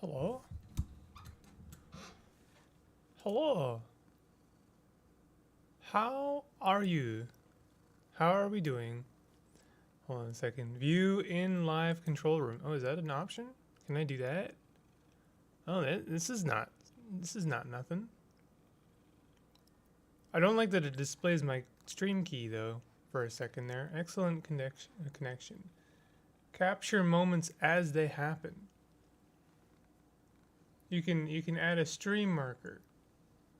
Hello? Hello? How are you? How are we doing? Hold on a second. View in live control room. Oh, is that an option? Can I do that? Oh, this is not nothing. I don't like that it displays my stream key though for a second there. Excellent connection. Capture moments as they happen. You can add a stream marker.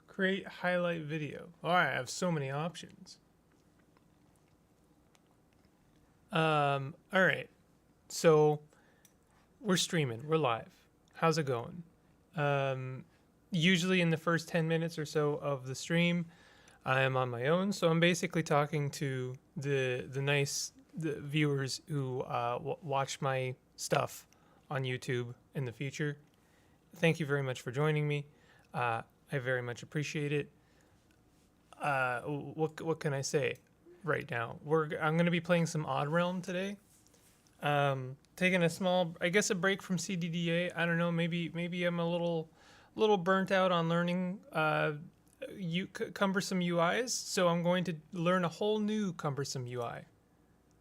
Create highlight video. Oh, I have so many options. All right. So we're streaming. We're live. How's it going? Usually in the first 10 minutes or so of the stream, I am on my own. So I'm basically talking to the viewers who watch my stuff on YouTube in the future. Thank you very much for joining me. I very much appreciate it. What can I say right now? I'm going to be playing some Odd Realm today. Taking a small, I guess, a break from CDDA. I don't know. Maybe I'm a little burnt out on learning cumbersome UIs. So I'm going to learn a whole new cumbersome UI.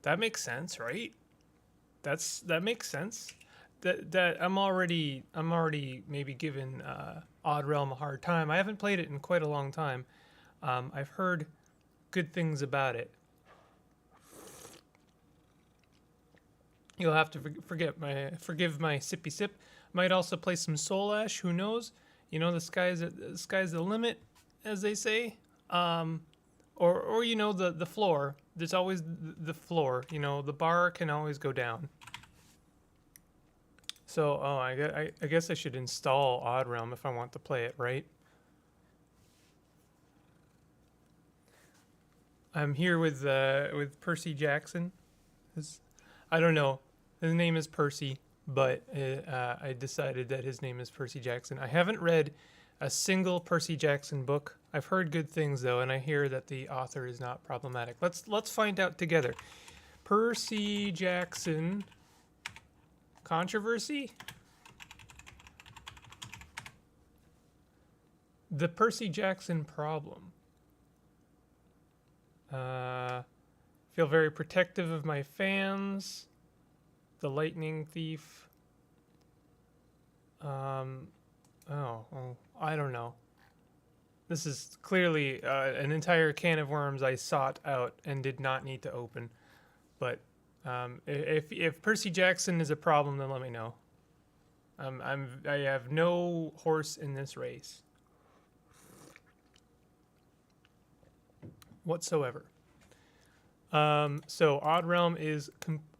That makes sense, right? That makes sense. That I'm already maybe giving Odd Realm a hard time. I haven't played it in quite a long time. I've heard good things about it. You'll have to forgive my sippy sip. Might also play some Soul Ash. Who knows? You know, the sky's the limit, as they say. Or you know, the floor. There's always the floor. You know, the bar can always go down. So, I guess I should install Odd Realm if I want to play it, right? I'm here with Percy Jackson. I don't know. His name is Percy, but I decided that his name is Percy Jackson. I haven't read a single Percy Jackson book. I've heard good things though, and I hear that the author is not problematic. Let's find out together. Percy Jackson controversy? The Percy Jackson problem. Feel very protective of my fans. The Lightning Thief. I don't know. This is clearly an entire can of worms I sought out and did not need to open. But if Percy Jackson is a problem, then let me know. I have no horse in this race whatsoever. So Odd Realm is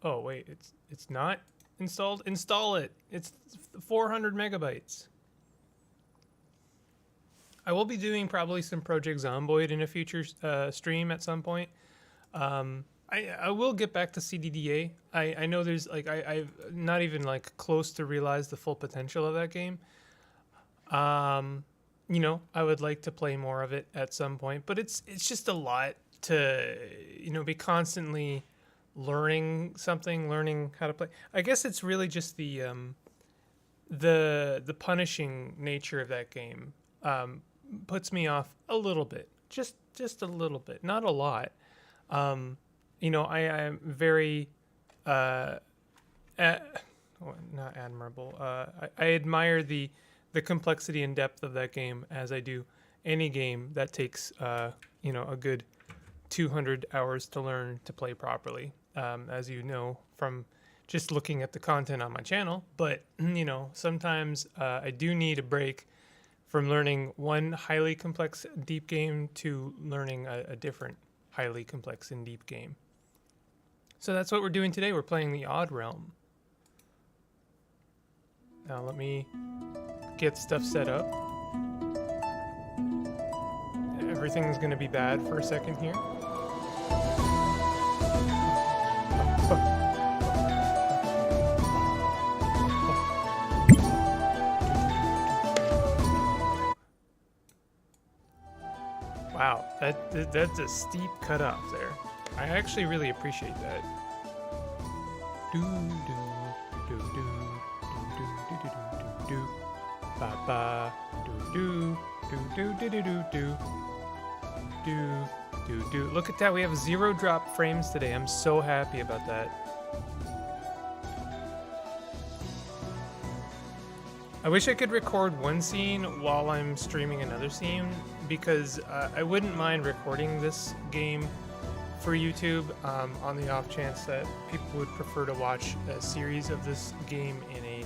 oh wait, it's not installed. Install it. It's 400 megabytes. I will be doing probably some Project Zomboid in a future stream at some point. I will get back to CDDA. I know there's like I've not even like close to realize the full potential of that game. You know, I would like to play more of it at some point, but it's just a lot to, you know, be constantly learning something, learning how to play. I guess it's really just the punishing nature of that game puts me off a little bit, just a little bit, not a lot. You know, I am very not admirable. I admire the complexity and depth of that game, as I do any game that takes you know, a good 200 hours to learn to play properly, as you know from just looking at the content on my channel. But you know, sometimes I do need a break from learning one highly complex deep game to learning a different highly complex and deep game. So that's what we're doing today. We're playing the Odd Realm. Now let me get stuff set up. Everything's going to be bad for a second here. Wow, that's a steep cutoff there. I actually really appreciate that. Do do do do do do do do do do. ba ba do do do do do do do do do do. Look at that, we have 0 drop frames today. I'm so happy about that. I wish I could record one scene while I'm streaming another scene, because I wouldn't mind recording this game for YouTube on the off chance that people would prefer to watch a series of this game in a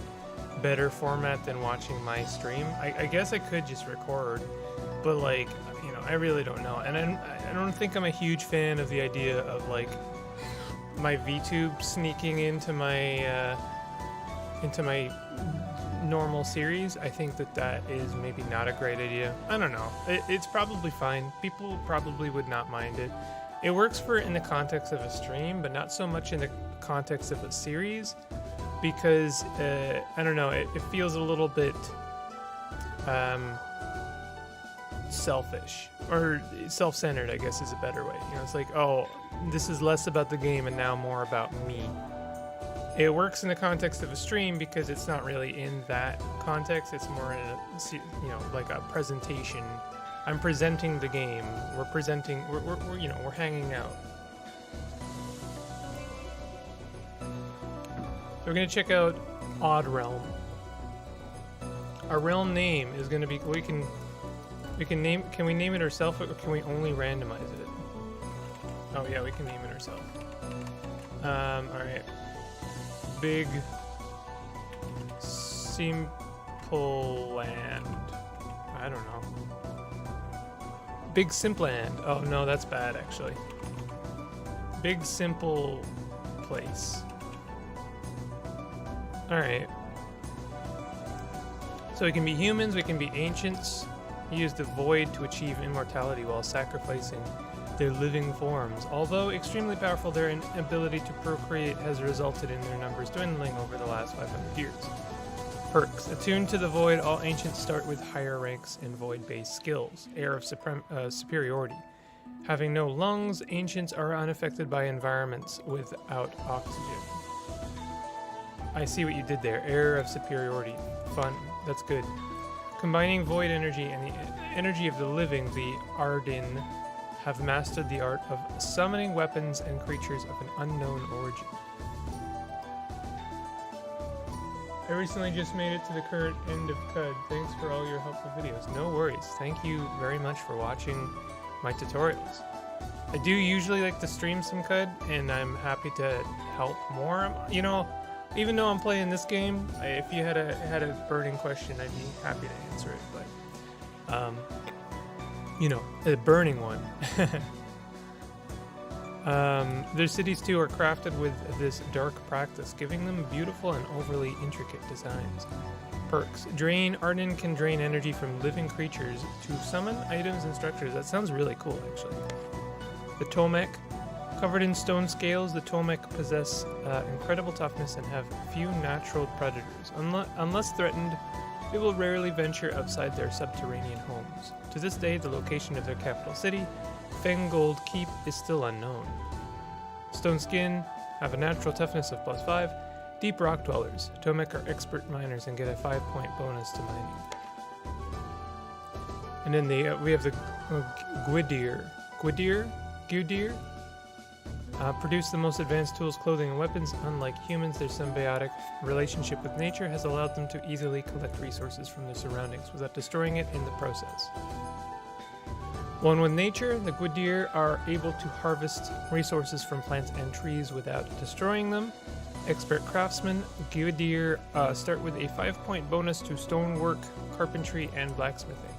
better format than watching my stream. I guess I could just record, but like, you know, I really don't know. And I don't think I'm a huge fan of the idea of like my VTube sneaking into my normal series. I think that is maybe not a great idea. I don't know. It's probably fine. People probably would not mind it. It works for in the context of a stream, but not so much in the context of a series, because I don't know. It feels a little bit selfish or self-centered, I guess is a better way. You know, it's like, oh, this is less about the game and now more about me. It works in the context of a stream because it's not really in that context. It's more in a, you know, like a presentation. I'm presenting the game. We're presenting. We're you know, we're hanging out. So we're gonna check out Odd Realm. Our realm name is gonna be. We can name. Can we name it ourselves, or can we only randomize it? Oh yeah, we can name it ourselves. All right. Big Simple Land. I don't know. Big Simpland. Oh no, that's bad actually. Big Simple Place. Alright. So we can be humans, we can be ancients. Use the void to achieve immortality while sacrificing their living forms. Although extremely powerful, their inability to procreate has resulted in their numbers dwindling over the last 500 years. Perks. Attuned to the void, all ancients start with higher ranks in void-based skills. Air of superiority. Having no lungs, ancients are unaffected by environments without oxygen. I see what you did there. Air of superiority. Fun. That's good. Combining void energy and the energy of the living, the Arden have mastered the art of summoning weapons and creatures of an unknown origin. I recently just made it to the current end of CUD. Thanks for all your helpful videos. No worries. Thank you very much for watching my tutorials. I do usually like to stream some CUD, and I'm happy to help more. You know, even though I'm playing this game, if you had a burning question, I'd be happy to answer it. But you know, a burning one. Their cities too are crafted with this dark practice, giving them beautiful and overly intricate designs. Perks. Drain. Arden can drain energy from living creatures to summon items and structures. That sounds really cool, actually. The Tomek. Covered in stone scales, the Tomek possess incredible toughness and have few natural predators. Unless threatened, they will rarely venture outside their subterranean homes. To this day, the location of their capital city, Fengold Keep, is still unknown. Stone Skin have a natural toughness of +5. Deep Rock Dwellers. Tomek are expert miners and get a 5-point bonus to mining. And then we have the Gwydir. Gwydir? Produce the most advanced tools, clothing, and weapons. Unlike humans, their symbiotic relationship with nature has allowed them to easily collect resources from their surroundings without destroying it in the process. One with nature, the Gwydir are able to harvest resources from plants and trees without destroying them. Expert craftsmen, Gwydir start with a 5-point bonus to stonework, carpentry, and blacksmithing.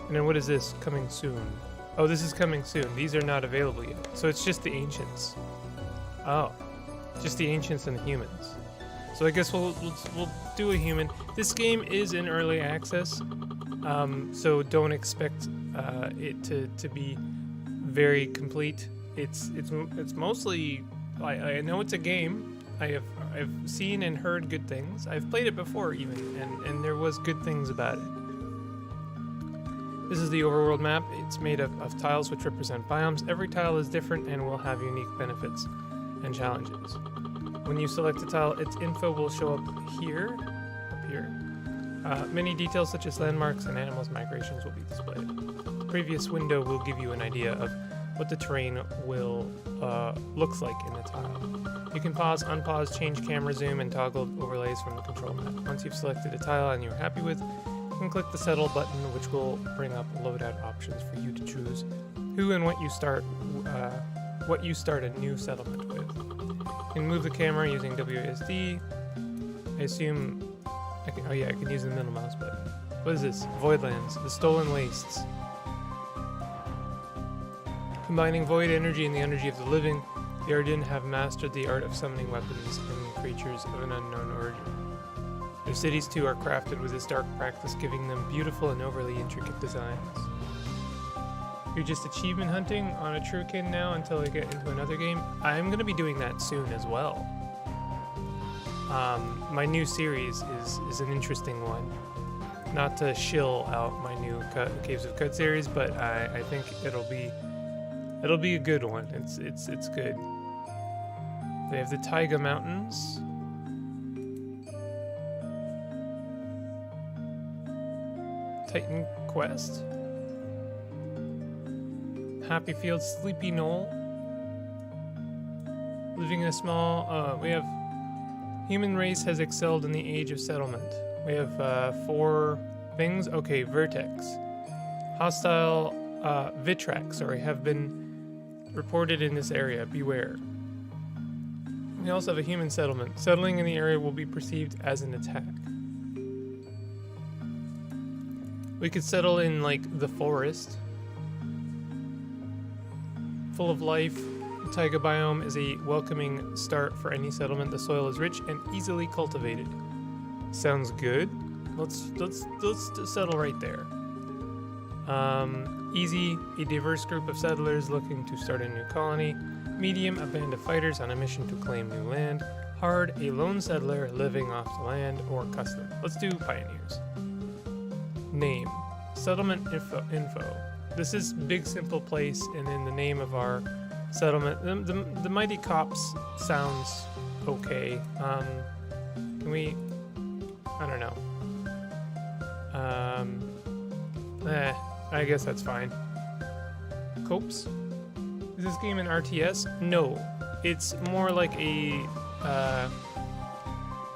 And then what is this? Coming soon. Oh, this is coming soon. These are not available yet. So it's just the ancients. Oh, just the ancients and the humans. So I guess we'll do a human. This game is in early access, so don't expect it to be very complete. It's mostly. I know it's a game. I've seen and heard good things. I've played it before even, and there was good things about it. This is the overworld map. It's made up of tiles which represent biomes. Every tile is different and will have unique benefits and challenges. When you select a tile, its info will show up here. Many details such as landmarks and animals' migrations will be displayed. The previous window will give you an idea of what the terrain will looks like in the tile. You can pause, unpause, change camera zoom, and toggle overlays from the control map. Once you've selected a tile and you're happy with, you can click the settle button, which will bring up loadout options for you to choose who and what you start a new settlement with. You can move the camera using WASD. I assume I can use the middle mouse button. What is this? Voidlands, the stolen wastes. Combining void energy and the energy of the living, the Arden have mastered the art of summoning weapons and creatures of an unknown origin. Their cities too are crafted with this dark practice, giving them beautiful and overly intricate designs. You're just achievement hunting on a Truekin now until I get into another game. I'm going to be doing that soon as well. My new series is an interesting one. Not to shill out my new Caves of Qud series, but I think it'll be a good one. It's good. They have the Taiga Mountains. Titan Quest. Happy Field, Sleepy Knoll. Living in a small, we have human race has excelled in the age of settlement. We have 4 things. Okay, Vertex. Hostile Vitrax, have been reported in this area. Beware. We also have a human settlement. Settling in the area will be perceived as an attack. We could settle in, like, the forest. Full of life, the taiga biome is a welcoming start for any settlement. The soil is rich and easily cultivated. Sounds good. Let's settle right there. Easy, a diverse group of settlers looking to start a new colony. Medium, a band of fighters on a mission to claim new land. Hard, a lone settler living off the land. Or custom. Let's do pioneers. Name. Settlement info. This is Big Simple Place, and then the name of our settlement. The Mighty Cops sounds okay. Can we... I don't know. I guess that's fine. Copes? Is this game an RTS? No. It's more like a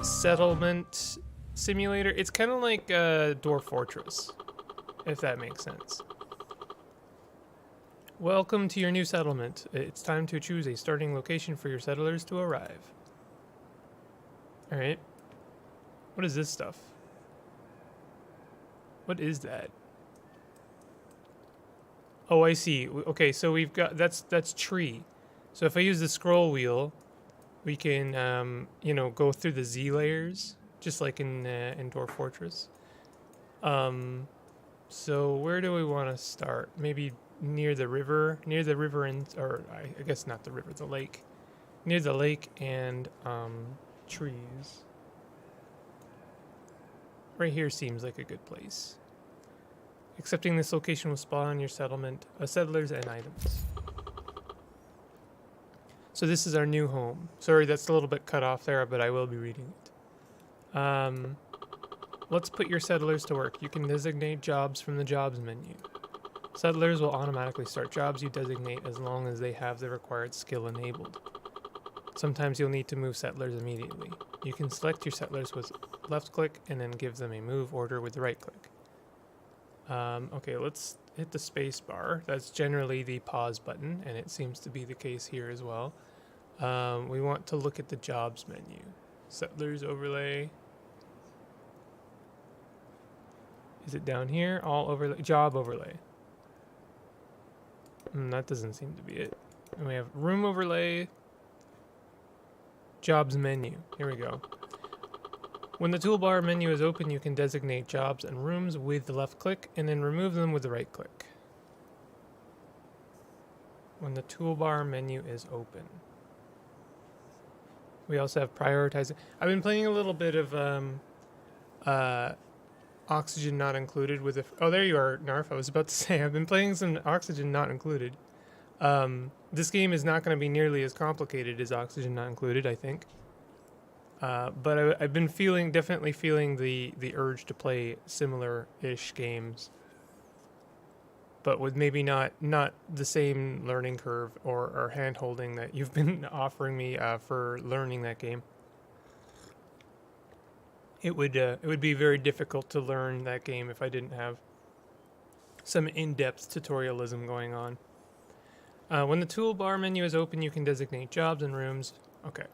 settlement simulator. It's kind of like Dwarf Fortress, if that makes sense. Welcome to your new settlement. It's time to choose a starting location for your settlers to arrive. Alright. What is this stuff? What is that? Oh, I see. Okay, so we've got... That's tree. So if I use the scroll wheel, we can, go through the Z layers, just like in Dwarf Fortress. So where do we want to start? Maybe near the river, or I guess not the river, the lake. Near the lake and trees. Right here seems like a good place. Accepting this location will spawn your settlement, settlers and items. So this is our new home. Sorry, that's a little bit cut off there, but I will be reading it. Let's put your settlers to work. You can designate jobs from the jobs menu. Settlers will automatically start jobs you designate as long as they have the required skill enabled. Sometimes you'll need to move settlers immediately. You can select your settlers with left click and then give them a move order with the right click. Okay, let's hit the space bar. That's generally the pause button, and it seems to be the case here as well. We want to look at the jobs menu. Settlers overlay. Is it down here? All overlay, job overlay. That doesn't seem to be it. And we have room overlay, jobs menu. Here we go. When the toolbar menu is open, you can designate jobs and rooms with the left click and then remove them with the right click. When the toolbar menu is open. We also have prioritizing. I've been playing a little bit of Oxygen Not Included with a... Oh, there you are, Narf. I was about to say, I've been playing some Oxygen Not Included. This game is not going to be nearly as complicated as Oxygen Not Included, I think. But I've been definitely feeling the urge to play similar-ish games, but with maybe not the same learning curve or hand holding that you've been offering me for learning that game. It would be very difficult to learn that game if I didn't have some in-depth tutorialism going on. When the toolbar menu is open, you can designate jobs and rooms. Okay.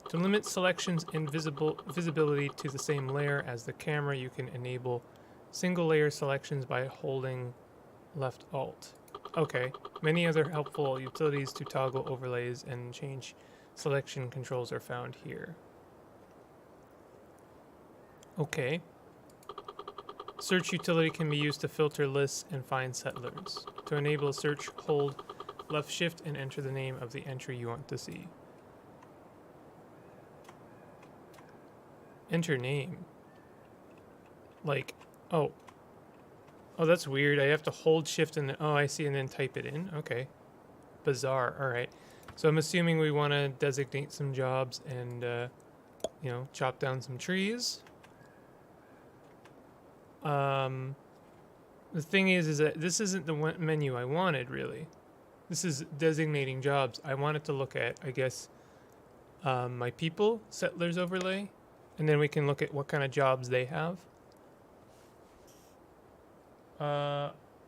To limit selections and visibility to the same layer as the camera, you can enable single layer selections by holding left Alt. Okay. Many other helpful utilities to toggle overlays and change selection controls are found here. Okay. Search utility can be used to filter lists and find settlers. To enable a search, hold left shift and enter the name of the entry you want to see. Enter name. Like, oh, that's weird. I have to hold shift and oh, I see, and then type it in. Okay, bizarre. All right, so I'm assuming we want to designate some jobs and chop down some trees. The thing is that this isn't the menu I wanted, really. This is designating jobs. I wanted to look at, I guess, my people, settlers overlay, and then we can look at what kind of jobs they have.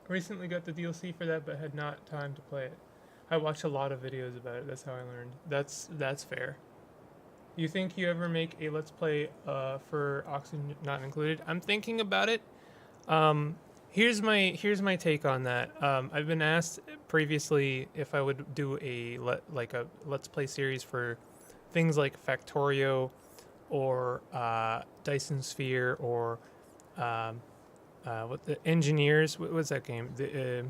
Recently got the DLC for that, but had not time to play it. I watched a lot of videos about it. That's how I learned. That's fair. You think you ever make a Let's Play for Oxygen Not Included? I'm thinking about it. Here's my take on that. I've been asked previously if I would do a Let's Play series for things like Factorio or Dyson Sphere or what the Engineers. What's that game? The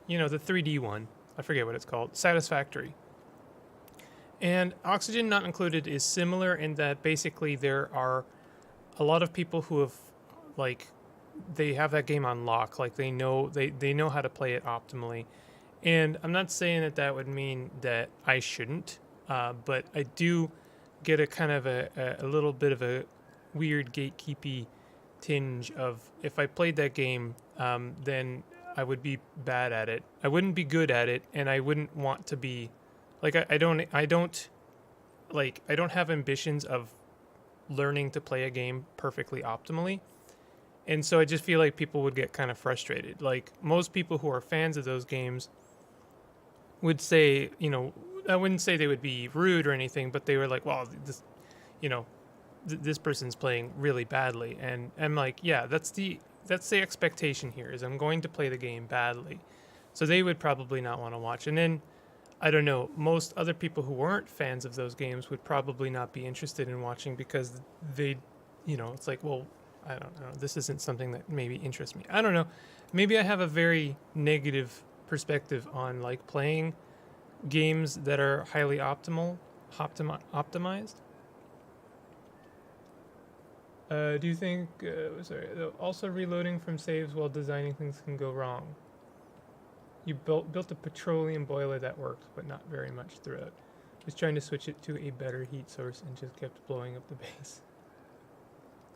3D one. I forget what it's called. Satisfactory. And Oxygen Not Included is similar in that basically there are a lot of people who have they have that game on lock, like they know how to play it optimally. And I'm not saying that would mean that I shouldn't, but I do get a kind of a little bit of a weird gatekeepy tinge of if I played that game, then I would be bad at it. I wouldn't be good at it, and I wouldn't want to be. Like I don't have ambitions of learning to play a game perfectly optimally. And so I just feel like people would get kind of frustrated. Like most people who are fans of those games would say, I wouldn't say they would be rude or anything, but they were like, well, this, this person's playing really badly. And I'm like, yeah, that's the expectation here is I'm going to play the game badly. So they would probably not want to watch. And then I don't know, most other people who weren't fans of those games would probably not be interested in watching because they, it's like, well, I don't know, this isn't something that maybe interests me. I don't know. Maybe I have a very negative perspective on playing games that are highly optimized. Do you think, also reloading from saves while designing things can go wrong? You built a petroleum boiler that worked, but not very much throughout. Was trying to switch it to a better heat source and just kept blowing up the base.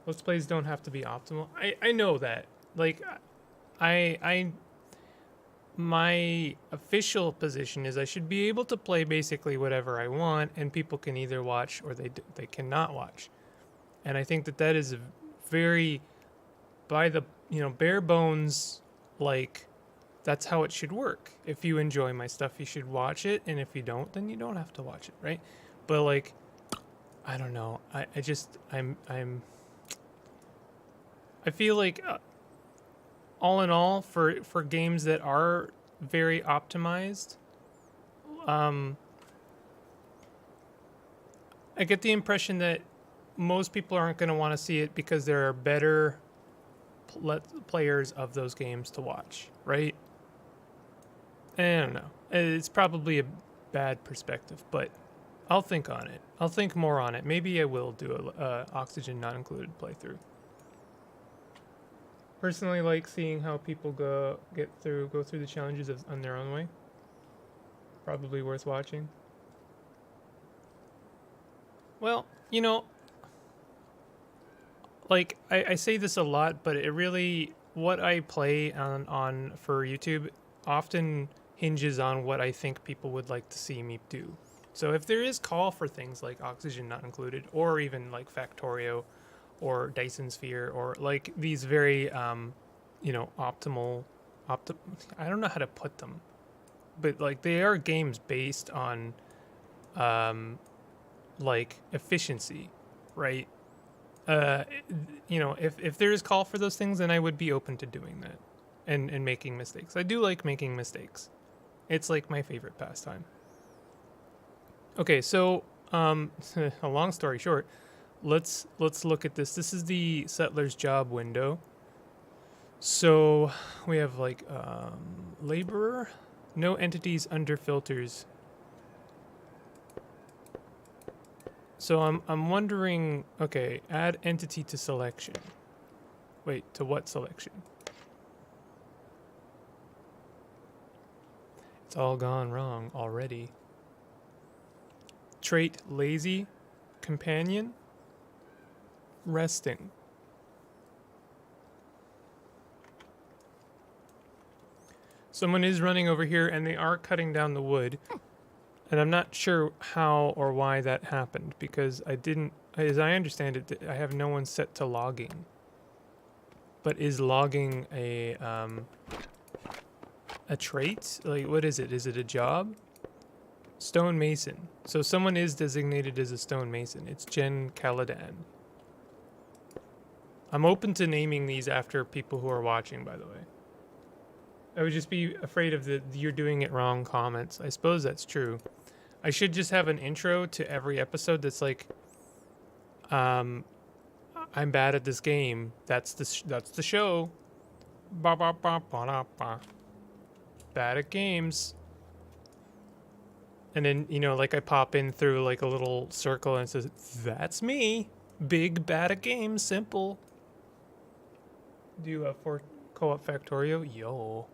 Let's Plays don't have to be optimal. I know that. My official position is I should be able to play basically whatever I want, and people can either watch or they cannot watch. And I think that is a very, by the bare bones, that's how it should work. If you enjoy my stuff, you should watch it, and if you don't, then you don't have to watch it, right? But I don't know. I feel like all in all, for games that are very optimized, I get the impression that most people aren't going to want to see it because there are better players of those games to watch, right? I don't know. It's probably a bad perspective, but I'll think on it. I'll think more on it. Maybe I will do a Oxygen Not Included playthrough. Personally, like seeing how people go through the challenges on their own way. Probably worth watching. Well, you know, like I say this a lot, but it really what I play on for YouTube often hinges on what I think people would like to see me do. So if there is call for things like Oxygen Not Included, or even like Factorio, or Dyson Sphere, or like these very you know, I don't know how to put them, but like they are games based on um, like efficiency, right? uh, you know, if there is call for those things, then I would be open to doing that, and making mistakes. I do like making mistakes. It's like my favorite pastime. Okay, so a long story short, let's look at this. This is the settler's job window. So we have like laborer, no entities under filters. So I'm wondering. Okay, add entity to selection. Wait, to what selection? It's all gone wrong already. Trait lazy, companion, resting. Someone is running over here and they are cutting down the wood. And I'm not sure how or why that happened because I didn't, as I understand it, I have no one set to logging. But is logging a trait? Like, what is it? Is it a job? Stonemason. So someone is designated as a stonemason. It's Jen Caladan. I'm open to naming these after people who are watching, by the way. I would just be afraid of the "you're doing it wrong" comments. I suppose that's true. I should just have an intro to every episode that's like, I'm bad at this game. That's the show. Ba ba ba ba da ba. Bad at games. And then, you know, like I pop in through like a little circle and it says, "That's me. Big bad at games. Simple." Do for co-op Factorio? Yo.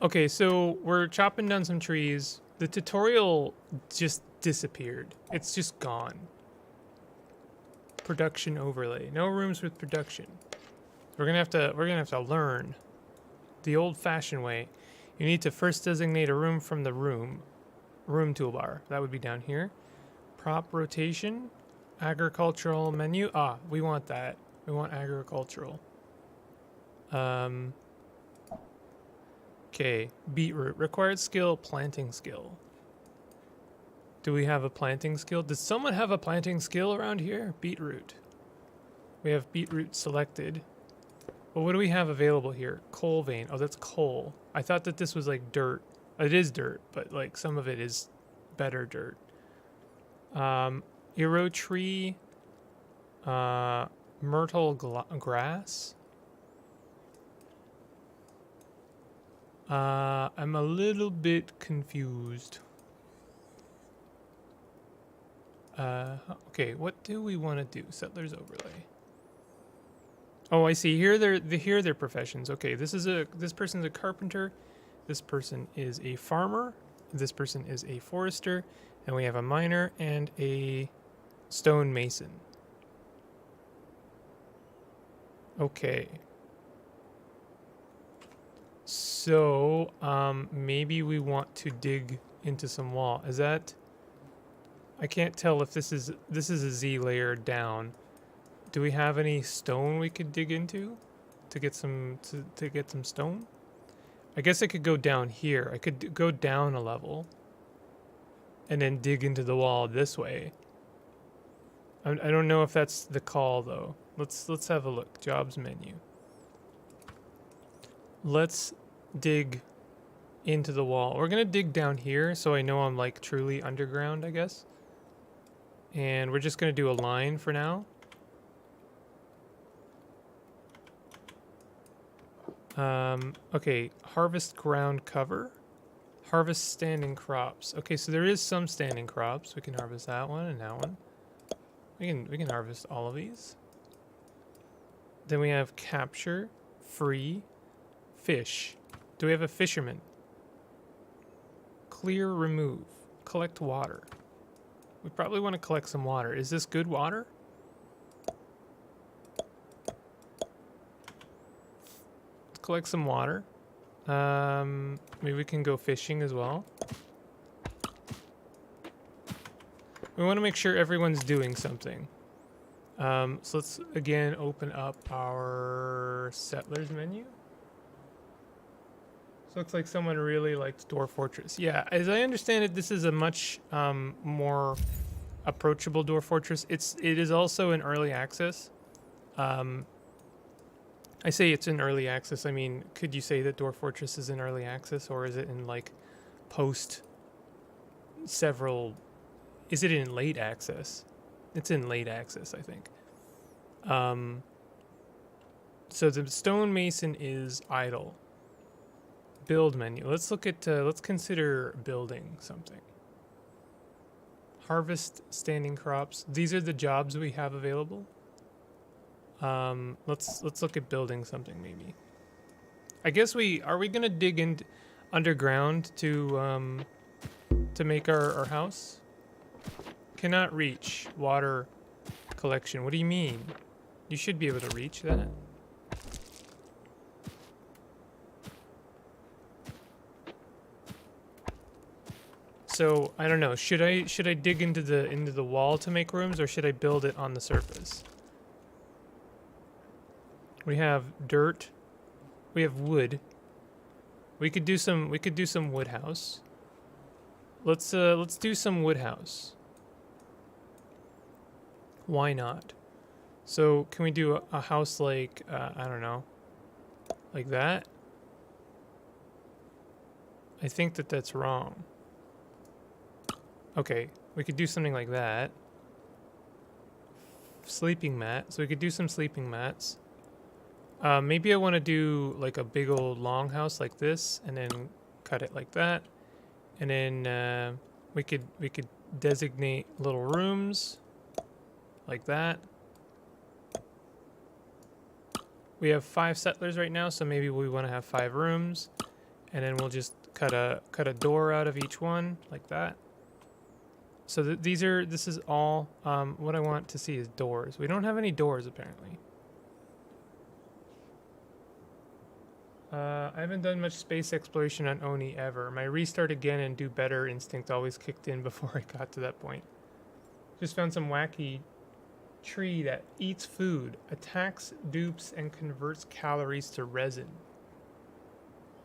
Okay, so we're chopping down some trees. The tutorial just disappeared. It's just gone. Production overlay. No rooms with production. We're gonna have to learn the old-fashioned way. You need to first designate a room from the room toolbar. That would be down here. Prop rotation, agricultural menu. Ah, we want that. We want agricultural. Okay, beetroot. Required skill, planting skill. Do we have a planting skill? Does someone have a planting skill around here? Beetroot. We have beetroot selected. Well, what do we have available here? Coal vein. Oh, that's coal. I thought that this was like dirt. It is dirt, but like some of it is better dirt. Iro tree. Myrtle grass. I'm a little bit confused. Okay, what do we want to do? Settlers overlay. Oh, I see. Here are their professions. Okay, this person's a carpenter. This person is a farmer. This person is a forester, and we have a miner and a stonemason. Okay. So, maybe we want to dig into some wall. Is that? I can't tell if this is a Z layer down. Do we have any stone we could dig into to get some to get some stone? I guess I could go down here. I could go down a level and then dig into the wall this way. I don't know if that's the call though. Let's have a look. Jobs menu. Let's dig into the wall. We're gonna dig down here so I know I'm like truly underground, I guess. And we're just gonna do a line for now. Okay, harvest ground cover. Harvest standing crops. Okay, so there is some standing crops. We can harvest that one and that one. We can harvest all of these. Then we have capture, free, fish. Do we have a fisherman? Clear, remove. Collect water. We probably want to collect some water. Is this good water? Let's collect some water. Maybe we can go fishing as well. We want to make sure everyone's doing something. So let's again open up our settlers menu. So looks like someone really likes Dwarf Fortress. Yeah, as I understand it, this is a much more approachable Dwarf Fortress. It is also in early access. I say it's in early access. I mean, could you say that Dwarf Fortress is in early access, or is it in like post several? Is it in late access? It's in late access, I think. So the stonemason is idle. Build menu. Let's look at. Let's consider building something. Harvest standing crops. These are the jobs we have available. Let's look at building something maybe. I guess are we gonna dig in underground to make our house? Cannot reach water collection. What do you mean? You should be able to reach that. So I don't know. Should I dig into the wall to make rooms, or should I build it on the surface? We have dirt. We have wood. We could do some wood house. Let's do some wood house. Why not? So can we do a house like I don't know, like that? I think that's wrong. Okay, we could do something like that. Sleeping mat. So we could do some sleeping mats. Maybe I want to do like a big old long house like this, and then cut it like that, and then we could designate little rooms like that. We have 5 settlers right now, so maybe we want to have 5 rooms, and then we'll just cut a door out of each one like that. So this is all. What I want to see is doors. We don't have any doors apparently. I haven't done much space exploration on Oni ever. My restart again and do better instinct always kicked in before I got to that point. Just found some wacky tree that eats food, attacks, dupes, and converts calories to resin.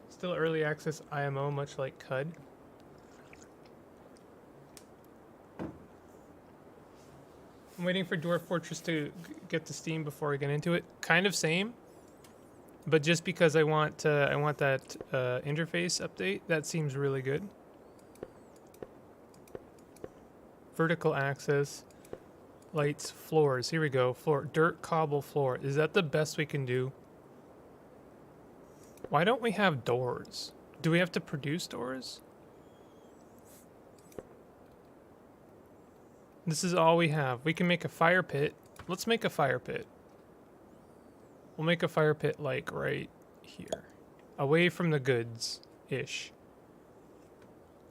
Still early access IMO, much like CUD. I'm waiting for Dwarf Fortress to get to Steam before I get into it. Kind of same. But just because I want that interface update, that seems really good. Vertical access, lights, floors. Here we go. Floor, dirt cobble floor. Is that the best we can do? Why don't we have doors? Do we have to produce doors? This is all we have. We can make a fire pit. Let's make a fire pit. We'll make a fire pit like right here. Away from the goods-ish.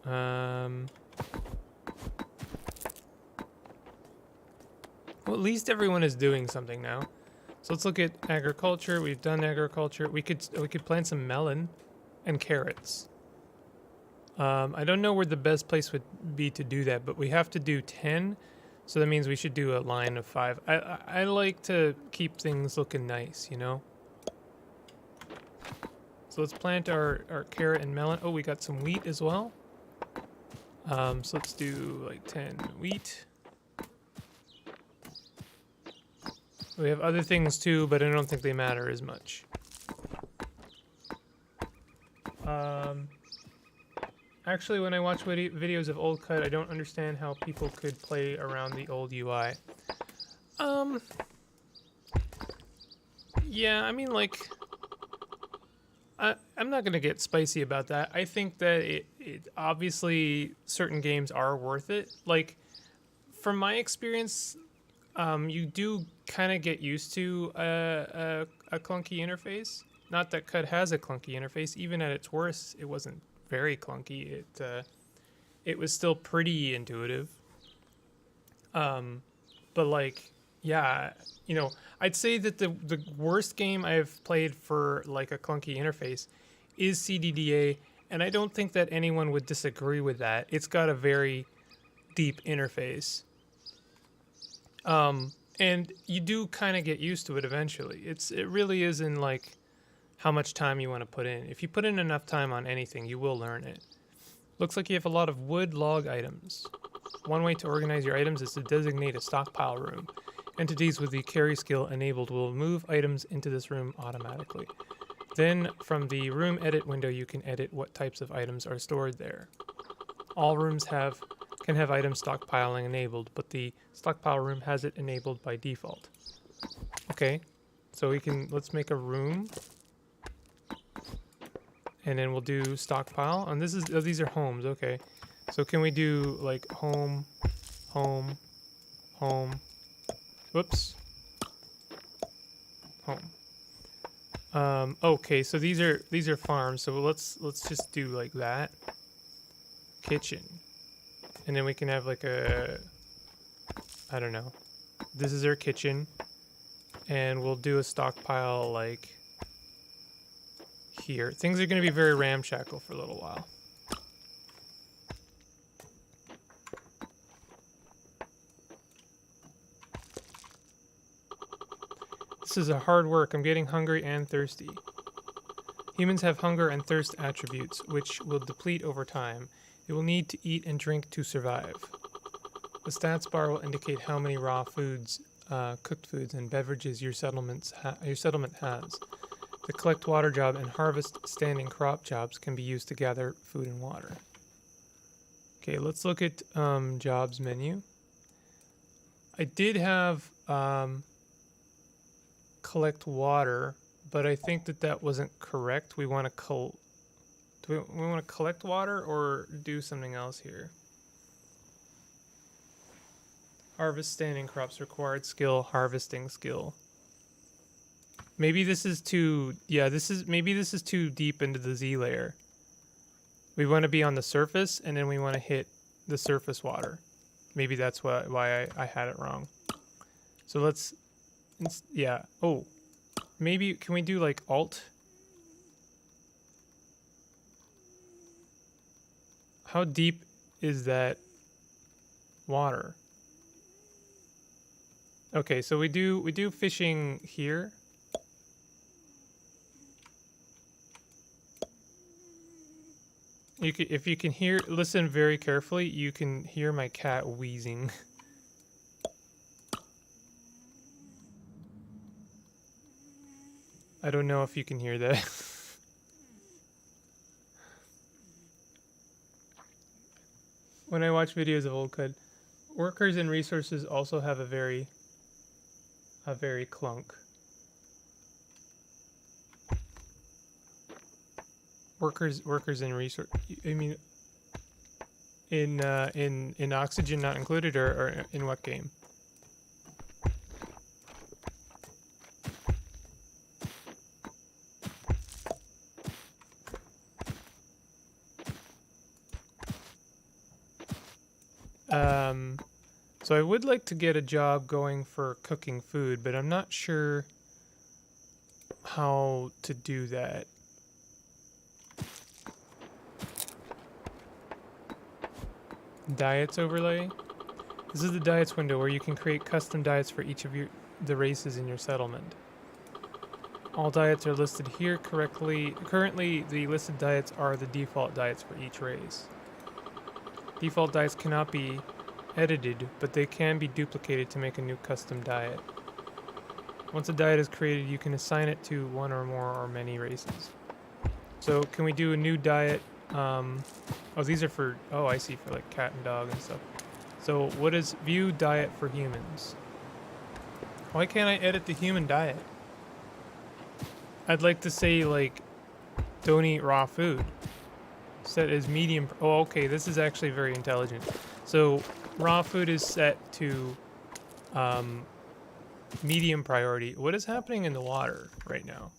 Well, at least everyone is doing something now. So let's look at agriculture. We've done agriculture. We could plant some melon and carrots. I don't know where the best place would be to do that, but we have to do 10. So that means we should do a line of 5. I like to keep things looking nice, you know? So let's plant our carrot and melon. Oh, we got some wheat as well. So let's do like 10 wheat. We have other things too, but I don't think they matter as much. Actually, when I watch videos of old CUD, I don't understand how people could play around the old UI. Yeah, I mean, like, I'm not gonna get spicy about that. I think that it obviously certain games are worth it. Like, from my experience, you do kind of get used to a clunky interface. Not that CUD has a clunky interface. Even at its worst, it wasn't very clunky. it was still pretty intuitive. But like, yeah, you know, I'd say that the worst game I've played for like a clunky interface is CDDA, and I don't think that anyone would disagree with that. It's got a very deep interface. And you do kind of get used to it eventually. It really is in like how much time you want to put in. If you put in enough time on anything, you will learn it. Looks like you have a lot of wood log items. One way to organize your items is to designate a stockpile room. Entities with the carry skill enabled will move items into this room automatically. Then, from the room edit window, you can edit what types of items are stored there. All rooms can have item stockpiling enabled, but the stockpile room has it enabled by default. Okay, so let's make a room. And then we'll do stockpile. And these are homes, okay. So can we do like home, home, home, whoops, home. Okay, so these are farms. So let's just do like that. Kitchen. And then we can have like I don't know. This is our kitchen. And we'll do a stockpile like here. Things are going to be very ramshackle for a little while. This is a hard work. I'm getting hungry and thirsty. Humans have hunger and thirst attributes, which will deplete over time. They will need to eat and drink to survive. The stats bar will indicate how many raw foods, cooked foods, and beverages your settlement has. The collect water job and harvest standing crop jobs can be used to gather food and water. Okay, let's look at jobs menu. I did have collect water, but I think that wasn't correct. We want to do we want to collect water or do something else here? Harvest standing crops required skill, harvesting skill. Maybe this is too, maybe this is too deep into the Z layer. We want to be on the surface, and then we want to hit the surface water. Maybe that's why I had it wrong. So let's, yeah. Oh, maybe, can we do like Alt? How deep is that water? Okay, so we do fishing here. If you can listen very carefully, you can hear my cat wheezing. I don't know if you can hear that. When I watch videos of old code, workers and resources also have a very clunk. Workers and resource. I mean, in Oxygen not included, or in what game? So I would like to get a job going for cooking food, but I'm not sure how to do that. Diets overlay. This is the diets window where you can create custom diets for each of the races in your settlement. All diets are listed here correctly. Currently, the listed diets are the default diets for each race. Default diets cannot be edited, but they can be duplicated to make a new custom diet. Once a diet is created, you can assign it to one or more or many races. So can we do a new diet? Oh, these are for, oh, I see, for like cat and dog and stuff. So what is view diet for humans? Why can't I edit the human diet? I'd like to say like, don't eat raw food. Set as medium. Oh, okay, this is actually very intelligent. So raw food is set to medium priority. What is happening in the water right now?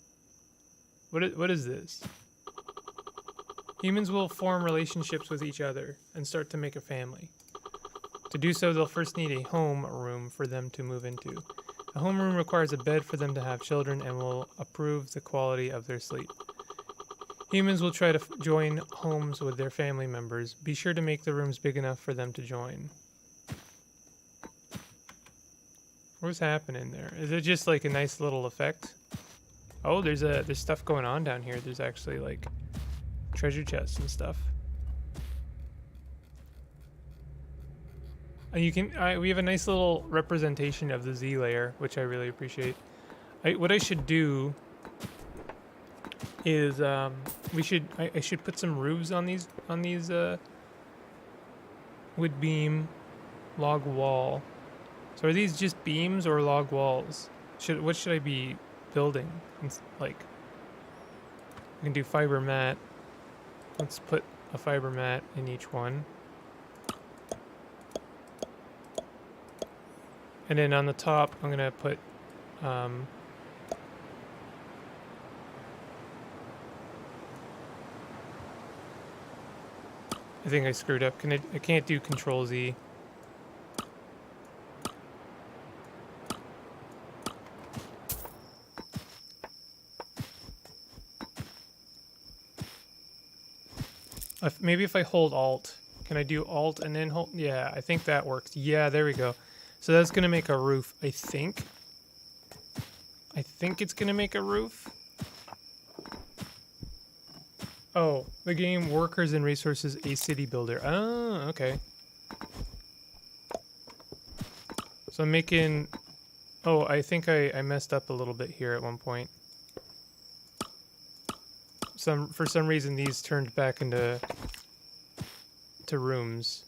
What is this? Humans will form relationships with each other and start to make a family. To do so, they'll first need a home room for them to move into. A home room requires a bed for them to have children and will improve the quality of their sleep. Humans will try to join homes with their family members. Be sure to make the rooms big enough for them to join. What's happening there? Is it just like a nice little effect? Oh, there's stuff going on down here. There's actually like treasure chests and stuff. And you can we have a nice little representation of the Z layer, which I really appreciate. What I should do is I should put some roofs on these wood beam log wall. So are these just beams or log walls? What should I be building? It's like, we can do fiber mat. Let's put a fiber mat in each one. And then on the top, I'm gonna put I think I screwed up. I can't do Control Z. Maybe if I hold Alt, can I do Alt and then hold? Yeah, I think that works. Yeah, there we go. So that's gonna make a roof, I think. I think it's gonna make a roof. Oh, the game Workers and Resources, a city builder. Oh, okay. So I'm making... Oh, I think I messed up a little bit here at one point. For some reason, these turned back into rooms.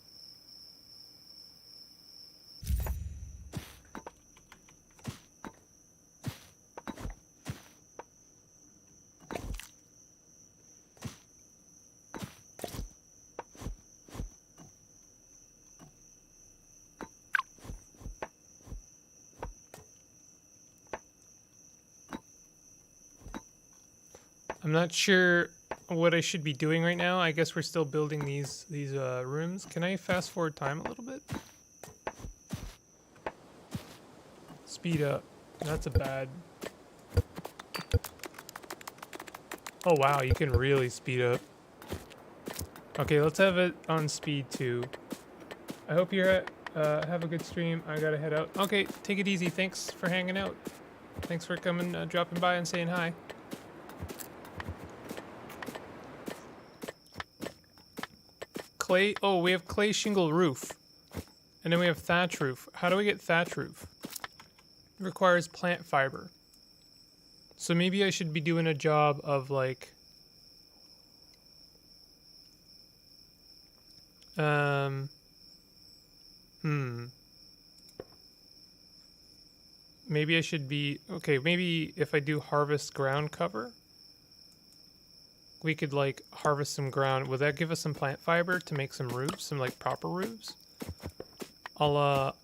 I'm not sure what I should be doing right now. I guess we're still building these rooms. Can I fast forward time a little bit? Speed up. That's a bad... Oh wow, you can really speed up. Okay, let's have it on speed 2. I hope you're have a good stream. I gotta head out. Okay, take it easy. Thanks for hanging out. Thanks for coming, dropping by and saying hi. Clay. Oh, we have clay shingle roof. And then we have thatch roof. How do we get thatch roof? It requires plant fiber. So maybe I should be doing a job of like... Maybe I should be... Okay, maybe if I do harvest ground cover... We could like harvest some ground. Will that give us some plant fiber to make some roofs, some like proper roofs? I'll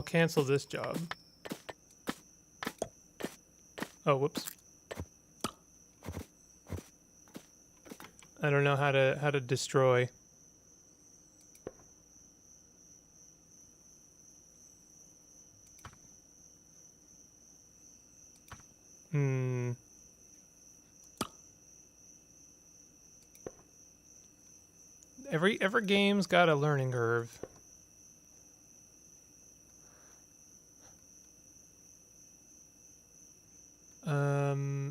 cancel this job. Oh, whoops. I don't know how to destroy. Every game's got a learning curve.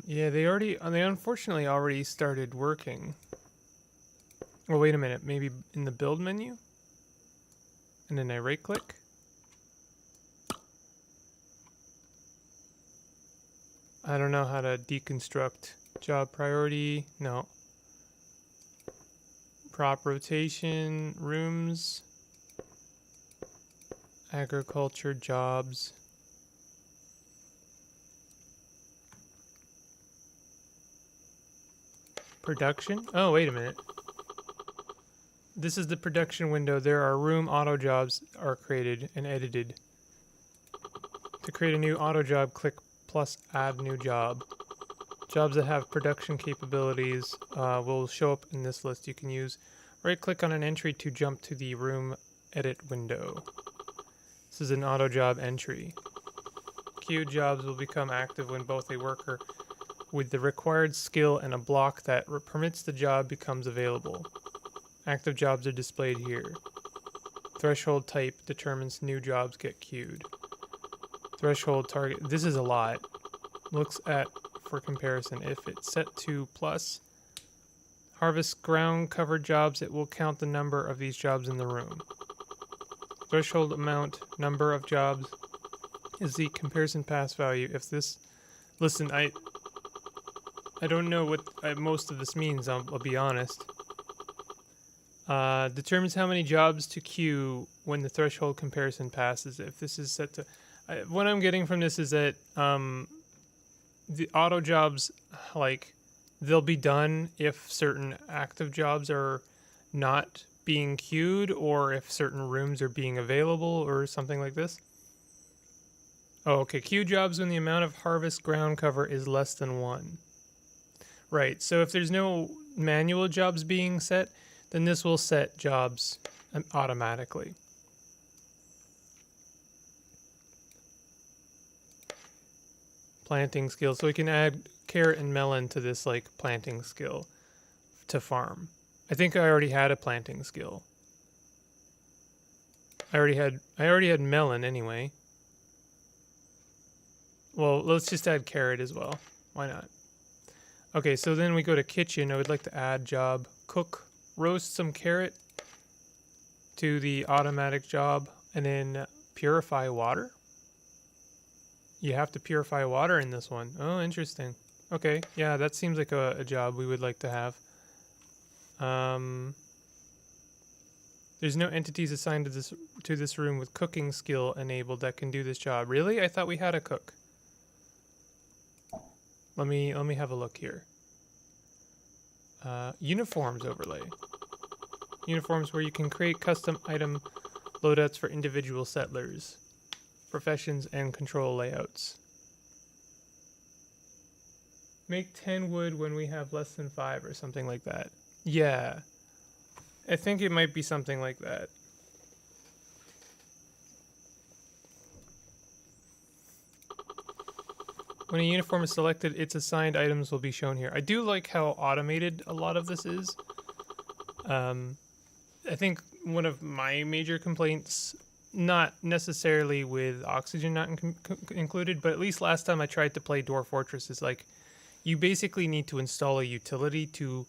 Yeah, they unfortunately already started working. Oh, wait a minute, maybe in the build menu? And then I right click. I don't know how to deconstruct job priority. No. Prop rotation, rooms, agriculture, jobs. Production? Oh, wait a minute. This is the production window. There are room auto jobs are created and edited. To create a new auto job, click plus add new job. Jobs that have production capabilities will show up in this list. You can use right-click on an entry to jump to the room edit window. This is an auto job entry. Queued jobs will become active when both a worker with the required skill and a block that permits the job becomes available. Active jobs are displayed here. Threshold type determines new jobs get queued. Threshold target, this is a lot. Looks at, for comparison, if it's set to plus, harvest ground covered jobs, it will count the number of these jobs in the room. Threshold amount, number of jobs, is the comparison pass value. If this, listen, I don't know what most of this means, I'll be honest. Determines how many jobs to queue when the threshold comparison passes. If this is set to, what I'm getting from this is that the auto jobs, like, they'll be done if certain active jobs are not being queued or if certain rooms are being available or something like this. Oh, okay. Queue jobs when the amount of harvest ground cover is less than 1. Right. So if there's no manual jobs being set, then this will set jobs automatically. Planting skill. So we can add carrot and melon to this like planting skill to farm. I think I already had a planting skill. I already had melon anyway. Well, let's just add carrot as well. Why not? Okay, so then we go to kitchen. I would like to add job cook, roast some carrot to the automatic job, and then purify water. You have to purify water in this one. Oh, interesting. Okay, yeah, that seems like a job we would like to have. There's no entities assigned to this room with cooking skill enabled that can do this job. Really? I thought we had a cook. Let me have a look here. Uniforms overlay. Uniforms where you can create custom item loadouts for individual settlers, professions, and control layouts. Make 10 wood when we have less than 5 or something like that. Yeah. I think it might be something like that. When a uniform is selected, its assigned items will be shown here. I do like how automated a lot of this is. I think one of my major complaints, not necessarily with Oxygen not included, but at least last time I tried to play Dwarf Fortress, is like, you basically need to install a utility to,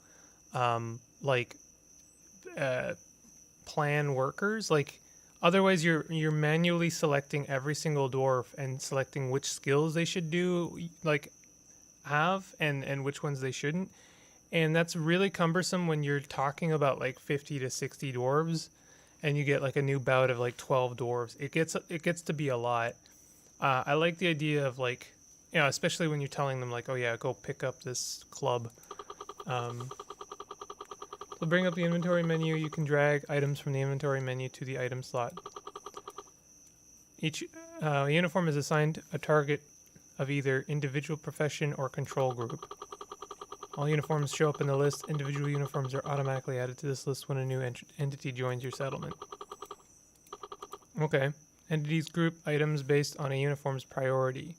plan workers. Like, otherwise you're manually selecting every single dwarf and selecting which skills they should do, like, have, and which ones they shouldn't. And that's really cumbersome when you're talking about like 50 to 60 dwarves and you get like a new bout of like 12 dwarves. It gets to be a lot. I like the idea of like, you know, especially when you're telling them like, oh yeah, go pick up this club. So bring up the inventory menu. You can drag items from the inventory menu to the item slot. Each uniform is assigned a target of either individual profession or control group. All uniforms show up in the list. Individual uniforms are automatically added to this list when a new entity joins your settlement. Okay. Entities group items based on a uniform's priority.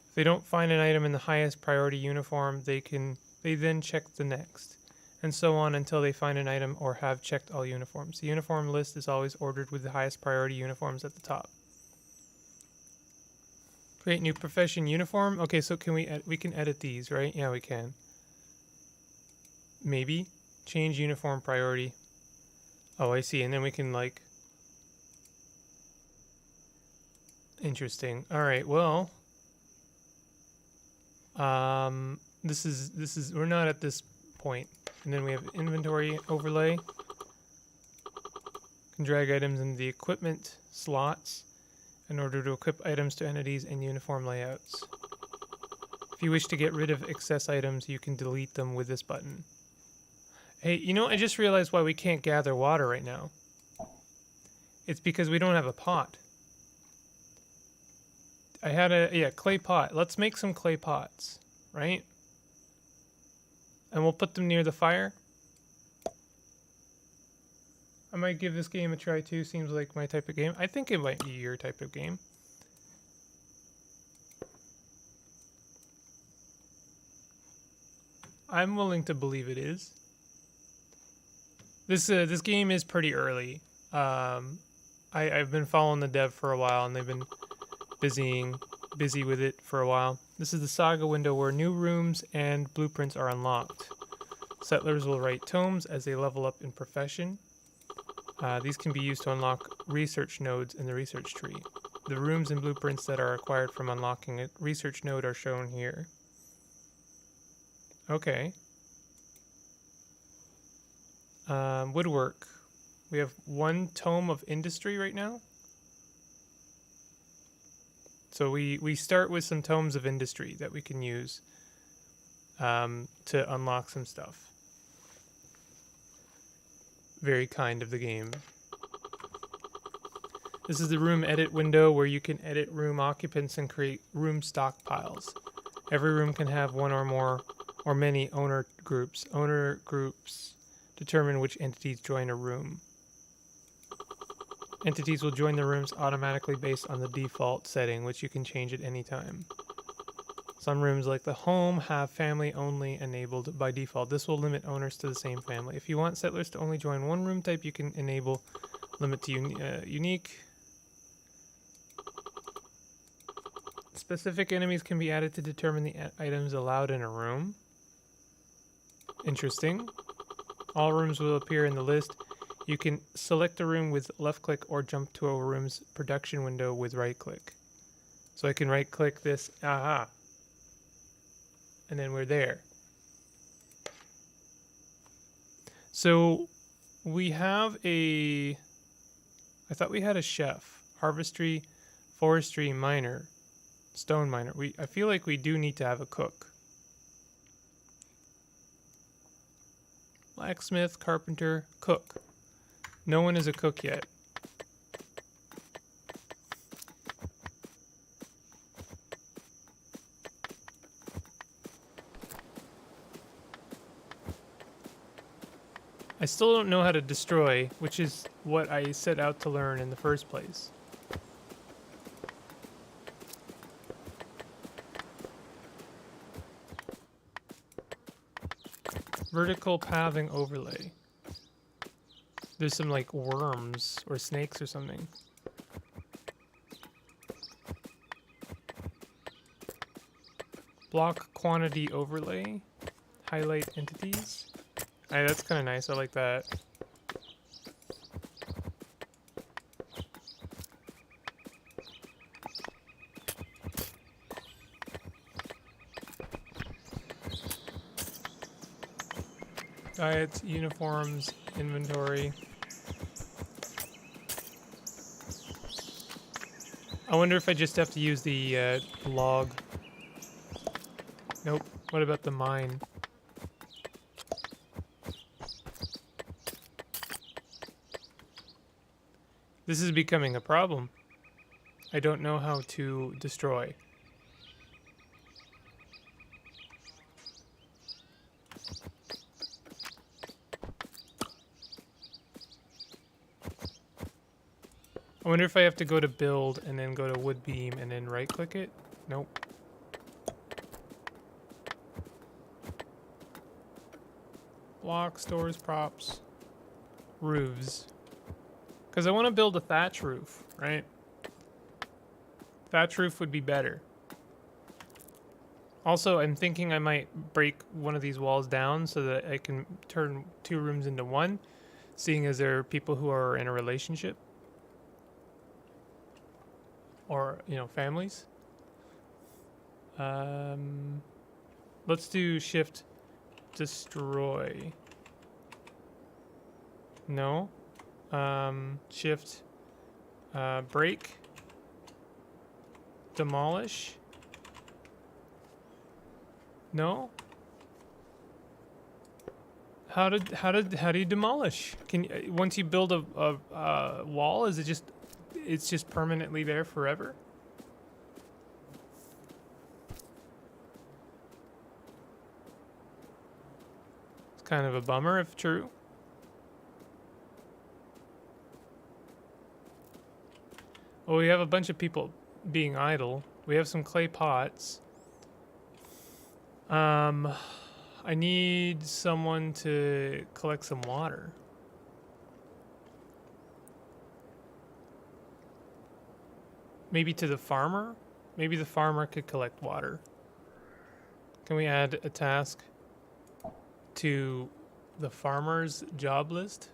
If they don't find an item in the highest priority uniform, they then check the next, and so on until they find an item or have checked all uniforms. The uniform list is always ordered with the highest priority uniforms at the top. Create new profession uniform. Okay, so can we can edit these, right? Yeah, we can. Maybe change uniform priority. Oh, I see. And then we can like, interesting. All right. Well, this is we're not at this point. And then we have inventory overlay. Can drag items into the equipment slots in order to equip items to entities and uniform layouts. If you wish to get rid of excess items, you can delete them with this button. Hey, you know, I just realized why we can't gather water right now. It's because we don't have a pot. I had a, clay pot. Let's make some clay pots, right? And we'll put them near the fire. I might give this game a try too. Seems like my type of game. I think it might be your type of game. I'm willing to believe it is. This game is pretty early. I've been following the dev for a while, and they've been busy with it for a while. This is the saga window where new rooms and blueprints are unlocked. Settlers will write tomes as they level up in profession. These can be used to unlock research nodes in the research tree. The rooms and blueprints that are acquired from unlocking a research node are shown here. Okay. Woodwork. We have 1 tome of industry right now. So we start with some tomes of industry that we can use to unlock some stuff. Very kind of the game. This is the room edit window where you can edit room occupants and create room stockpiles. Every room can have one or more or many owner groups. Owner groups determine which entities join a room. Entities will join the rooms automatically based on the default setting, which you can change at any time. Some rooms, like the home, have family only enabled by default. This will limit owners to the same family. If you want settlers to only join one room type, you can enable limit to unique. Specific enemies can be added to determine the items allowed in a room. Interesting. All rooms will appear in the list. You can select a room with left click or jump to a room's production window with right click. So I can right click this, aha, and then we're there. So we have I thought we had a chef, harvestry, forestry, miner, stone miner. I feel like we do need to have a cook. Blacksmith, carpenter, cook. No one is a cook yet. I still don't know how to destroy, which is what I set out to learn in the first place. Vertical pathing overlay. There's some like worms or snakes or something. Block quantity overlay. Highlight entities. Alright, that's kind of nice. I like that. Diets, uniforms, inventory. I wonder if I just have to use the log. Nope. What about the mine? This is becoming a problem. I don't know how to destroy. I wonder if I have to go to build and then go to wood beam and then right click it? Nope. Block, stores, props, roofs. Because I want to build a thatch roof, right? Thatch roof would be better. Also, I'm thinking I might break one of these walls down so that I can turn 2 rooms into 1, seeing as there are people who are in a relationship. Or, you know, families. Let's do shift destroy. No. Shift break. Demolish. No. How do you demolish? Once you build a wall, is it just it's just permanently there forever? Kind of a bummer if true. Well, we have a bunch of people being idle. We have some clay pots. I need someone to collect some water. Maybe to the farmer? Maybe the farmer could collect water. Can we add a task to the farmer's job list?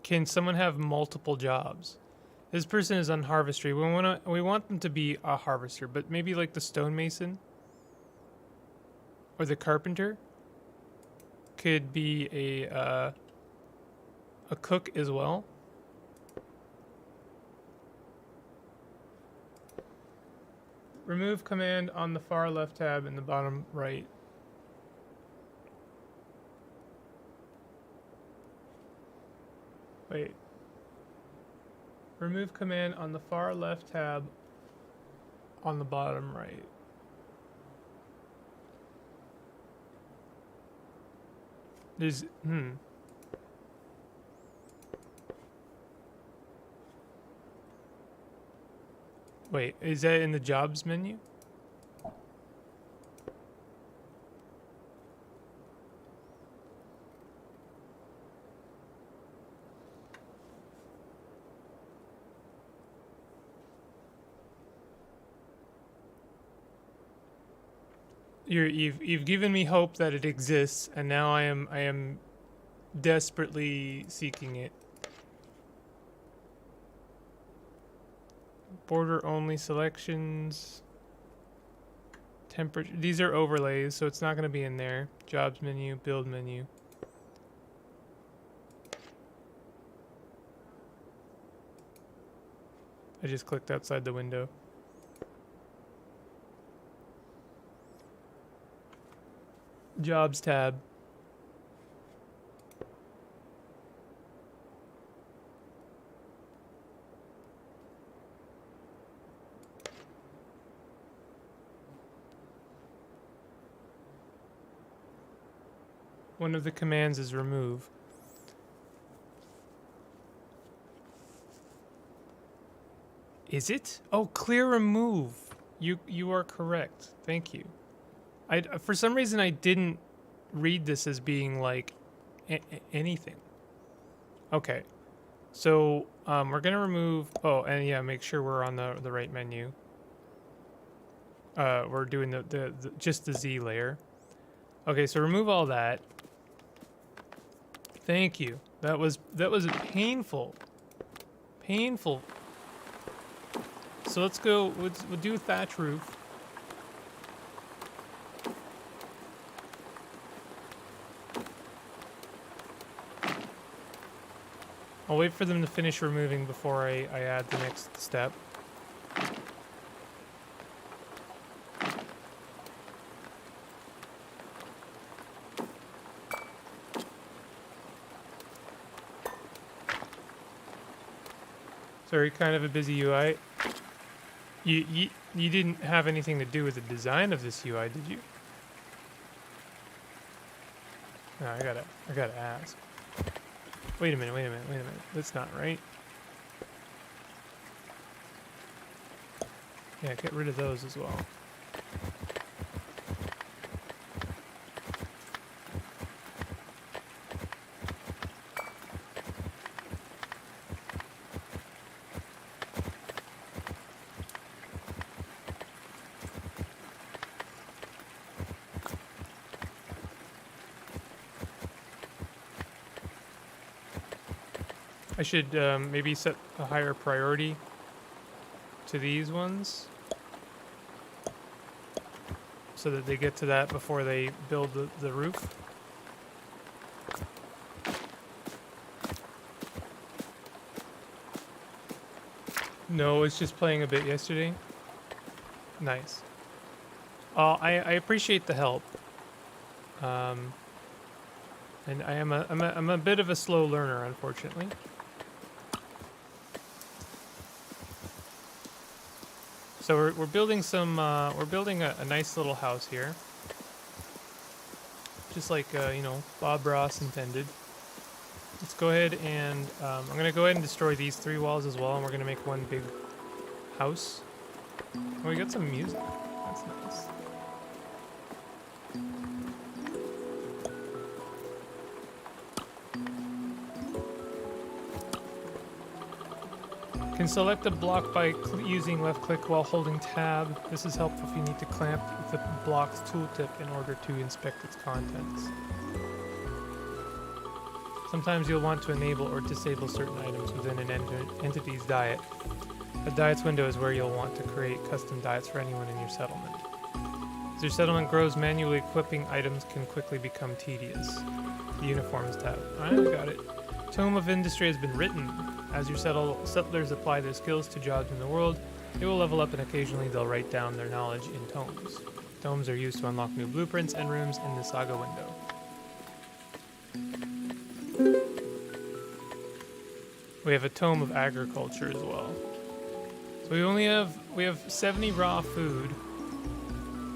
Can someone have multiple jobs? This person is on harvestry. We want them to be a harvester, but maybe like the stonemason or the carpenter could be a cook as well. Remove command on the far left tab in the bottom right. Wait. Remove command on the far left tab on the bottom right. There's, Wait, is that in the jobs menu? You've given me hope that it exists, and now I am desperately seeking it. Border only selections. Temperature. These are overlays, so it's not going to be in there. Jobs menu, build menu. I just clicked outside the window. Jobs tab. One of the commands is remove. Is it? Oh, clear remove. You are correct. Thank you. For some reason I didn't read this as being like anything. Okay. So we're gonna remove. Oh, and yeah, make sure we're on the right menu. We're doing the just the Z layer. Okay, so remove all that. Thank you. That was painful. Painful. So let's go. We'll do a thatch roof. I'll wait for them to finish removing before I add the next step. Sorry, kind of a busy UI. You didn't have anything to do with the design of this UI, did you? No, I gotta ask. Wait a minute. That's not right. Yeah, get rid of those as well. I should maybe set a higher priority to these ones so that they get to that before they build the roof. No, it's just playing a bit yesterday. Nice. I appreciate the help. And I'm a bit of a slow learner, unfortunately. So we're building some. We're building a nice little house here, just like you know, Bob Ross intended. Let's go ahead and I'm gonna go ahead and destroy these 3 walls as well, and we're gonna make one big house. Oh, we got some music. That's nice. Can select a block by using left click while holding tab. This is helpful if you need to clamp the block's tooltip in order to inspect its contents. Sometimes you'll want to enable or disable certain items within an entity's diet. A diets window is where you'll want to create custom diets for anyone in your settlement. As your settlement grows, manually equipping items can quickly become tedious. The uniforms tab. I got it. Tome of Industry has been written. As your settlers apply their skills to jobs in the world, they will level up and occasionally they'll write down their knowledge in tomes. Tomes are used to unlock new blueprints and rooms in the saga window. We have a Tome of Agriculture as well. So we have 70 raw food.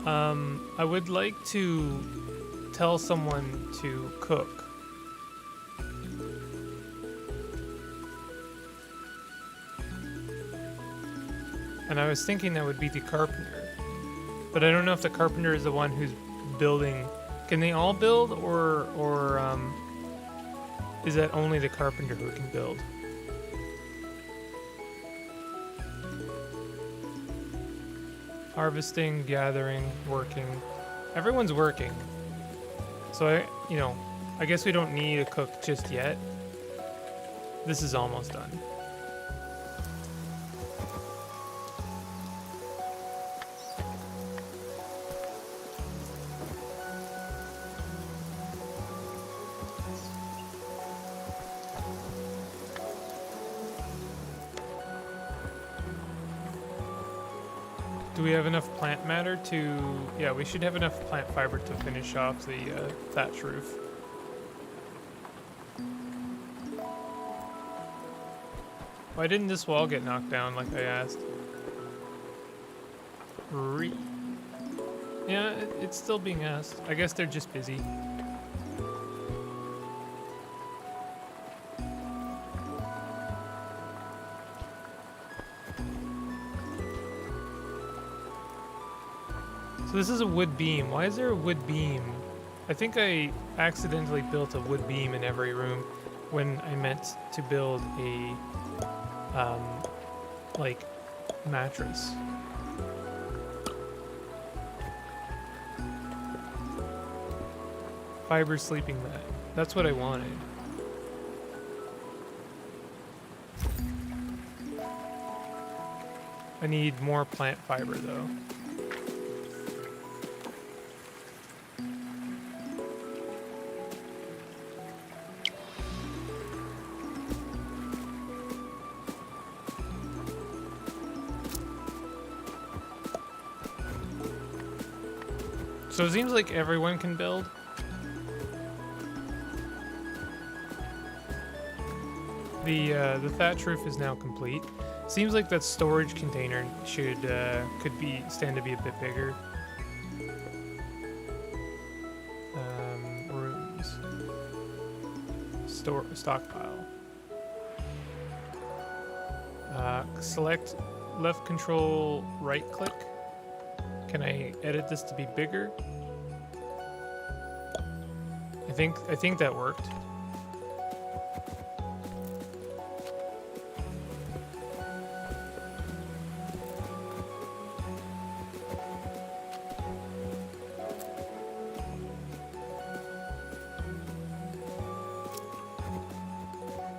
I would like to tell someone to cook. And I was thinking that would be the carpenter. But I don't know if the carpenter is the one who's building. Can they all build, or is that only the carpenter who can build? Harvesting, gathering, working. Everyone's working. So I guess we don't need a cook just yet. This is almost done. Do we have enough plant matter to... Yeah, we should have enough plant fiber to finish off the thatch roof. Why didn't this wall get knocked down like I asked? Yeah, it's still being asked. I guess they're just busy. So this is a wood beam. Why is there a wood beam? I think I accidentally built a wood beam in every room when I meant to build a, like, mattress. Fiber sleeping mat. That's what I wanted. I need more plant fiber though. So it seems like everyone can build. The thatch roof is now complete. Seems like that storage container should stand to be a bit bigger. Rooms. Stockpile. Select left control right click. Can I edit this to be bigger? I think that worked.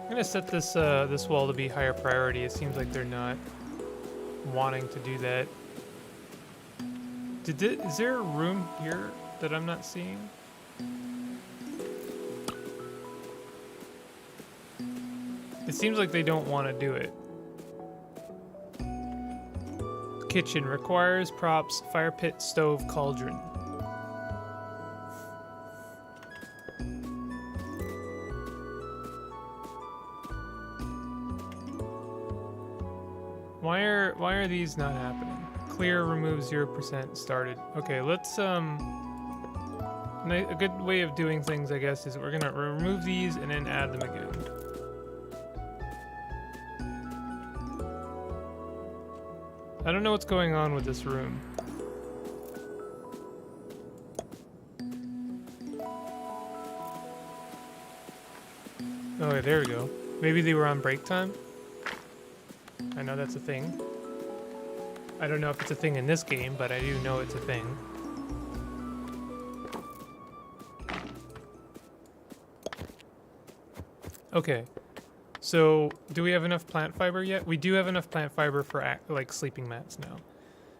I'm gonna set this this wall to be higher priority. It seems like they're not wanting to do that. Is there a room here that I'm not seeing? It seems like they don't want to do it. Kitchen requires props, fire pit, stove, cauldron. Why are these not happening? Clear, remove 0% started. Okay, let's a good way of doing things, I guess, is we're gonna remove these and then add them again. I don't know what's going on with this room. Oh, there we go. Maybe they were on break time? I know that's a thing. I don't know if it's a thing in this game, but I do know it's a thing. Okay. So, do we have enough plant fiber yet? We do have enough plant fiber for like sleeping mats now.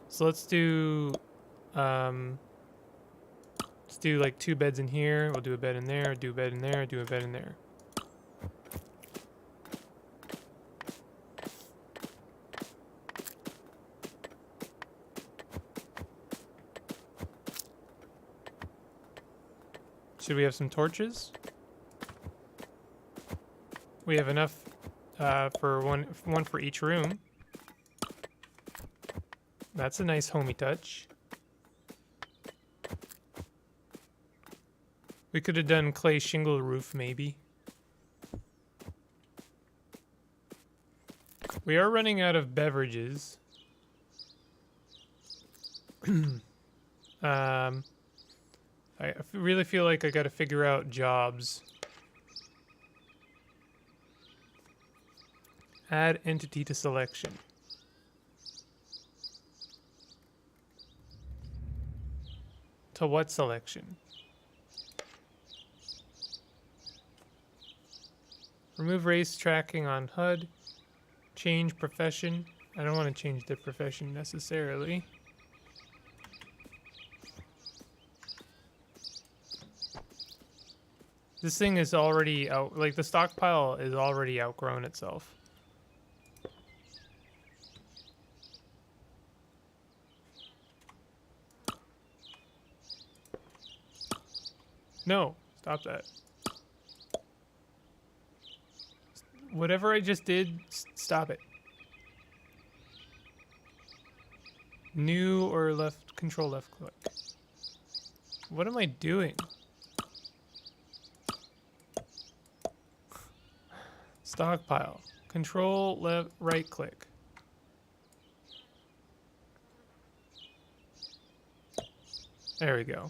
So let's do like 2 beds in here. We'll do a bed in there, do a bed in there, do a bed in there. Should we have some torches? We have enough for one for each room. That's a nice homey touch. We could have done clay shingle roof, maybe. We are running out of beverages. I really feel like I gotta figure out jobs. Add entity to selection. To what selection? Remove race tracking on HUD. Change profession. I don't want to change the profession necessarily. This thing is already out, like the stockpile is already outgrown itself. No, stop that. Whatever I just did, stop it. New or left, control left click. What am I doing? Stockpile. Control left, right click. There we go.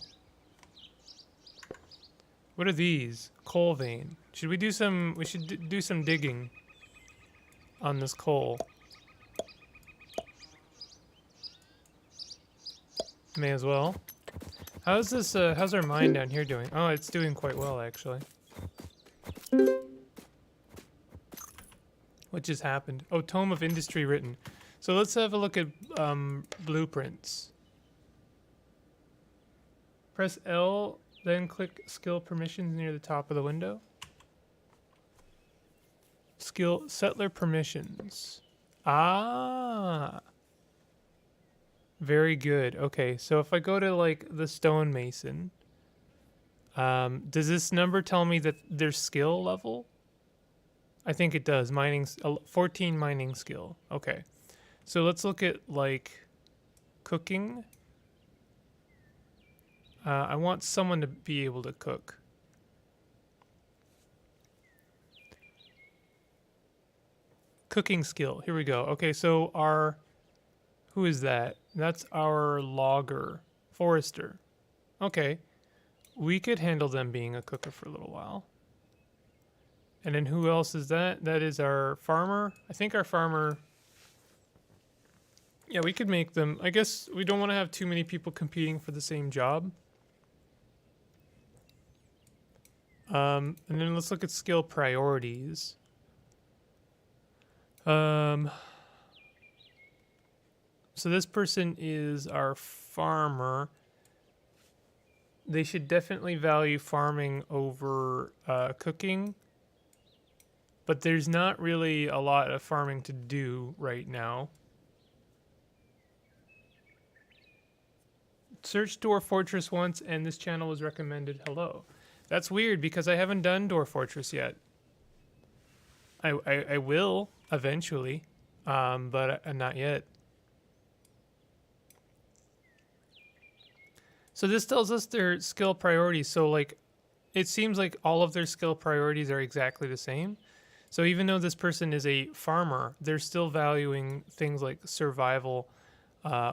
What are these? Coal vein. Should we do some? We should do some digging on this coal. May as well. How's this? How's our mine down here doing? Oh, it's doing quite well actually. What just happened? Oh, Tome of Industry written. So let's have a look at blueprints. Press L, then click skill permissions near the top of the window. Skill settler permissions. Ah. Very good. Okay, so if I go to like the stonemason, does this number tell me that their skill level? I think it does. Mining, 14 mining skill. Okay. So let's look at like cooking. I want someone to be able to cook. Cooking skill. Here we go. Okay, so our... Who is that? That's our logger. Forester. Okay. We could handle them being a cooker for a little while. And then who else is that? That is our farmer. I think our farmer... Yeah, we could make them... I guess we don't want to have too many people competing for the same job. And then let's look at skill priorities. So this person is our farmer. They should definitely value farming over cooking. But there's not really a lot of farming to do right now. Search Dwarf Fortress once and this channel was recommended. Hello. That's weird because I haven't done Dwarf Fortress yet. I will eventually, but not yet. So this tells us their skill priorities. So like, it seems like all of their skill priorities are exactly the same. So even though this person is a farmer, they're still valuing things like survival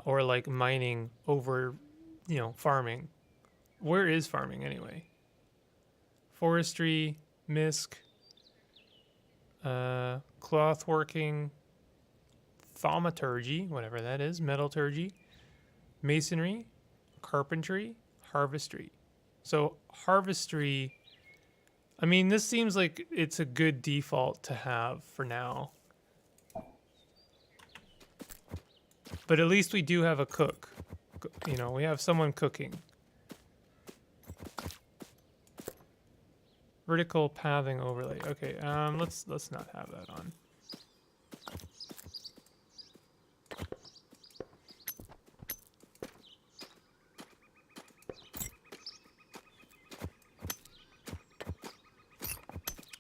or like mining over, farming. Where is farming anyway? Forestry, misc, cloth working, thaumaturgy, whatever that is, metallurgy, masonry, carpentry, harvestry. So harvestry, I mean, this seems like it's a good default to have for now. But at least we do have a cook. We have someone cooking. Vertical pathing overlay. Okay, let's not have that on.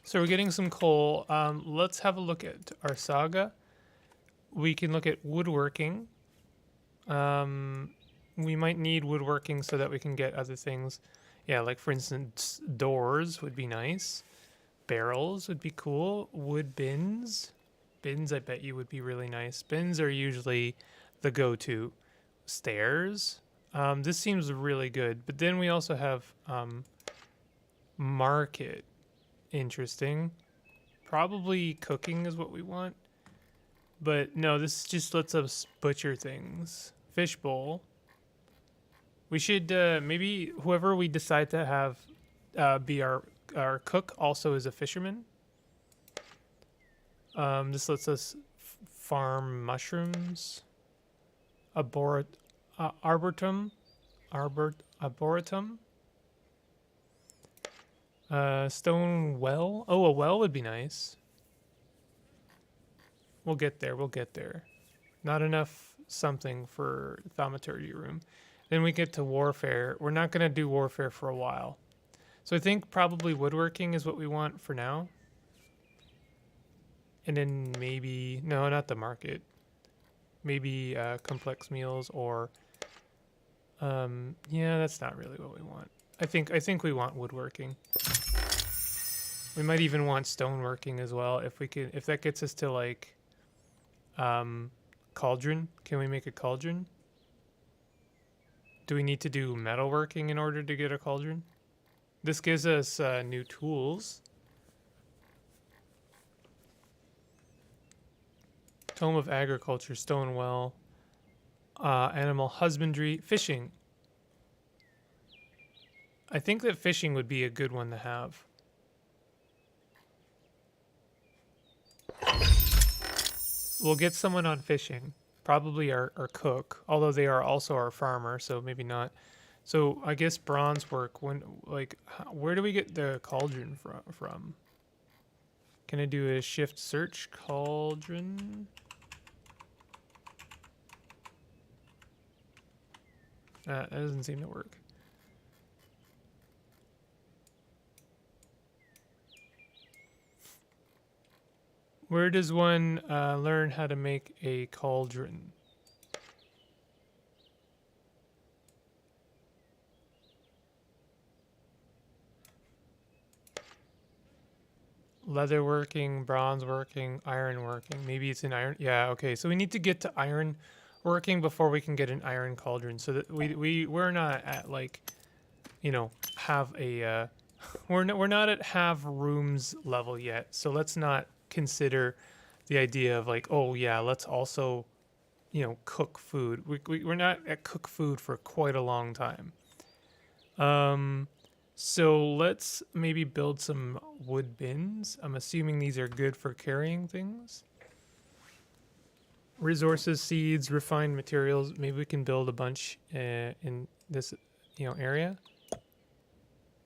So we're getting some coal. Let's have a look at our saga. We can look at woodworking. We might need woodworking so that we can get other things. Yeah, like for instance, doors would be nice. Barrels would be cool. Wood bins. Bins, I bet you would be really nice. Bins are usually the go-to. Stairs. This seems really good. But then we also have market. Interesting. Probably cooking is what we want. But no, this just lets us butcher things. Fishbowl. We should maybe whoever we decide to have be our cook also is a fisherman. This lets us farm mushrooms. Arboretum. Stone well. Oh, a well would be nice. We'll get there. We'll get there. Not enough something for thaumaturgy room. Then we get to warfare. We're not going to do warfare for a while. So I think probably woodworking is what we want for now. And then maybe... No, not the market. Maybe complex meals or... yeah, that's not really what we want. I think we want woodworking. We might even want stoneworking as well if that gets us to like cauldron. Can we make a cauldron? Do we need to do metalworking in order to get a cauldron? This gives us new tools. Tome of Agriculture, stone well, animal husbandry, fishing. I think that fishing would be a good one to have. We'll get someone on fishing, probably our cook, although they are also our farmer, so maybe not. So I guess bronze work. Where do we get the cauldron from? Can I do a shift search? Cauldron. That doesn't seem to work. Where does one learn how to make a cauldron? Leather working, bronze working, iron working. Maybe it's in iron. Yeah, okay. So we need to get to iron working before we can get an iron cauldron. So that we're not at like, have a we're not at have rooms level yet. So let's not consider the idea of like, oh yeah, let's also, cook food. We're not at cook food for quite a long time. So let's maybe build some wood bins. I'm assuming these are good for carrying things. Resources, seeds, refined materials. Maybe we can build a bunch in this, area.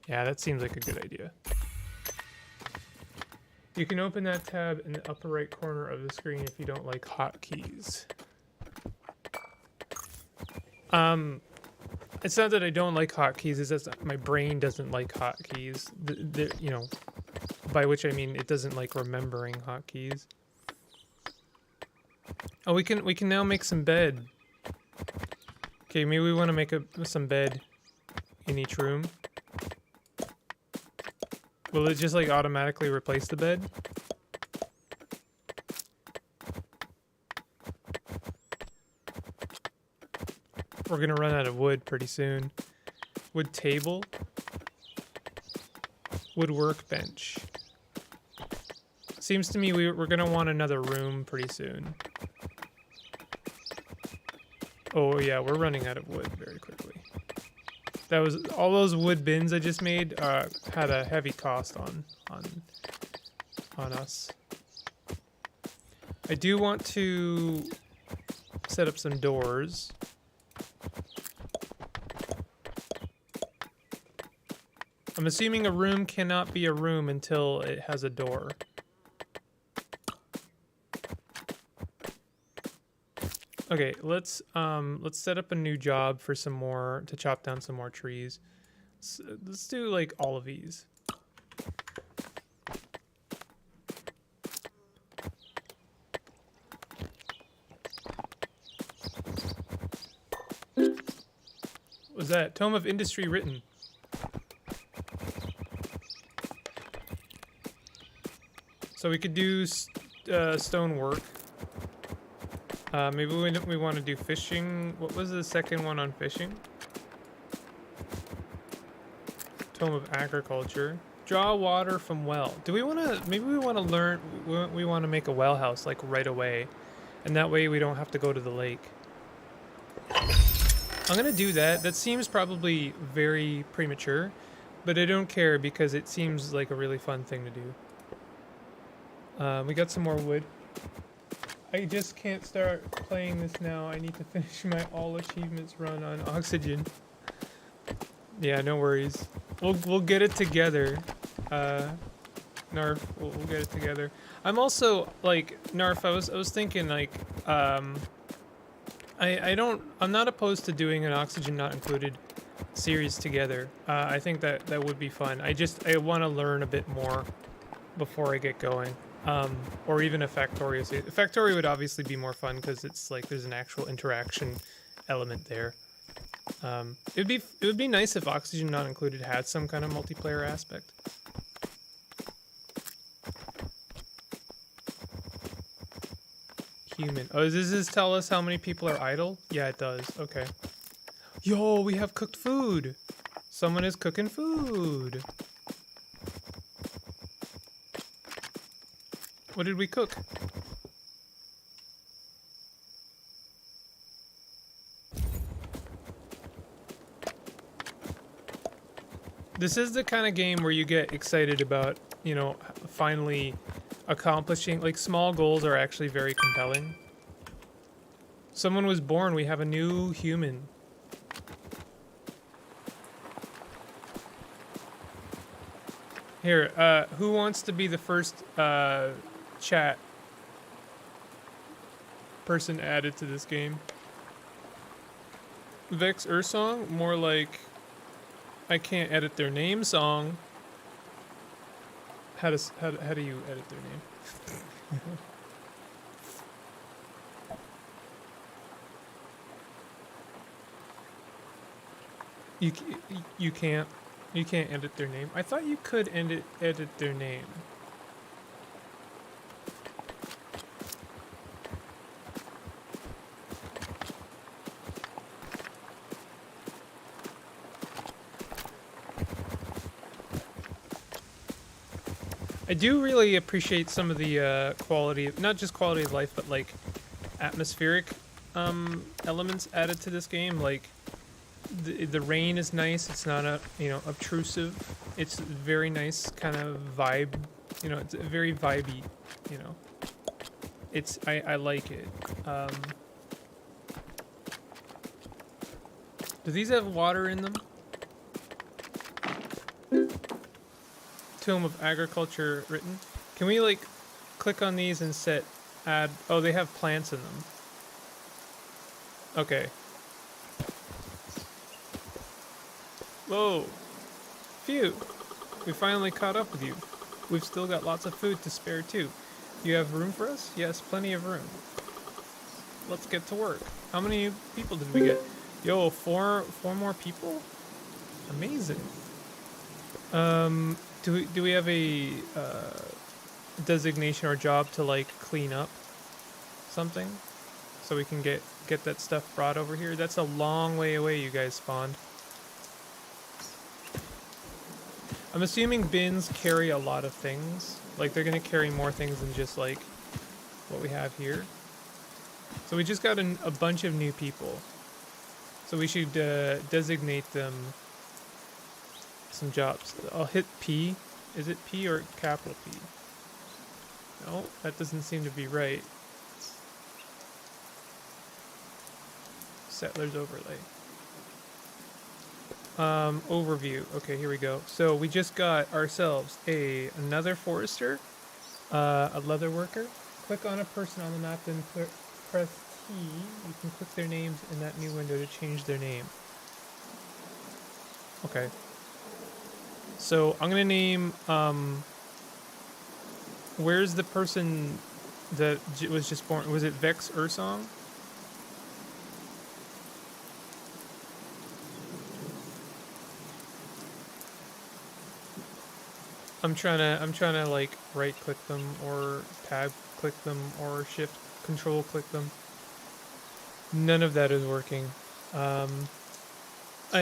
Yeah, that seems like a good idea. You can open that tab in the upper right corner of the screen if you don't like hotkeys. It's not that I don't like hotkeys, it's just that my brain doesn't like hotkeys. By which I mean it doesn't like remembering hotkeys. Oh, we can now make some bed. Okay, maybe we want to make some bed. in each room. Will it just like automatically replace the bed? We're gonna run out of wood pretty soon. Wood table. Wood workbench. Seems to me we're gonna want another room pretty soon. Oh yeah, we're running out of wood very quickly. That was all those wood bins I just made had a heavy cost on us. I do want to set up some doors. I'm assuming a room cannot be a room until it has a door. Okay, let's set up a new job for some more to chop down some more trees. Let's do like all of these. What was that? Tome of Industry written. So we could do stonework. Maybe we want to do fishing. What was the second one on fishing? Tome of Agriculture. Draw water from well. Do we want to? Maybe we want to learn. We want to make a well house like right away, and that way we don't have to go to the lake. I'm gonna do that. That seems probably very premature, but I don't care because it seems like a really fun thing to do. We got some more wood. I just can't start playing this now. I need to finish my all achievements run on Oxygen. Yeah, no worries. We'll get it together. Narf, we'll get it together. I'm also like Narf. I was thinking like I'm not opposed to doing an Oxygen Not Included series together. I think that would be fun. I want to learn a bit more before I get going. Or even a Factorio. Factorio would obviously be more fun because it's like there's an actual interaction element there. It would be nice if Oxygen Not Included had some kind of multiplayer aspect. Human. Oh, does this tell us how many people are idle? Yeah, it does. Okay. Yo, we have cooked food. Someone is cooking food. What did we cook? This is the kind of game where you get excited about, you know, finally accomplishing, like small goals are actually very compelling. Someone was born, we have a new human. Here, who wants to be the first, chat person added to this game? Vex Ursong? More like I can't edit their name song. How do you edit their name? You can't edit their name. I thought you could edit their name. I do really appreciate some of the quality, not just quality of life, but like atmospheric elements added to this game. Like the rain is nice. It's not obtrusive. It's very nice kind of vibe. You know, it's very vibey. You know, I like it. Do these have water in them? Tome of Agriculture written. Can we like click on these and add? Oh, they have plants in them. Okay. Whoa. Phew. We finally caught up with you. We've still got lots of food to spare too. You have room for us? Yes, plenty of room. Let's get to work. How many people did we get? Yo, four more people? Amazing. Do we have a designation or job to like clean up something, so we can get that stuff brought over here? That's a long way away. You guys spawned. I'm assuming bins carry a lot of things. Like they're gonna carry more things than just like what we have here. So we just got a bunch of new people. So we should designate them some jobs. I'll hit P. Is it P or capital P? No, that doesn't seem to be right. Settlers overlay. Overview. Okay, here we go. So we just got ourselves another forester, a leather worker. Click on a person on the map, then press T. You can click their names in that new window to change their name. Okay. So I'm gonna name. Where's the person that was just born? Was it Vex Ursong? I'm trying to like right click them or tab click them or shift control click them. None of that is working. And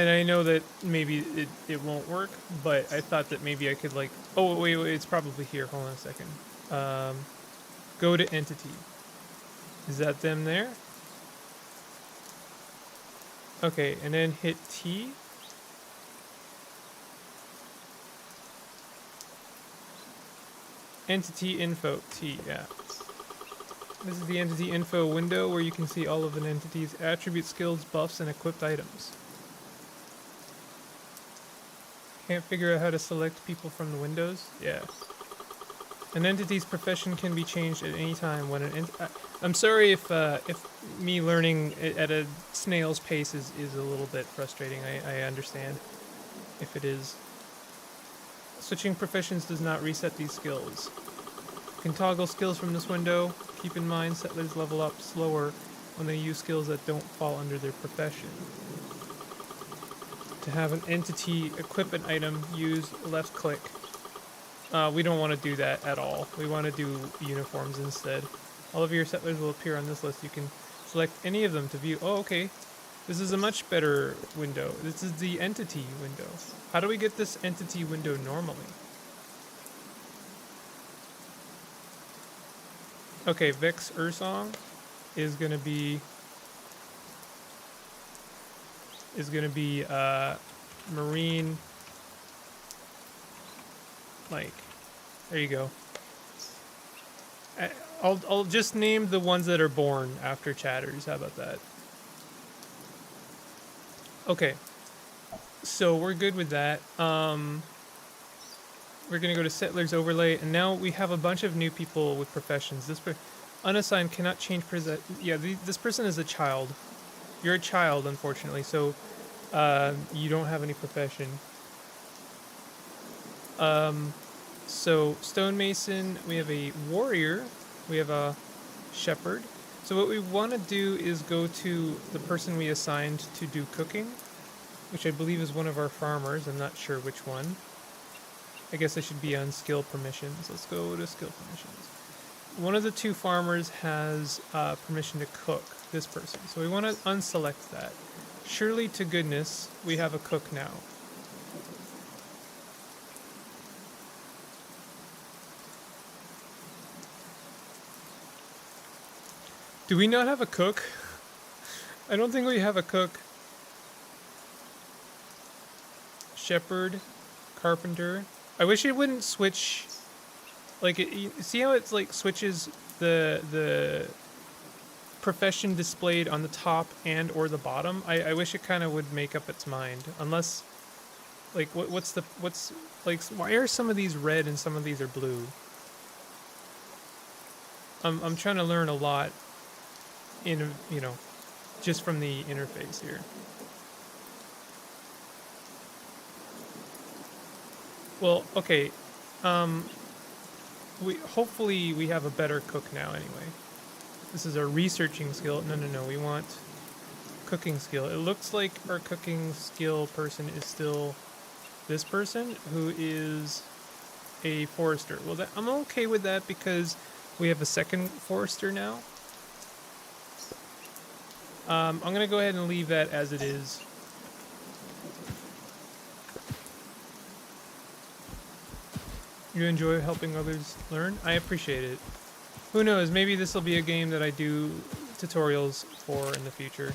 I know that maybe it won't work, but I thought that maybe I could like, oh wait, it's probably here. Hold on a second. Go to entity. Is that them there? Okay, and then hit T. Entity info, T, yeah. This is the entity info window where you can see all of an entity's attributes, skills, buffs, and equipped items. Can't figure out how to select people from the windows? Yeah. An entity's profession can be changed at any time when I'm sorry if me learning at a snail's pace is a little bit frustrating. I understand if it is. Switching professions does not reset these skills. You can toggle skills from this window. Keep in mind, settlers level up slower when they use skills that don't fall under their profession. To have an entity equip an item, use left click. We don't want to do that at all. We want to do uniforms instead. All of your settlers will appear on this list. You can select any of them to view. Oh, okay. This is a much better window. This is the entity window. How do we get this entity window normally? Okay, Vex Ursong is gonna be marine. Like, there you go. I'll just name the ones that are born after chatters. How about that? Okay, so we're good with that. We're gonna go to settlers overlay, and now we have a bunch of new people with professions. This unassigned cannot change. Yeah, this person is a child. You're a child, unfortunately, so you don't have any profession. So stonemason, we have a warrior, we have a shepherd. So what we want to do is go to the person we assigned to do cooking, which I believe is one of our farmers. I'm not sure which one. I guess I should be on skill permissions. Let's go to skill permissions. One of the two farmers has permission to cook, this person. So we want to unselect that. Surely to goodness, we have a cook now. Do we not have a cook? I don't think we have a cook. Shepherd, carpenter. I wish it wouldn't switch. Like, see how it's like switches the profession displayed on the top and or the bottom? I wish it kind of would make up its mind. Unless, like, what's like, why are some of these red and some of these are blue? I'm trying to learn a lot in, you know, just from the interface here. Well, okay. Hopefully we have a better cook now anyway. This is our researching skill. No, we want cooking skill. It looks like our cooking skill person is still this person, who is a forester. Well, I'm okay with that because we have a second forester now. I'm gonna go ahead and leave that as it is. You enjoy helping others learn? I appreciate it. Who knows, maybe this will be a game that I do tutorials for in the future.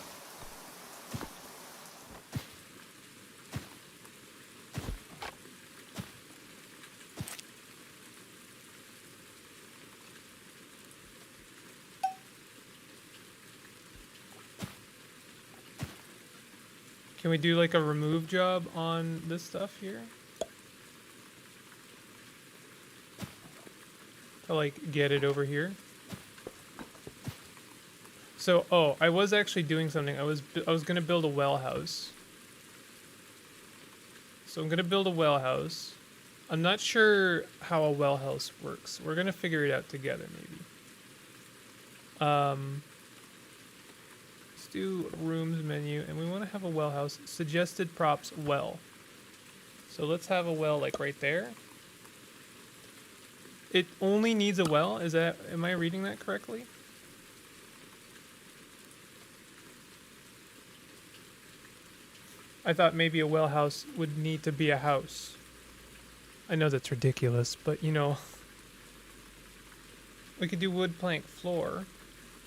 Can we do like a remove job on this stuff here? To like get it over here? So, oh, I was actually doing something. I was gonna build a well house. So I'm gonna build a well house. I'm not sure how a well house works. We're gonna figure it out together, maybe. Let's do rooms menu, and we want to have a well house. Suggested props well. So let's have a well like right there. It only needs a well. Am I reading that correctly? I thought maybe a well house would need to be a house. I know that's ridiculous, but you know, we could do wood plank floor,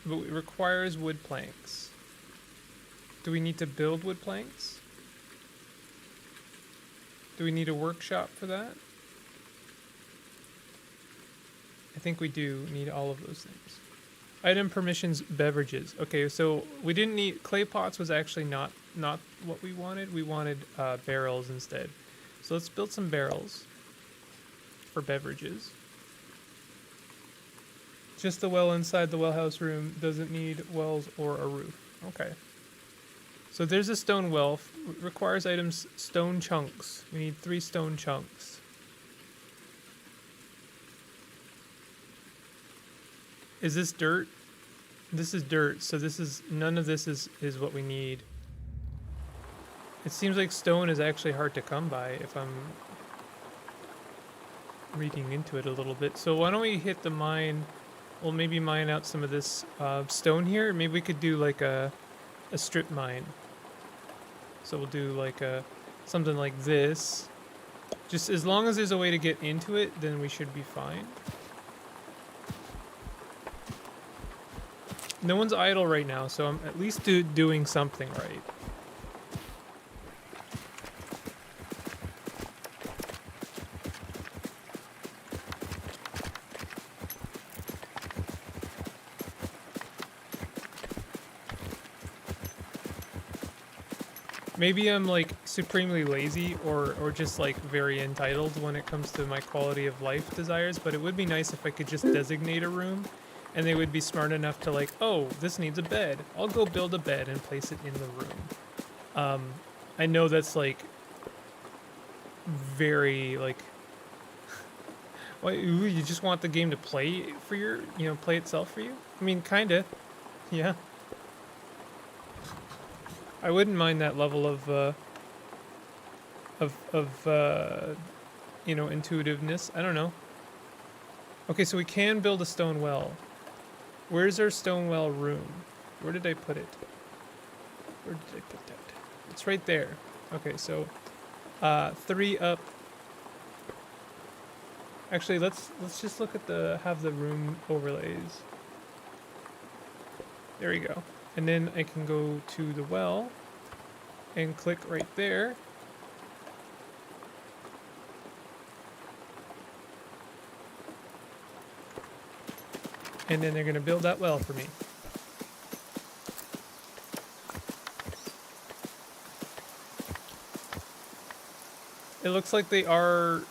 but it requires wood planks. Do we need to build wood planks? Do we need a workshop for that? I think we do need all of those things. Item permissions, beverages. Okay, so we didn't need clay pots. Was actually not what we wanted. We wanted barrels instead. So let's build some barrels for beverages. Just the well inside the well house room doesn't need wells or a roof. Okay. So there's a stone well. Requires items stone chunks. We need 3 stone chunks. Is this dirt? This is dirt, so none of this is what we need. It seems like stone is actually hard to come by if I'm reading into it a little bit. So why don't we hit the mine? We'll maybe mine out some of this stone here. Maybe we could do like a strip mine. So we'll do like something like this. Just as long as there's a way to get into it, then we should be fine. No one's idle right now, so I'm at least doing something right. Maybe I'm like supremely lazy or just like very entitled when it comes to my quality of life desires, but it would be nice if I could just designate a room and they would be smart enough to like, oh, this needs a bed. I'll go build a bed and place it in the room. I know that's like very like, what, you just want the game to play for play itself for you? I mean, kinda, yeah. I wouldn't mind that level of intuitiveness. I don't know. Okay, so we can build a stone well. Where's our stone well room? Where did I put it? Where did I put that? It's right there. Okay, so 3 up. Actually, let's just look at have the room overlays. There we go. And then I can go to the well and click right there. And then they're going to build that well for me. It looks like they are...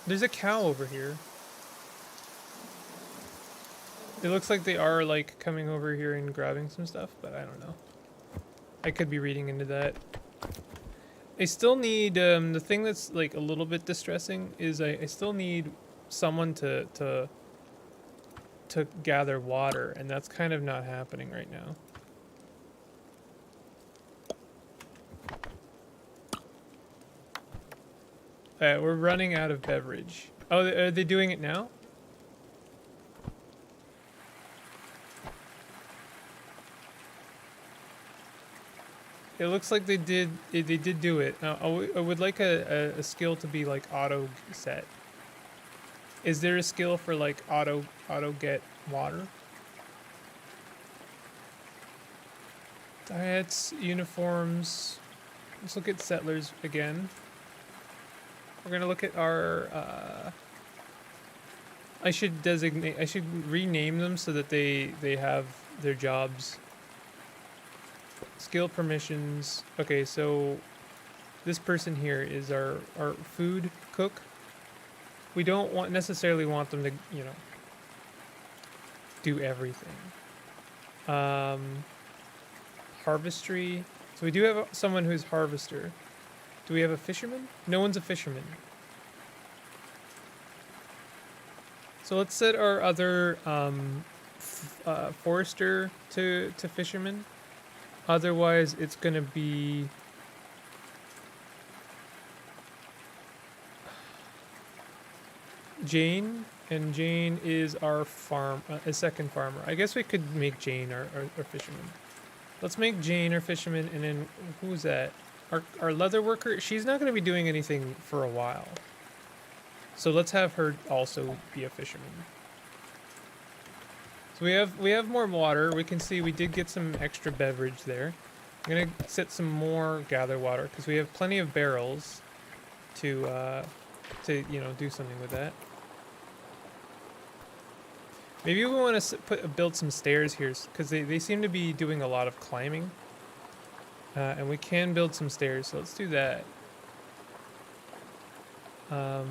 There's a cow over here. It looks like they are like coming over here and grabbing some stuff, but I don't know. I could be reading into that. I still need, the thing that's like a little bit distressing is I still need someone to gather water, and that's kind of not happening right now. we're running out of beverage. Oh, are they doing it now? It looks like they did. They did do it. I would like a skill to be like auto set. Is there a skill for like auto get water? Diets, uniforms. Let's look at settlers again. We're gonna look at our. I should designate. I should rename them so that they have their jobs. Skill permissions. Okay, so this person here is our food cook. We don't necessarily want them to, you know, do everything. Harvestry. So we do have someone who's harvester. Do we have a fisherman? No one's a fisherman. So let's set our other forester to fisherman. Otherwise, it's gonna be Jane, and Jane is our a second farmer. I guess we could make Jane our fisherman. Let's make Jane our fisherman, and then who's that? Our leather worker. She's not gonna be doing anything for a while. So let's have her also be a fisherman. So we have more water. We can see we did get some extra beverage there. I'm gonna set some more gather water because we have plenty of barrels to you know, do something with that. Maybe we want to build some stairs here because they seem to be doing a lot of climbing, and we can build some stairs. So let's do that. I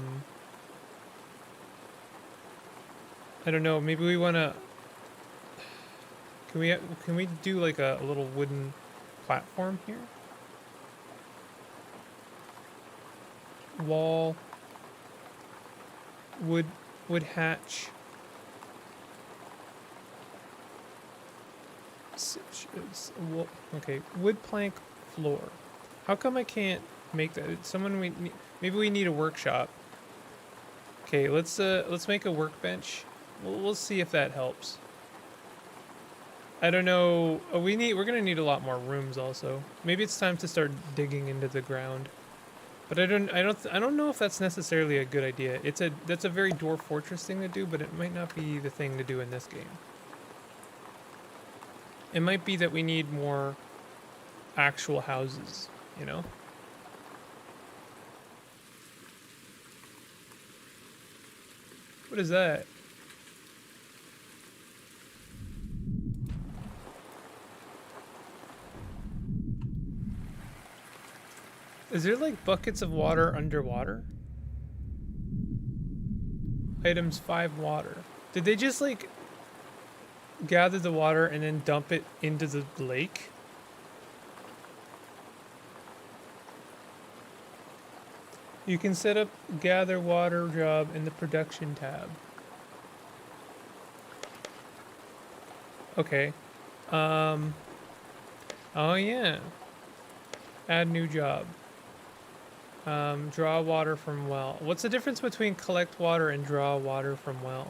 don't know. Maybe we want to. Can we do like a little wooden platform here? Wall. Wood hatch. Okay, wood plank floor. How come I can't make that? Maybe we need a workshop. Okay, let's make a workbench. We'll see if that helps. I don't know. We're gonna need a lot more rooms also. Maybe it's time to start digging into the ground. But I don't know if that's necessarily a good idea. That's a very Dwarf Fortress thing to do, but it might not be the thing to do in this game. It might be that we need more actual houses, you know? What is that? Is there like buckets of water underwater? Items 5 water. Did they just like gather the water and then dump it into the lake? You can set up gather water job in the production tab. Okay. Oh yeah. Add new job. Draw water from well. What's the difference between collect water and draw water from well?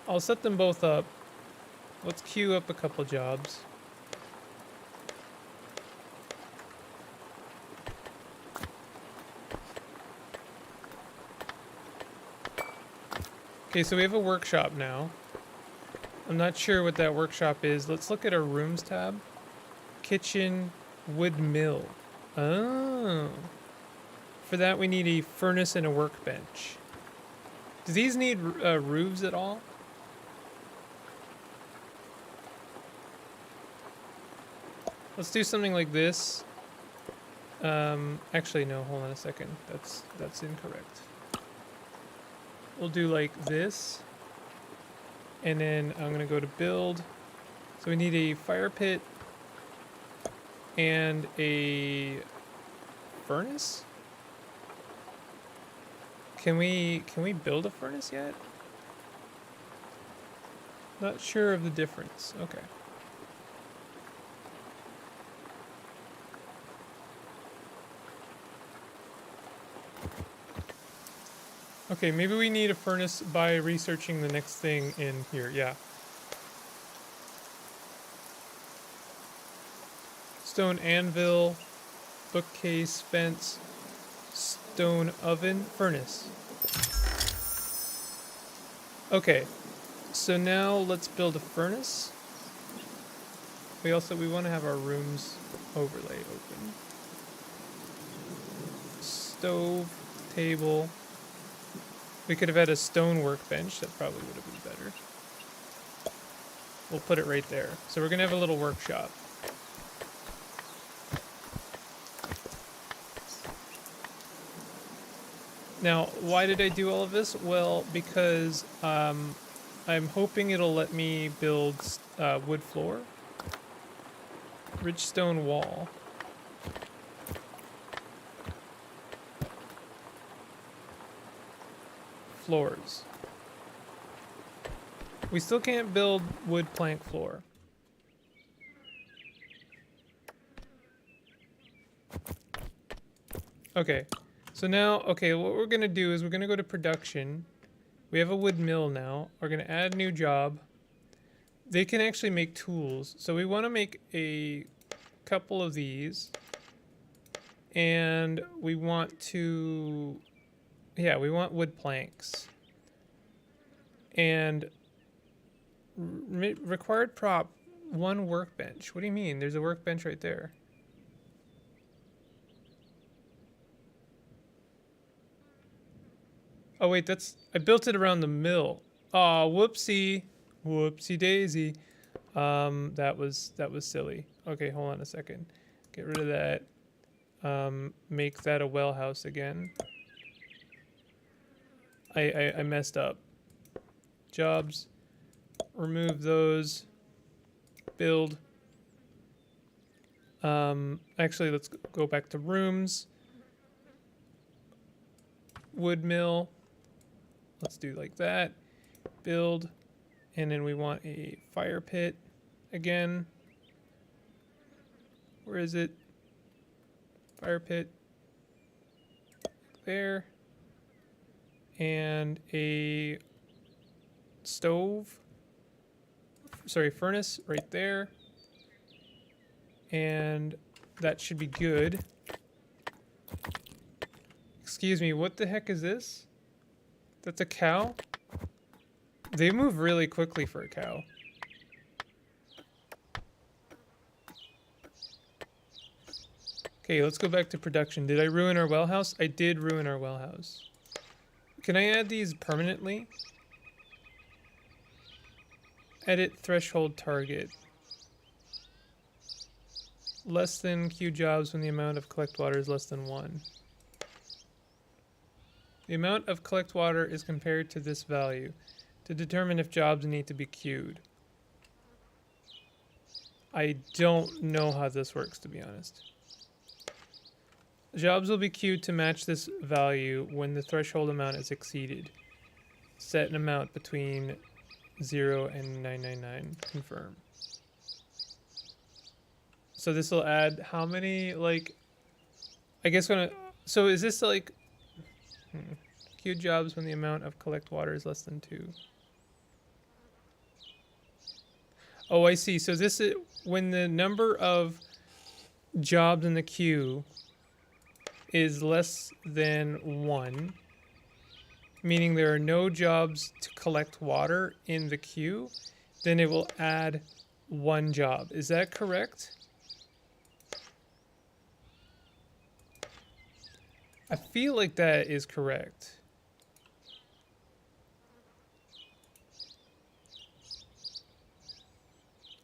I'll set them both up. Let's queue up a couple jobs. Okay, so we have a workshop now. I'm not sure what that workshop is. Let's look at our rooms tab. Kitchen, wood mill. Oh. For that we need a furnace and a workbench. Do these need roofs at all? Let's do something like this. Actually, no, hold on a second. That's incorrect. We'll do like this. And then I'm gonna go to build. So we need a fire pit and a furnace? Can we build a furnace yet? Not sure of the difference. Okay. Okay, maybe we need a furnace by researching the next thing in here. Yeah. Stone anvil, bookcase, fence, stone oven, furnace. Okay, so now let's build a furnace. We want to have our rooms overlay open. Stove, table. We could have had a stone workbench. That probably would have been better. We'll put it right there. So we're gonna have a little workshop. Now, why did I do all of this? Well, because I'm hoping it'll let me build wood floor, rich stone wall, floors. We still can't build wood plank floor. Okay, so now, okay, what we're gonna do is we're gonna go to production. We have a wood mill now. We're gonna add a new job. They can actually make tools. So we wanna make a couple of these. And we want to, yeah, we want wood planks. And required prop, 1 workbench. What do you mean? There's a workbench right there. Oh wait, I built it around the mill. Aw, whoopsie. Whoopsie daisy. That was silly. Okay, hold on a second. Get rid of that. Make that a well house again. I messed up. Jobs. Remove those. Build. Actually, let's go back to rooms. Wood mill. Let's do like that. Build. And then we want a fire pit again. Where is it? Fire pit. There. And a stove. Sorry, furnace right there. And that should be good. Excuse me, what the heck is this? That's a cow? They move really quickly for a cow. Okay, let's go back to production. Did I ruin our well house? I did ruin our well house. Can I add these permanently? Edit threshold target. Less than queue jobs when the amount of collect water is less than 1. The amount of collect water is compared to this value to determine if jobs need to be queued. I don't know how this works, to be honest. Jobs will be queued to match this value when the threshold amount is exceeded. Set an amount between 0 and 999. Confirm. So this will add how many, like, I guess so is this like, queue jobs when the amount of collect water is less than 2. Oh, I see. So this is when the number of jobs in the queue is less than 1, meaning there are no jobs to collect water in the queue, then it will add 1 job. Is that correct? I feel like that is correct.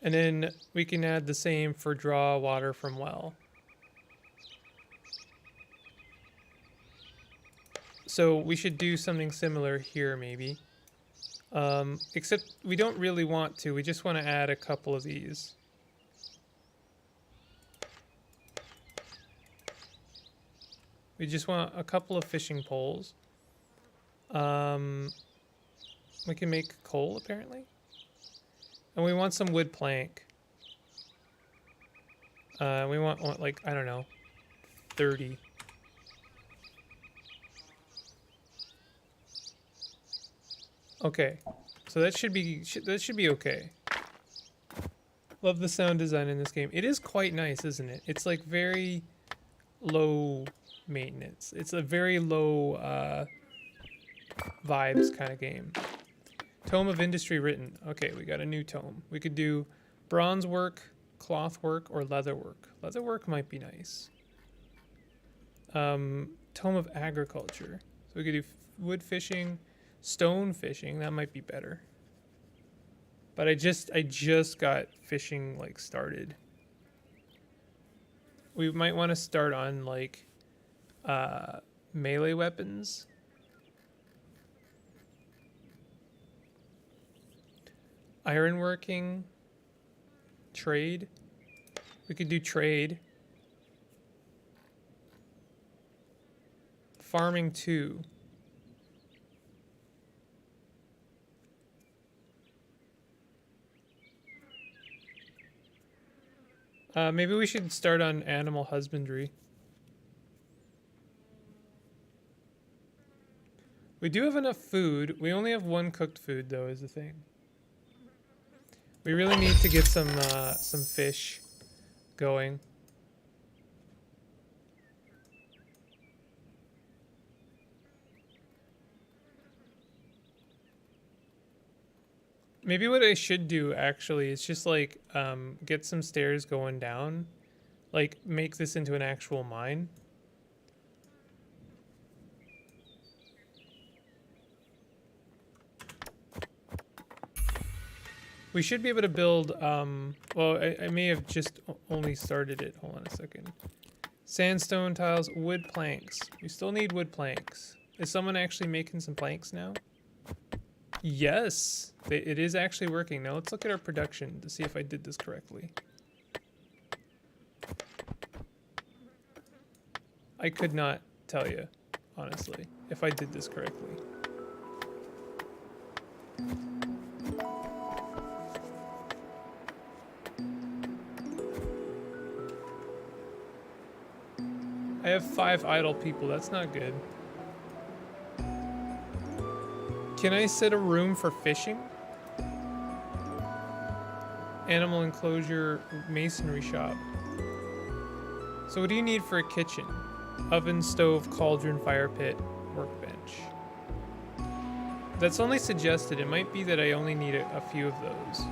And then we can add the same for draw water from well. So we should do something similar here maybe. Except we don't really want to. We just want to add a couple of these. We just want a couple of fishing poles. We can make coal apparently. And we want some wood plank. We want like, I don't know, 30. Okay, so that should be okay. Love the sound design in this game. It is quite nice, isn't it? It's like very low maintenance. It's a very low vibes kind of game. Tome of Industry written. Okay, we got a new tome. We could do bronze work, cloth work, or leather work. Leather work might be nice. Tome of Agriculture. So we could do wood fishing, stone fishing. That might be better. But I just got fishing like started. We might want to start on like melee weapons. Ironworking. Trade. We could do trade. Farming 2. Maybe we should start on animal husbandry. We do have enough food. We only have 1 cooked food, though, is the thing. We really need to get some fish going. Maybe what I should do actually is just like get some stairs going down, like make this into an actual mine. We should be able to build, well, I may have just only started it. Hold on a second. Sandstone tiles, wood planks. We still need wood planks. Is someone actually making some planks now? Yes, it is actually working. Now let's look at our production to see if I did this correctly. I could not tell you, honestly, if I did this correctly. I have 5 idle people. That's not good. Can I set a room for fishing? Animal enclosure, masonry shop. So what do you need for a kitchen? Oven, stove, cauldron, fire pit, workbench. That's only suggested. It might be that I only need a few of those.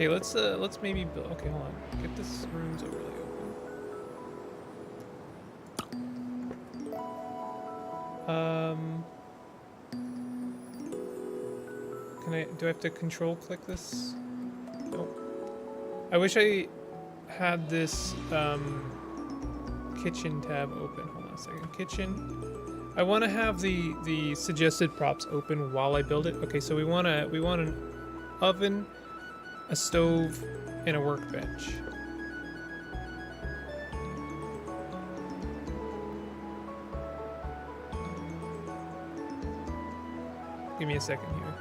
Okay, let's maybe build. Okay, hold on. Get this room's overlay open. Do I have to control click this? Nope. I wish I had this kitchen tab open. Hold on a second. Kitchen. I want to have the suggested props open while I build it. Okay, so we want an oven, a stove, and a workbench. Give me a second here.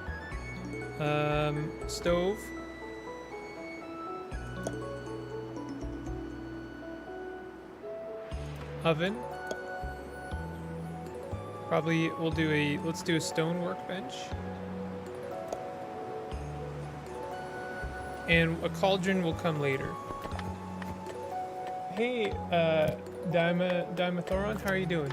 Stove. Oven. Probably let's do a stone workbench. And a cauldron will come later. Hey, Dimathoron, how are you doing?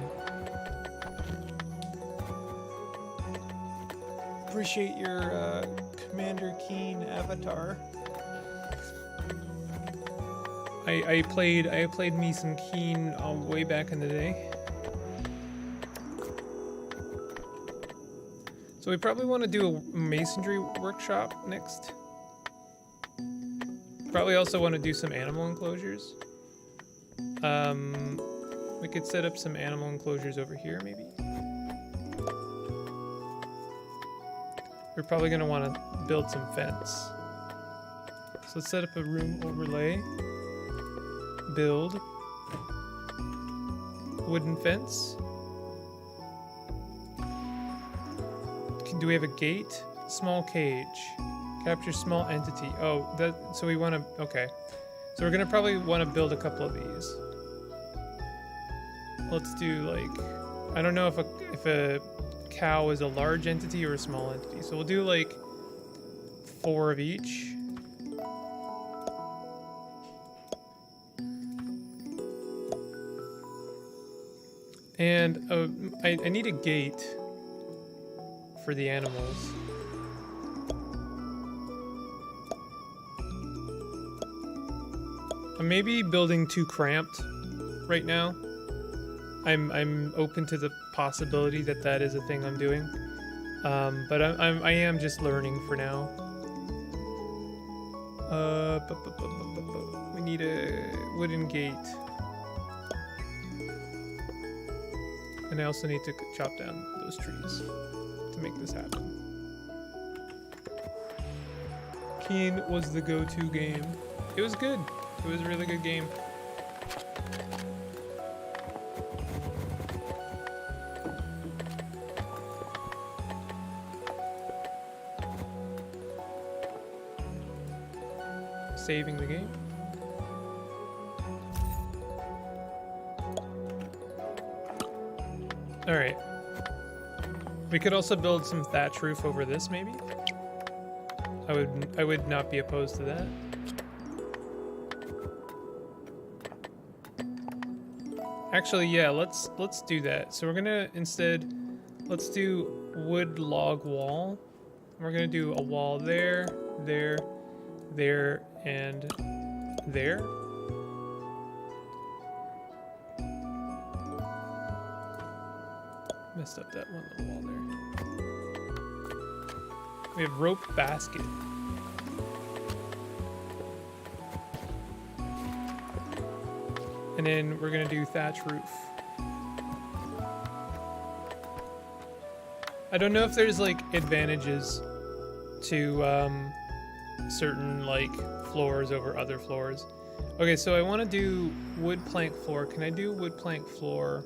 Appreciate your Commander Keen avatar. I played me some Keen way back in the day. So we probably want to do a masonry workshop next. Probably also want to do some animal enclosures. We could set up some animal enclosures over here, maybe. We're probably going to want to build some fence. So let's set up a room overlay. Build. wooden fence. Do we have a gate? Small cage. Capture small entity. Oh, so we want to, okay. So we're gonna probably want to build a couple of these. Let's do like, I don't know if a cow is a large entity or a small entity. So we'll do like 4 of each. And I need a gate for the animals. I'm maybe building too cramped right now. I'm open to the possibility that that is a thing I'm doing, but I am just learning for now. We need a wooden gate, and I also need to chop down those trees to make this happen. Keen was the go-to game. It was good. It was a really good game. Saving the game. All right. We could also build some thatch roof over this, maybe. I would not be opposed to that. Actually, yeah, let's do that. So we're gonna instead, let's do wood log wall. We're gonna do a wall there, there, there, and there. Messed up that one little wall there. We have rope basket. And then we're gonna do thatch roof. I don't know if there's like advantages to certain like floors over other floors. Okay, so I want to do wood plank floor. Can I do wood plank floor?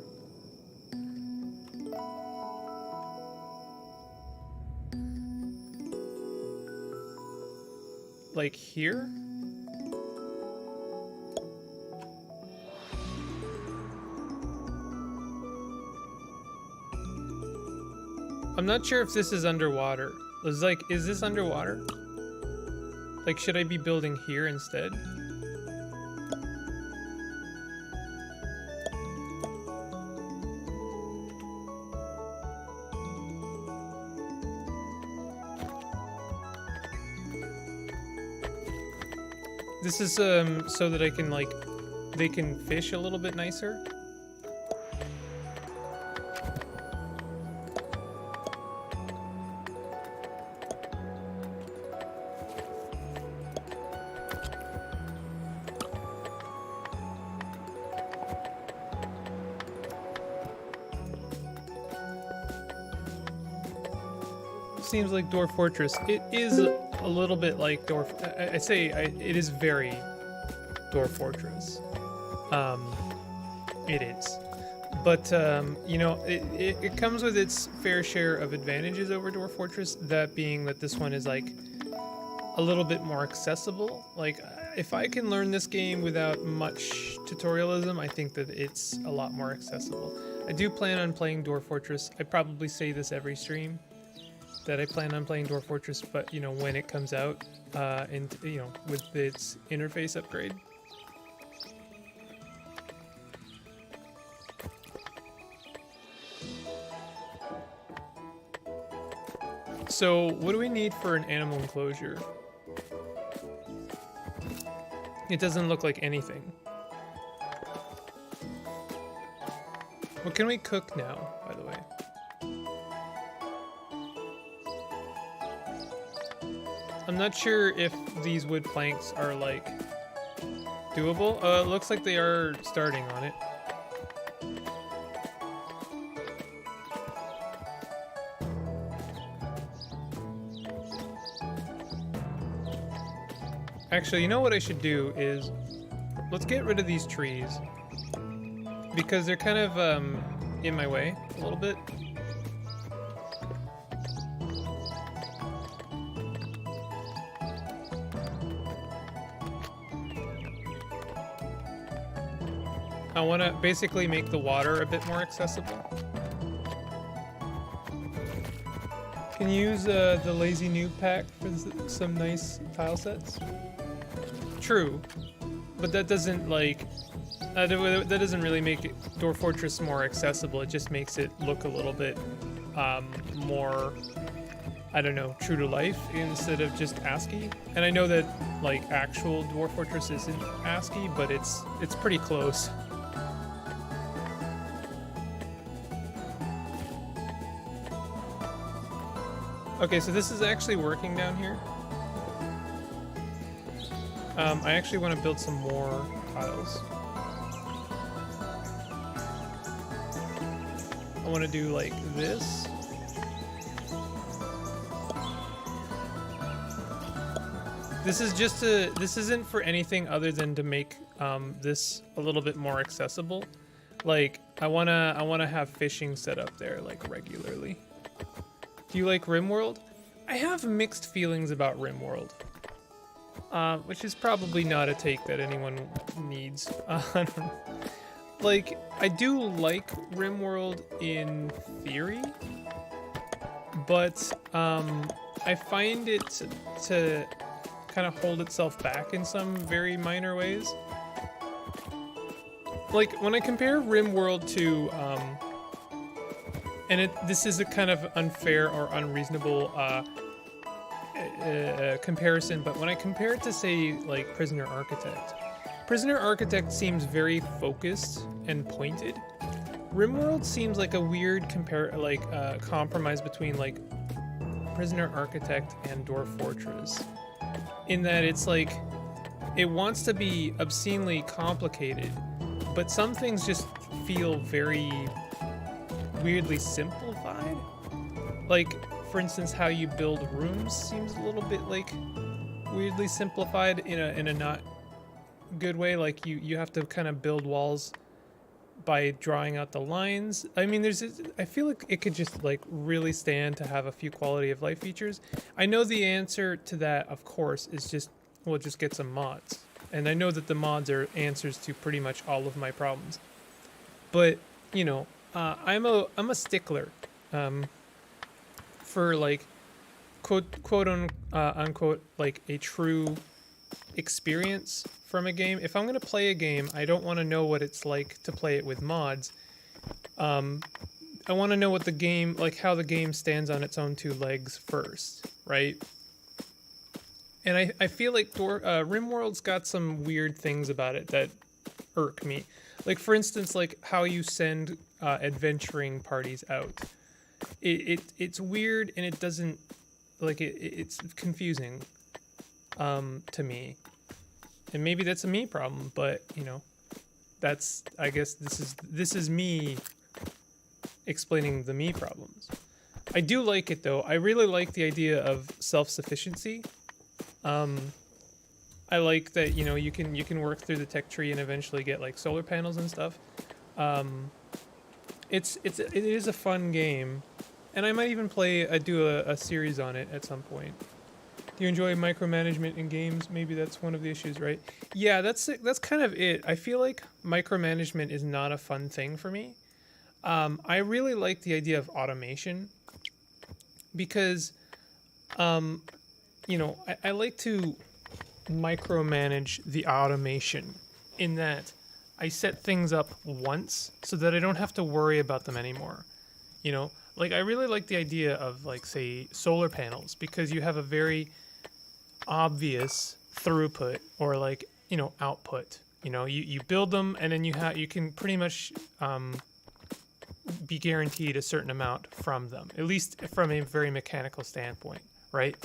Like here? I'm not sure if this is underwater. It's like, is this underwater? Like, should I be building here instead? This is so that I can like, they can fish a little bit nicer. Seems like Dwarf Fortress. It is a little bit like Dwarf. It is very Dwarf Fortress. It is, but you know, it comes with its fair share of advantages over Dwarf Fortress. That being that this one is like a little bit more accessible. Like, if I can learn this game without much tutorialism, I think that it's a lot more accessible. I do plan on playing Dwarf Fortress. I probably say this every stream, that I plan on playing Dwarf Fortress, but you know, when it comes out, and you know, with its interface upgrade. So, what do we need for an animal enclosure? It doesn't look like anything. What can we cook now, by the way? I'm not sure if these wood planks are like doable. It looks like they are starting on it. Actually, you know what I should do is, let's get rid of these trees. because they're kind of in my way a little bit. I want to basically make the water a bit more accessible. Can you use the Lazy Noob pack for some nice tile sets? True, but that doesn't like that doesn't really make Dwarf Fortress more accessible. It just makes it look a little bit more, I don't know, true to life instead of just ASCII. And I know that like actual Dwarf Fortress isn't ASCII, but it's pretty close. Okay, so this is actually working down here. I actually want to build some more tiles. I want to do like this. This is just this isn't for anything other than to make this a little bit more accessible. Like I wanna have fishing set up there like regularly. Do you like RimWorld? I have mixed feelings about RimWorld. Which is probably not a take that anyone needs. Like, I do like RimWorld in theory, but I find it to kind of hold itself back in some very minor ways. Like, when I compare RimWorld to, and this is a kind of unfair or unreasonable comparison, but when I compare it to, say, like Prisoner Architect, Prisoner Architect seems very focused and pointed. RimWorld seems like a weird compromise between like Prisoner Architect and Dwarf Fortress, in that it's like it wants to be obscenely complicated, but some things just feel very weirdly simplified. Like, for instance, how you build rooms seems a little bit like weirdly simplified in a not good way. Like you have to kind of build walls by drawing out the lines. I mean, I feel like it could just like really stand to have a few quality of life features. I know the answer to that, of course, is just get some mods. And I know that the mods are answers to pretty much all of my problems. But, you know, I'm a stickler for like quote unquote like a true experience from a game. If I'm gonna play a game, I don't want to know what it's like to play it with mods. I want to know what the game, like how the game stands on its own two legs first, right? And I feel like RimWorld's got some weird things about it that irk me. Like, for instance, like how you send adventuring parties out. It's weird, and it doesn't, like, it's confusing to me. And maybe that's a me problem, but, you know, that's, I guess this is me explaining the me problems. I do like it, though. I really like the idea of self-sufficiency. I like that, you know, you can work through the tech tree and eventually get like solar panels and stuff. It is a fun game, and I might even do a series on it at some point. Do you enjoy micromanagement in games? Maybe that's one of the issues, right? Yeah, that's kind of it. I feel like micromanagement is not a fun thing for me. I really like the idea of automation because, you know, I like to micromanage the automation in that I set things up once so that I don't have to worry about them anymore. You know, like I really like the idea of like, say, solar panels, because you have a very obvious throughput or like, you know, output. You know, you build them and then you can pretty much be guaranteed a certain amount from them, at least from a very mechanical standpoint, right?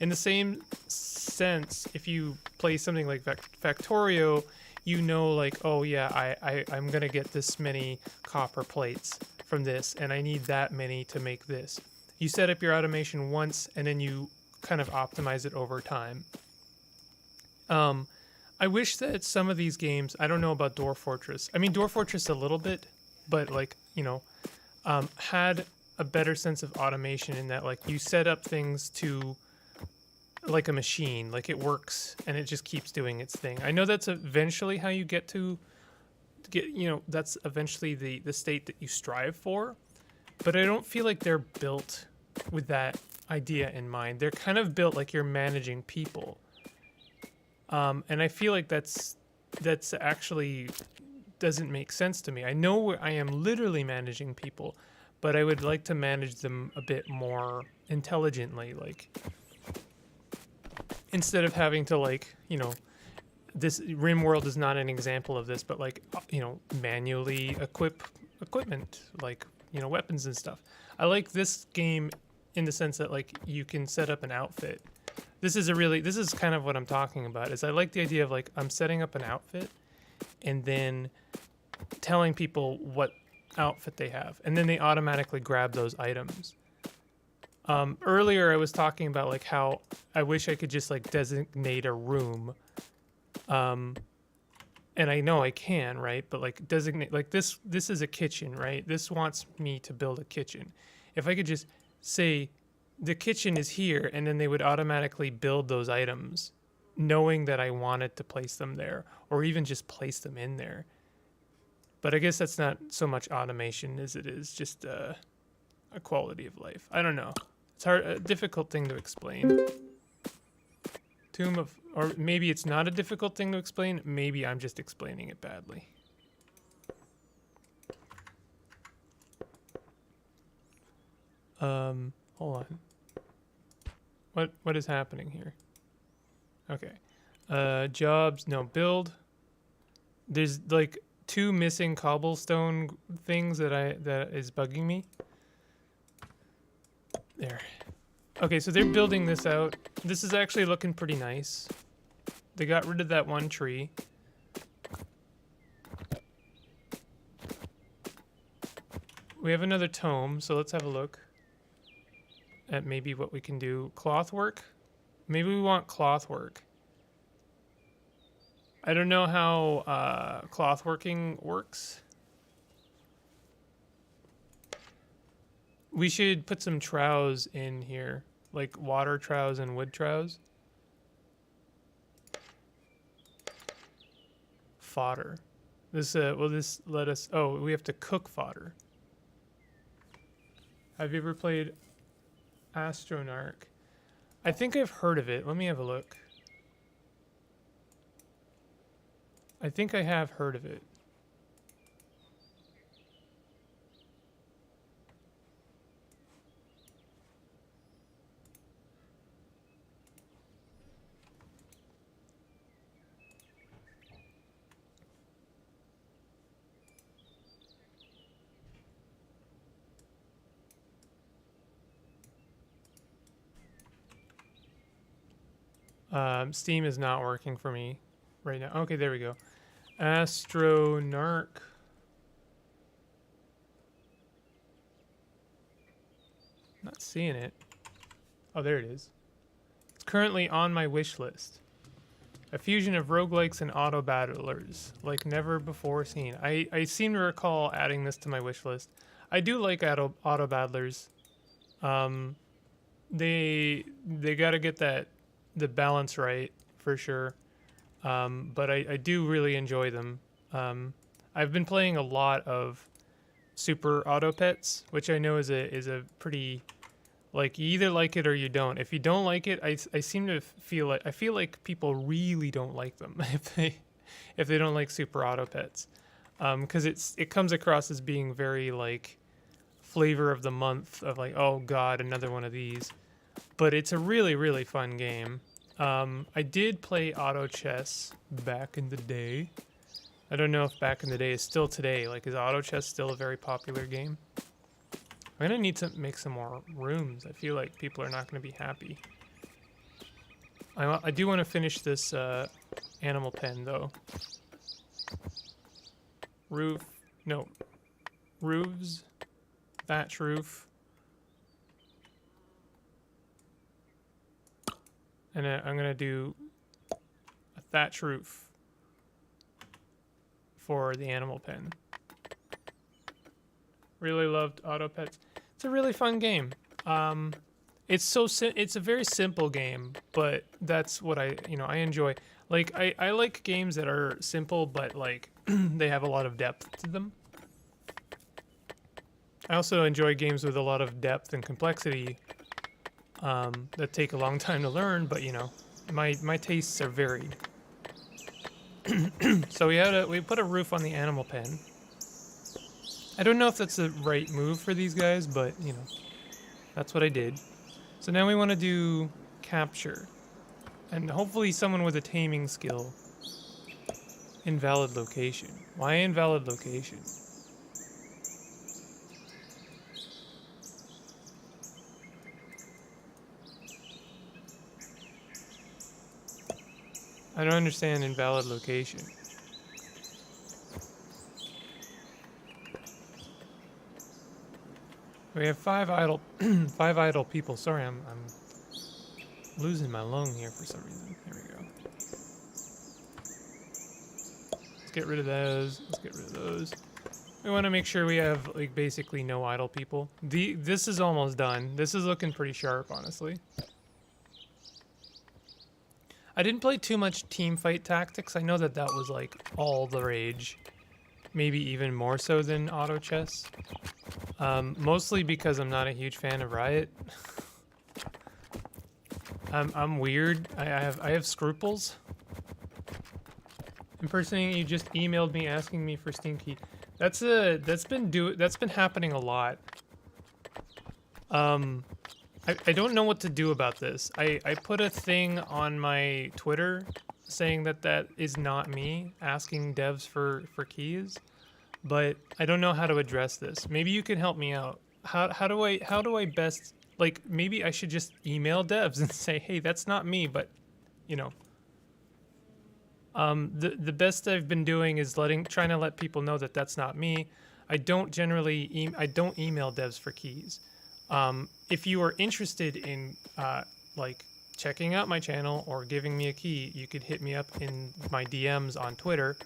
In the same sense, if you play something like Factorio, you know, like, oh yeah, I'm gonna get this many copper plates from this, and I need that many to make this. You set up your automation once, and then you kind of optimize it over time. I wish that some of these games, I don't know about Dwarf Fortress. I mean, Dwarf Fortress a little bit, but like, had a better sense of automation in that like you set up things to like a machine, like it works and it just keeps doing its thing. I know that's eventually how you get to get, that's eventually the state that you strive for, but I don't feel like they're built with that idea in mind. They're kind of built like you're managing people. And I feel like that's actually doesn't make sense to me. I know I am literally managing people, but I would like to manage them a bit more intelligently, like instead of having to like, this RimWorld is not an example of this, but like, manually equip equipment, like, weapons and stuff. I like this game in the sense that like you can set up an outfit. This is kind of what I'm talking about, is I like the idea of like I'm setting up an outfit and then telling people what outfit they have, and then they automatically grab those items. Earlier I was talking about like how I wish I could just like designate a room, and I know I can, right? But like designate, like this is a kitchen, right? This wants me to build a kitchen. If I could just say the kitchen is here, and then they would automatically build those items knowing that I wanted to place them there, or even just place them in there. But I guess that's not so much automation as it is just a quality of life. I don't know. It's a difficult thing to explain. Or maybe it's not a difficult thing to explain. Maybe I'm just explaining it badly. Hold on. What is happening here? Okay. Jobs, no, build. There's like 2 missing cobblestone things that is bugging me. There. Okay, so they're building this out. This is actually looking pretty nice. They got rid of that one tree. We have another tome, so let's have a look at maybe what we can do. Cloth work? Maybe we want cloth work. I don't know how cloth working works. We should put some troughs in here, like water troughs and wood troughs. Fodder. Will this let us? Oh, we have to cook fodder. Have you ever played Astronarch? I think I've heard of it. Let me have a look. I think I have heard of it. Steam is not working for me right now. Okay, there we go. Astronarch. Not seeing it. Oh, there it is. It's currently on my wish list. A fusion of roguelikes and auto battlers, like never before seen. I seem to recall adding this to my wish list. I do like auto battlers. They gotta get the balance right for sure. But I do really enjoy them. I've been playing a lot of Super Auto Pets, which I know is a pretty, like, you either like it or you don't. If you don't like it, I seem to feel like people really don't like them if they don't like Super Auto Pets, because it comes across as being very like flavor of the month of like, oh god, another one of these. But it's a really, really fun game. I did play auto chess back in the day. I don't know if back in the day is still today. Like, is auto chess still a very popular game? I'm gonna need to make some more rooms. I feel like people are not gonna be happy. I do want to finish this animal pen though. Roofs, thatch roof. And I'm gonna do a thatch roof. for the animal pen. Really loved Auto Pets. It's a really fun game. It's a very simple game, but that's what I enjoy. Like I like games that are simple, but like they have a lot of depth to them. I also enjoy games with a lot of depth and complexity that take a long time to learn, but my tastes are varied. So we put a roof on the animal pen. I don't know if that's the right move for these guys, but that's what I did. So now we want to do capture, and hopefully someone with a taming skill. Invalid location. Why invalid location? I don't understand invalid location. We have 5 idle, 5 idle people. Sorry, I'm losing my lung here for some reason. There we go. Let's get rid of those. Let's get rid of those. We want to make sure we have like basically no idle people. This is almost done. This is looking pretty sharp, honestly. I didn't play too much team fight tactics. I know that was like all the rage. Maybe even more so than auto chess. Mostly because I'm not a huge fan of Riot. I'm weird. I have scruples. Impersonating you just emailed me asking me for Steam key. That's been happening a lot. I don't know what to do about this. I put a thing on my Twitter saying that is not me asking devs for keys, but I don't know how to address this. Maybe you can help me out. How do I best, like, maybe I should just email devs and say, hey, that's not me, but the best I've been doing is trying to let people know that that's not me. I don't email devs for keys. If you are interested in like checking out my channel or giving me a key, you could hit me up in my DMs on Twitter.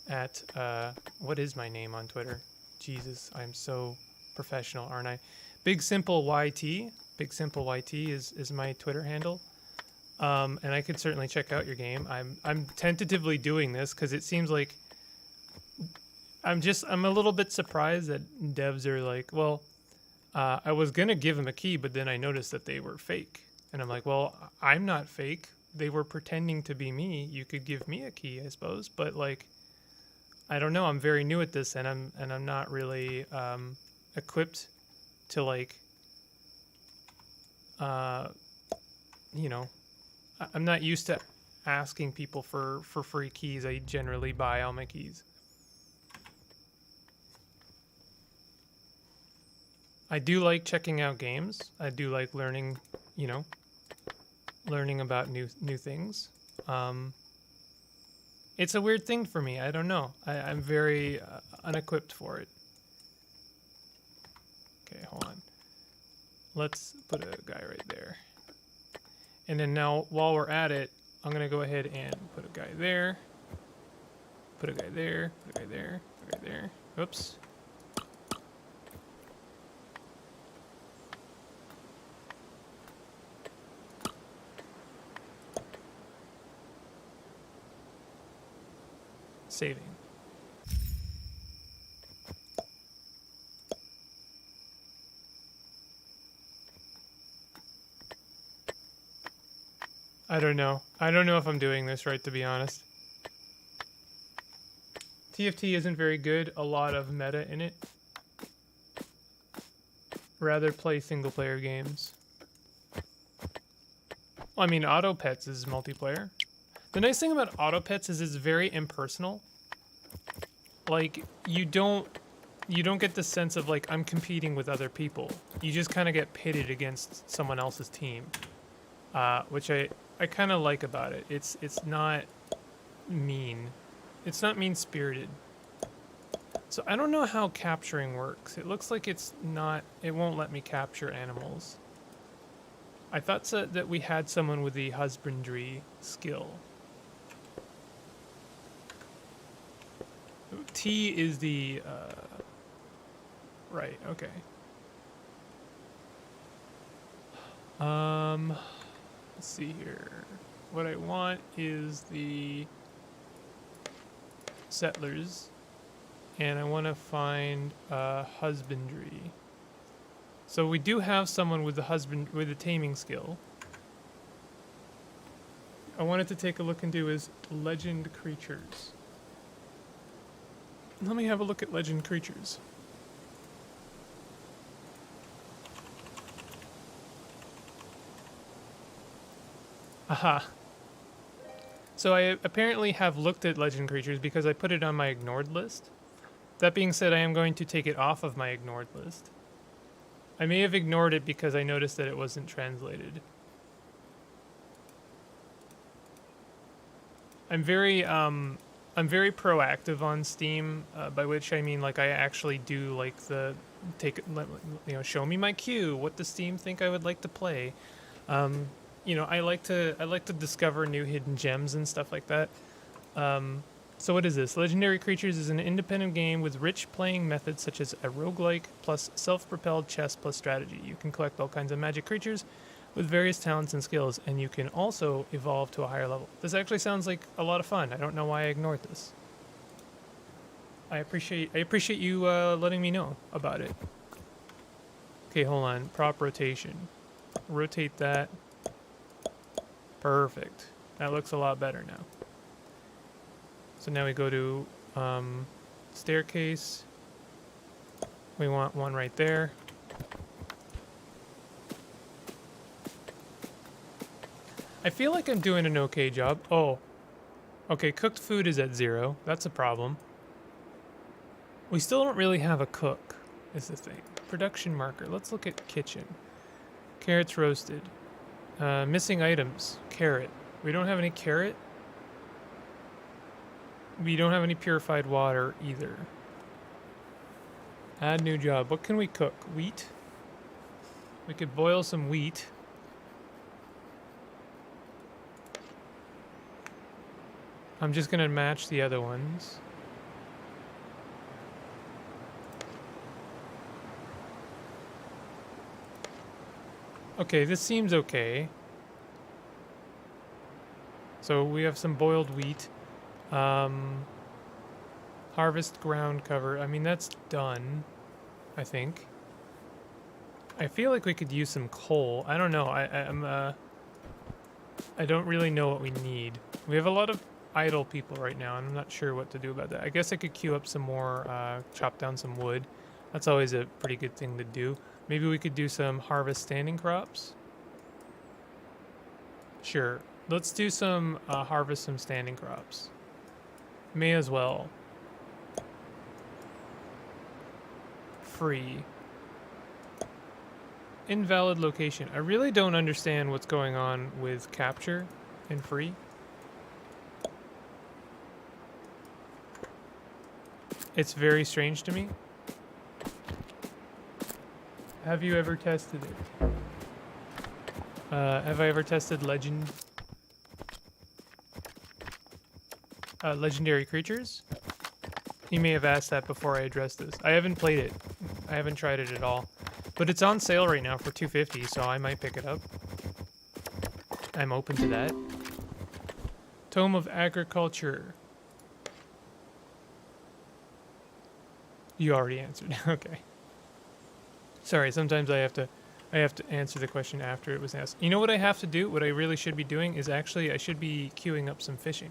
At what is my name on Twitter? Jesus, I'm so professional, aren't I? Big Simple YT. Big Simple YT is my Twitter handle. And I could certainly check out your game. I'm tentatively doing this because it seems like I'm a little bit surprised that devs are like, well, I was gonna give them a key, but then I noticed that they were fake, and I'm like, well, I'm not fake. They were pretending to be me. You could give me a key, I suppose, but like, I don't know. I'm very new at this, and I'm not really equipped to like, I'm not used to asking people for free keys. I generally buy all my keys. I do like checking out games. I do like learning, learning about new things. It's a weird thing for me. I don't know. I'm very unequipped for it. Okay, hold on. Let's put a guy right there. And then now, while we're at it, I'm going to go ahead and put a guy there. Put a guy there. Put a guy there. Put a guy there. Oops. Saving. I don't know. I don't know if I'm doing this right, to be honest. TFT isn't very good. A lot of meta in it. Rather play single-player games. Well, I mean, Auto Pets is multiplayer. The nice thing about Auto Pets is it's very impersonal. Like, you don't get the sense of like I'm competing with other people. You just kind of get pitted against someone else's team, which I kind of like about it. It's not mean. It's not mean-spirited. So I don't know how capturing works. It looks like it won't let me capture animals. I thought that we had someone with the husbandry skill. T is the right. Okay. Let's see here. What I want is the settlers, and I want to find husbandry. So we do have someone with the taming skill. I wanted to take a look into his legend creatures. Let me have a look at legend creatures. Aha. So I apparently have looked at legend creatures because I put it on my ignored list. That being said, I am going to take it off of my ignored list. I may have ignored it because I noticed that it wasn't translated. I'm very proactive on Steam, by which I mean like I actually do like show me my queue. What does Steam think I would like to play? I like to discover new hidden gems and stuff like that. So what is this? Legendary Creatures is an independent game with rich playing methods such as a roguelike plus self-propelled chess plus strategy. You can collect all kinds of magic creatures with various talents and skills, and you can also evolve to a higher level. This actually sounds like a lot of fun. I don't know why I ignored this. I appreciate you letting me know about it. Okay, hold on. Prop rotation. Rotate that. Perfect. That looks a lot better now. So now we go to staircase. We want one right there. I feel like I'm doing an okay job. Oh, okay, cooked food is at 0. That's a problem. We still don't really have a cook, is the thing. Production marker. Let's look at kitchen. Carrots roasted. Missing items. Carrot. We don't have any carrot. We don't have any purified water either. Add new job. What can we cook? Wheat? We could boil some wheat. I'm just gonna match the other ones. Okay, this seems okay. So we have some boiled wheat. Harvest ground cover. I mean, that's done, I think. I feel like we could use some coal. I don't know. I don't really know what we need. We have a lot of idle people right now, and I'm not sure what to do about that. I guess I could queue up some more, chop down some wood. That's always a pretty good thing to do. Maybe we could do some harvest standing crops. Sure. Let's do some, harvest some standing crops. May as well. Free. Invalid location. I really don't understand what's going on with capture and free. It's very strange to me. Have you ever tested it? Have I ever tested legendary creatures? You may have asked that before I addressed this. I haven't played it. I haven't tried it at all. But it's on sale right now for $2.50, so I might pick it up. I'm open to that. Tome of Agriculture. You already answered. Okay. Sorry, sometimes I have to answer the question after it was asked. You know what I have to do? What I really should be doing is actually I should be queuing up some fishing.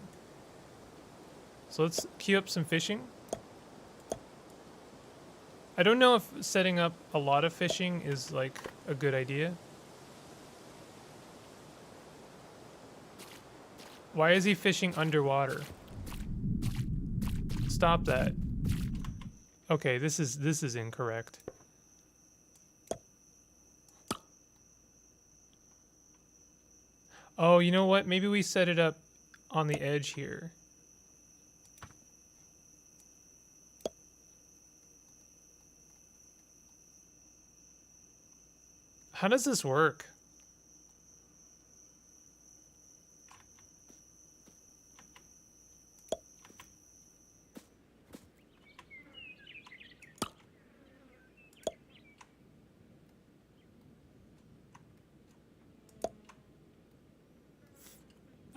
So let's queue up some fishing. I don't know if setting up a lot of fishing is like a good idea. Why is he fishing underwater? Stop that. Okay, this is incorrect. Oh, you know what? Maybe we set it up on the edge here. How does this work?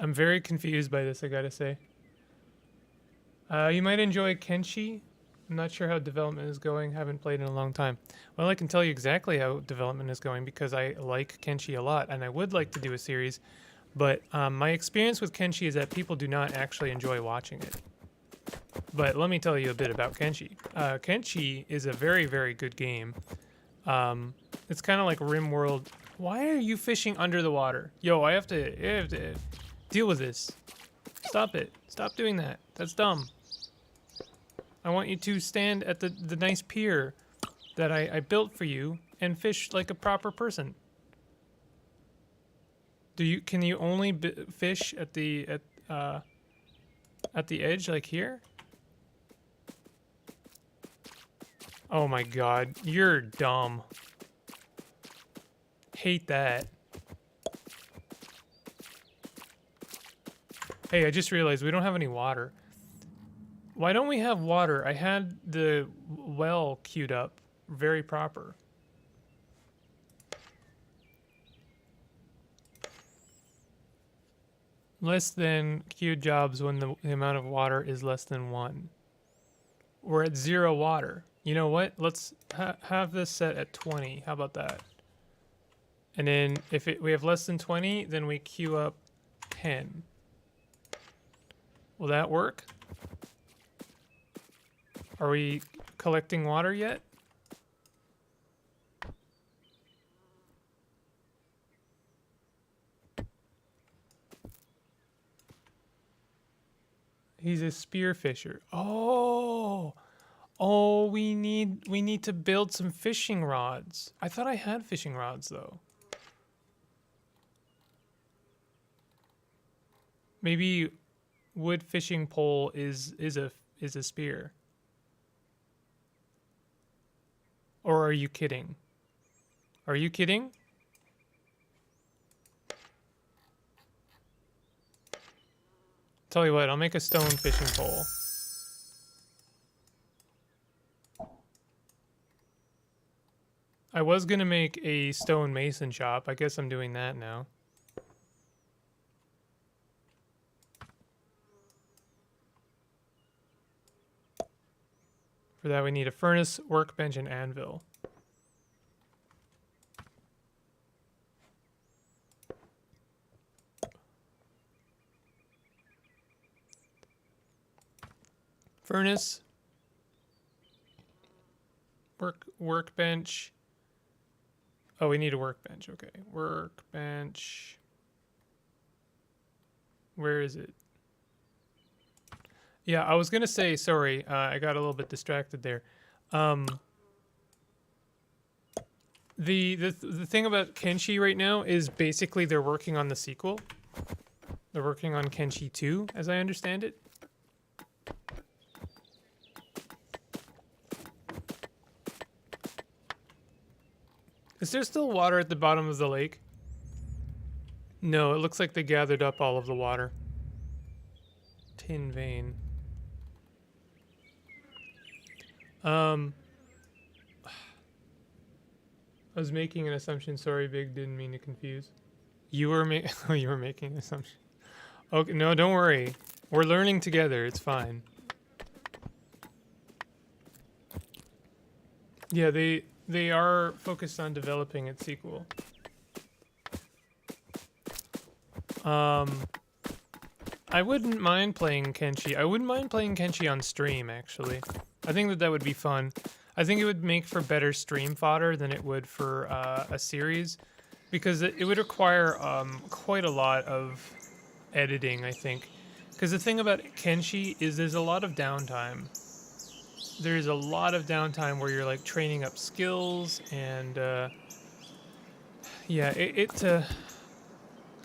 I'm very confused by this, I gotta say. You might enjoy Kenshi. I'm not sure how development is going. Haven't played in a long time. Well, I can tell you exactly how development is going because I like Kenshi a lot, and I would like to do a series. But my experience with Kenshi is that people do not actually enjoy watching it. But let me tell you a bit about Kenshi. Kenshi is a very, very good game. It's kind of like RimWorld. Why are you fishing under the water? Yo, I have to deal with this. Stop it. Stop doing that. That's dumb. I want you to stand at the nice pier that I built for you and fish like a proper person. Can you only fish at the edge like here? Oh my god, you're dumb. Hate that. Hey, I just realized we don't have any water. Why don't we have water? I had the well queued up very proper. Less than queued jobs when the amount of water is less than 1. We're at 0 water. You know what? Let's have this set at 20. How about that? And then if we have less than 20, then we queue up 10. Will that work? Are we collecting water yet? He's a spearfisher. Oh, we need to build some fishing rods. I thought I had fishing rods though. Maybe wood fishing pole is a spear. Or are you kidding? Are you kidding? Tell you what, I'll make a stone fishing pole. I was gonna make a stone mason shop. I guess I'm doing that now. For that we need a furnace, workbench, and anvil. Furnace. Workbench. Oh, we need a workbench. Okay. Workbench. Where is it? Yeah, I was gonna say, sorry, I got a little bit distracted there. The thing about Kenshi right now is basically they're working on the sequel. They're working on Kenshi 2, as I understand it. Is there still water at the bottom of the lake? No, it looks like they gathered up all of the water. Tin vein. I was making an assumption. Sorry, Big. Didn't mean to confuse. You were you were making an assumption. Okay, no, don't worry. We're learning together. It's fine. Yeah, they are focused on developing its sequel. I wouldn't mind playing Kenshi. I wouldn't mind playing Kenshi on stream, actually. I think that would be fun. I think it would make for better stream fodder than it would for a series, because it would require quite a lot of editing, I think. Because the thing about Kenshi is there's a lot of downtime. There's a lot of downtime where you're like training up skills and yeah,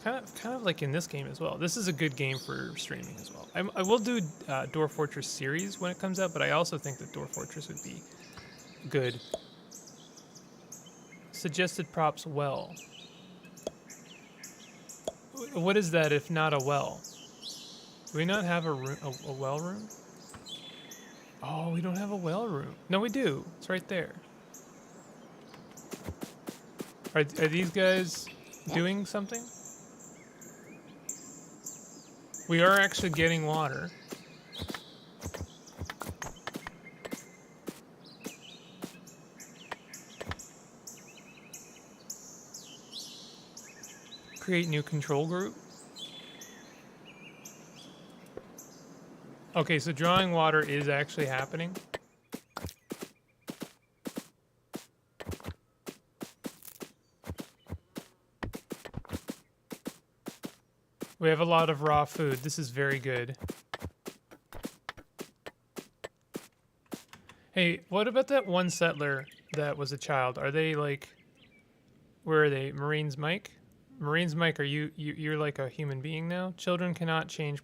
kind of like in this game as well. This is a good game for streaming as well. I will do Dwarf Fortress series when it comes out, but I also think that Dwarf Fortress would be good. Suggested props well. What is that if not a well? Do we not have a room, a well room? Oh, we don't have a well room. No, we do. It's right there. Are these guys doing something? We are actually getting water. Create new control group. Okay, so drawing water is actually happening. We have a lot of raw food. This is very good. Hey, what about that one settler that was a child? Are they like, where are they? Marines Mike? Marines Mike, are you're like a human being now? Children cannot change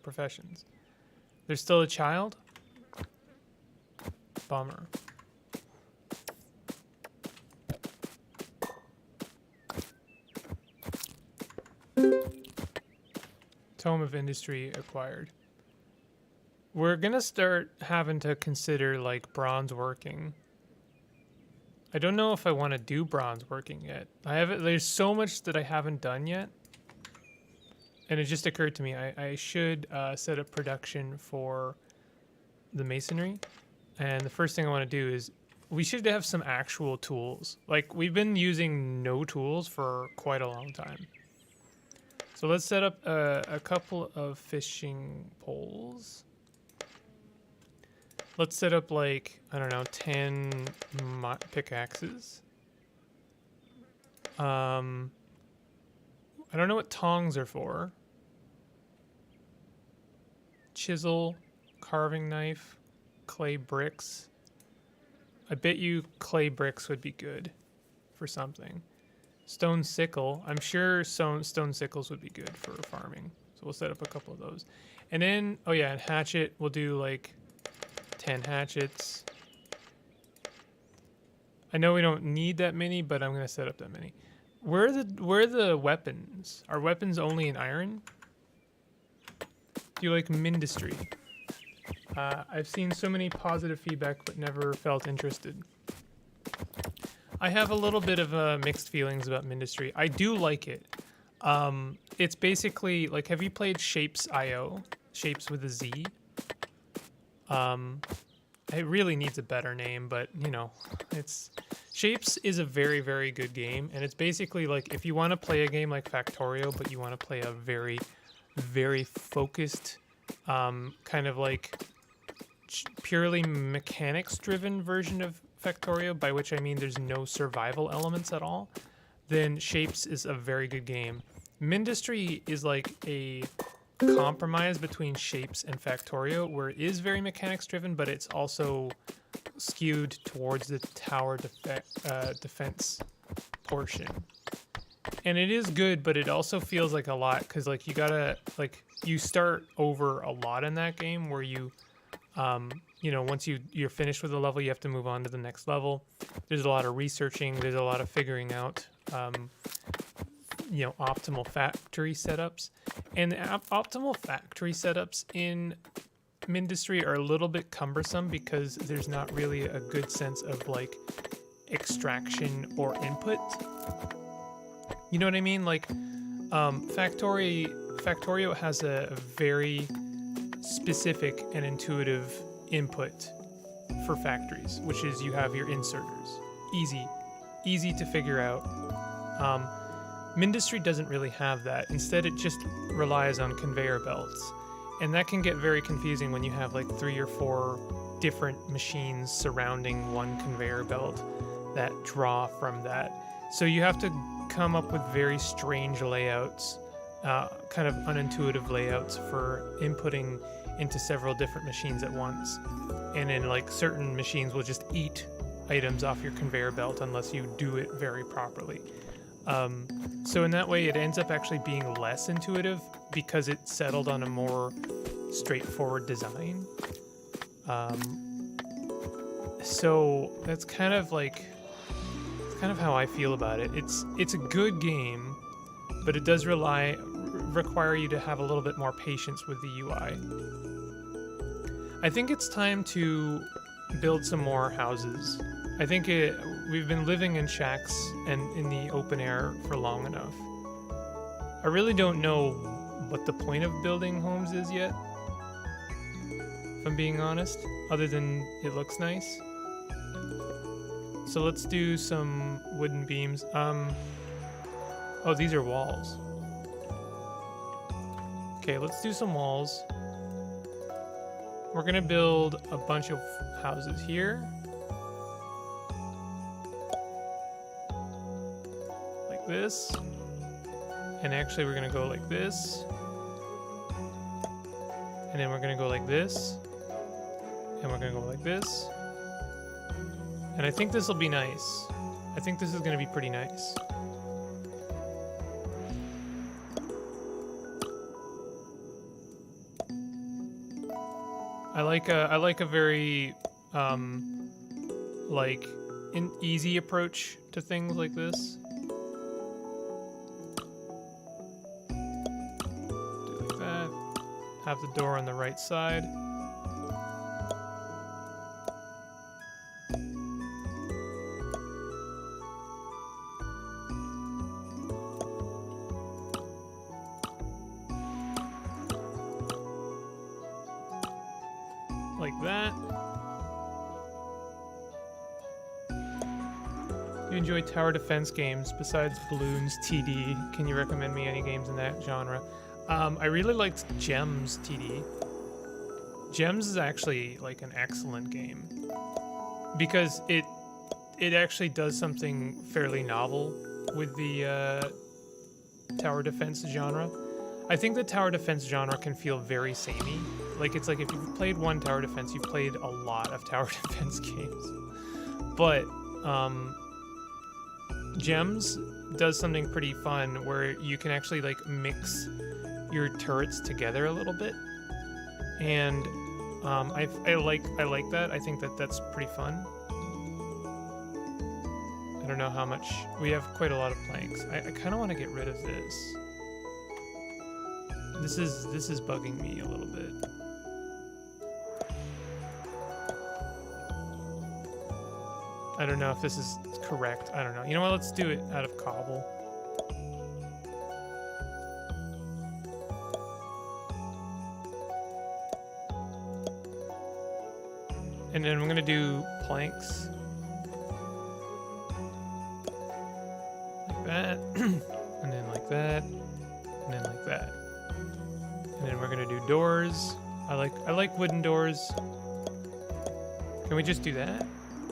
professions. They're still a child? Bummer. Tome of Industry acquired. We're gonna start having to consider like bronze working. I don't know if I want to do bronze working yet. There's so much that I haven't done yet. And it just occurred to me, I should set up production for the masonry. And the first thing I want to do is, we should have some actual tools. Like, we've been using no tools for quite a long time. So let's set up a couple of fishing poles. Let's set up like, I don't know, 10 pickaxes. I don't know what tongs are for. Chisel, carving knife, clay bricks. I bet you clay bricks would be good for something. Stone sickle. I'm sure stone sickles would be good for farming. So we'll set up a couple of those. And then, oh yeah, and hatchet. We'll do like 10 hatchets. I know we don't need that many, but I'm going to set up that many. Where are the weapons? Are weapons only in iron? Do you like Mindustry? I've seen so many positive feedback, but never felt interested. I have a little bit of mixed feelings about Mindustry. I do like it. It's basically like, have you played Shapes.io? Shapes with a Z. It really needs a better name, but you know, Shapes is a very, very good game, and it's basically like if you want to play a game like Factorio, but you want to play a very, very focused, kind of like purely mechanics-driven version of Factorio, by which I mean there's no survival elements at all, then Shapes is a very good game. Mindustry is like a compromise between Shapes and Factorio, where it is very mechanics driven, but it's also skewed towards the tower defense portion. And it is good, but it also feels like a lot, because like you start over a lot in that game, where you know, once you're finished with a level, you have to move on to the next level. There's a lot of researching, there's a lot of figuring out you know, optimal factory setups. And the optimal factory setups in Mindustry are a little bit cumbersome, because there's not really a good sense of like extraction or input. You know what I mean? Like Factorio has a very specific and intuitive input for factories, which is you have your inserters. Easy to figure out. Mindustry doesn't really have that. Instead, it just relies on conveyor belts. And that can get very confusing when you have like 3 or 4 different machines surrounding one conveyor belt that draw from that. So you have to come up with very strange layouts, kind of unintuitive layouts for inputting into several different machines at once. And then like certain machines will just eat items off your conveyor belt unless you do it very properly. So in that way, it ends up actually being less intuitive, because it settled on a more straightforward design. So that's kind of how I feel about it. It's a good game, but it does require you to have a little bit more patience with the UI. I think it's time to build some more houses. I think we've been living in shacks and in the open air for long enough. I really don't know what the point of building homes is yet, if I'm being honest, other than it looks nice. So let's do some wooden beams. Oh, these are walls. Okay, let's do some walls. We're gonna build a bunch of houses here. Like this. And actually we're gonna go like this. And then we're gonna go like this. And we're gonna go like this. And I think this will be nice. I think this is gonna be pretty nice. I like a very like an easy approach to things like this. Do like that. Have the door on the right side. Like that. You enjoy tower defense games besides Bloons TD? Can you recommend me any games in that genre? I really liked Gems TD. Gems is actually like an excellent game because it actually does something fairly novel with the tower defense genre. I think the tower defense genre can feel very samey. Like, it's like if you've played one tower defense, you've played a lot of tower defense games. But Gems does something pretty fun where you can actually like mix your turrets together a little bit, and I like that. I think that's pretty fun. I don't know how much we have. Quite a lot of planks. I kind of want to get rid of this. This is bugging me a little bit. I don't know if this is correct. I don't know. You know what? Let's do it out of cobble. And then I'm gonna do planks. Like that. And then like that. And then like that. And then we're gonna do doors. I like wooden doors. Can we just do that?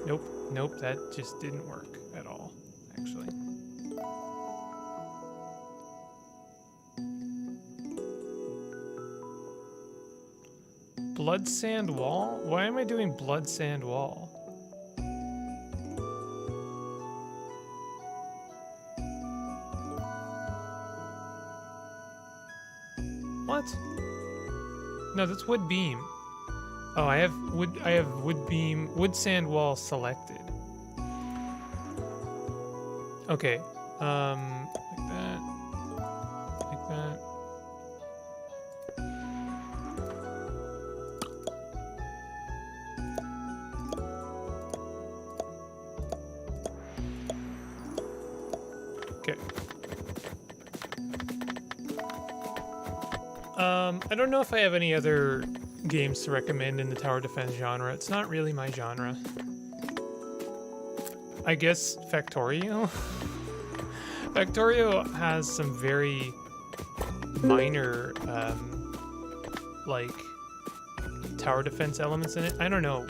Nope. Nope, that just didn't work at all, actually. Blood sand wall? Why am I doing blood sand wall? What? No, that's wood beam. Oh, I have wood beam, wood sand wall selected. Okay, like that, like that. Okay. I don't know if I have any other games to recommend in the tower defense genre. It's not really my genre. I guess Factorio? Factorio has some very minor, like, tower defense elements in it. I don't know,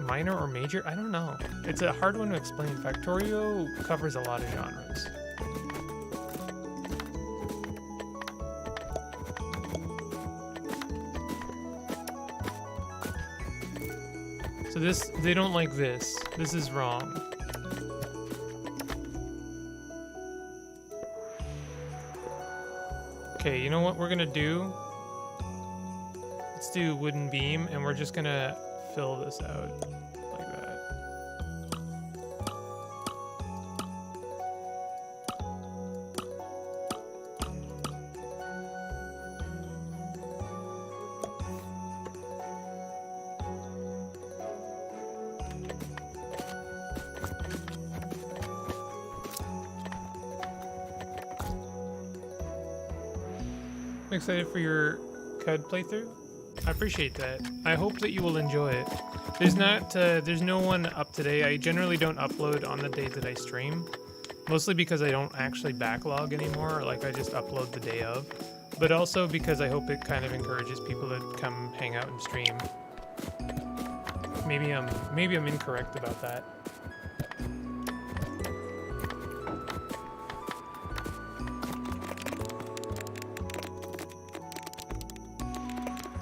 minor or major? I don't know. It's a hard one to explain. Factorio covers a lot of genres. So this, they don't like this. This is wrong. Okay, you know what we're gonna do? Let's do wooden beam, and we're just gonna fill this out like that. I'm excited for your CUD playthrough. I appreciate that. I hope that you will enjoy it. There's no one up today. I generally don't upload on the days that I stream, mostly because I don't actually backlog anymore. Like I just upload the day of, but also because I hope it kind of encourages people to come hang out and stream. Maybe I'm incorrect about that.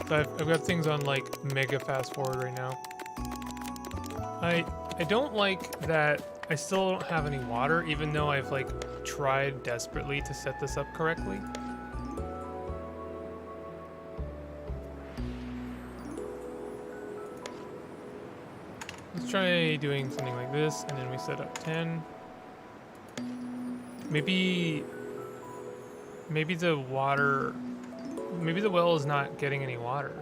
So I've got things on like mega fast forward right now. I don't like that I still don't have any water, even though I've like tried desperately to set this up correctly. Let's try doing something like this, and then we set up 10. Maybe the water, maybe the well is not getting any water.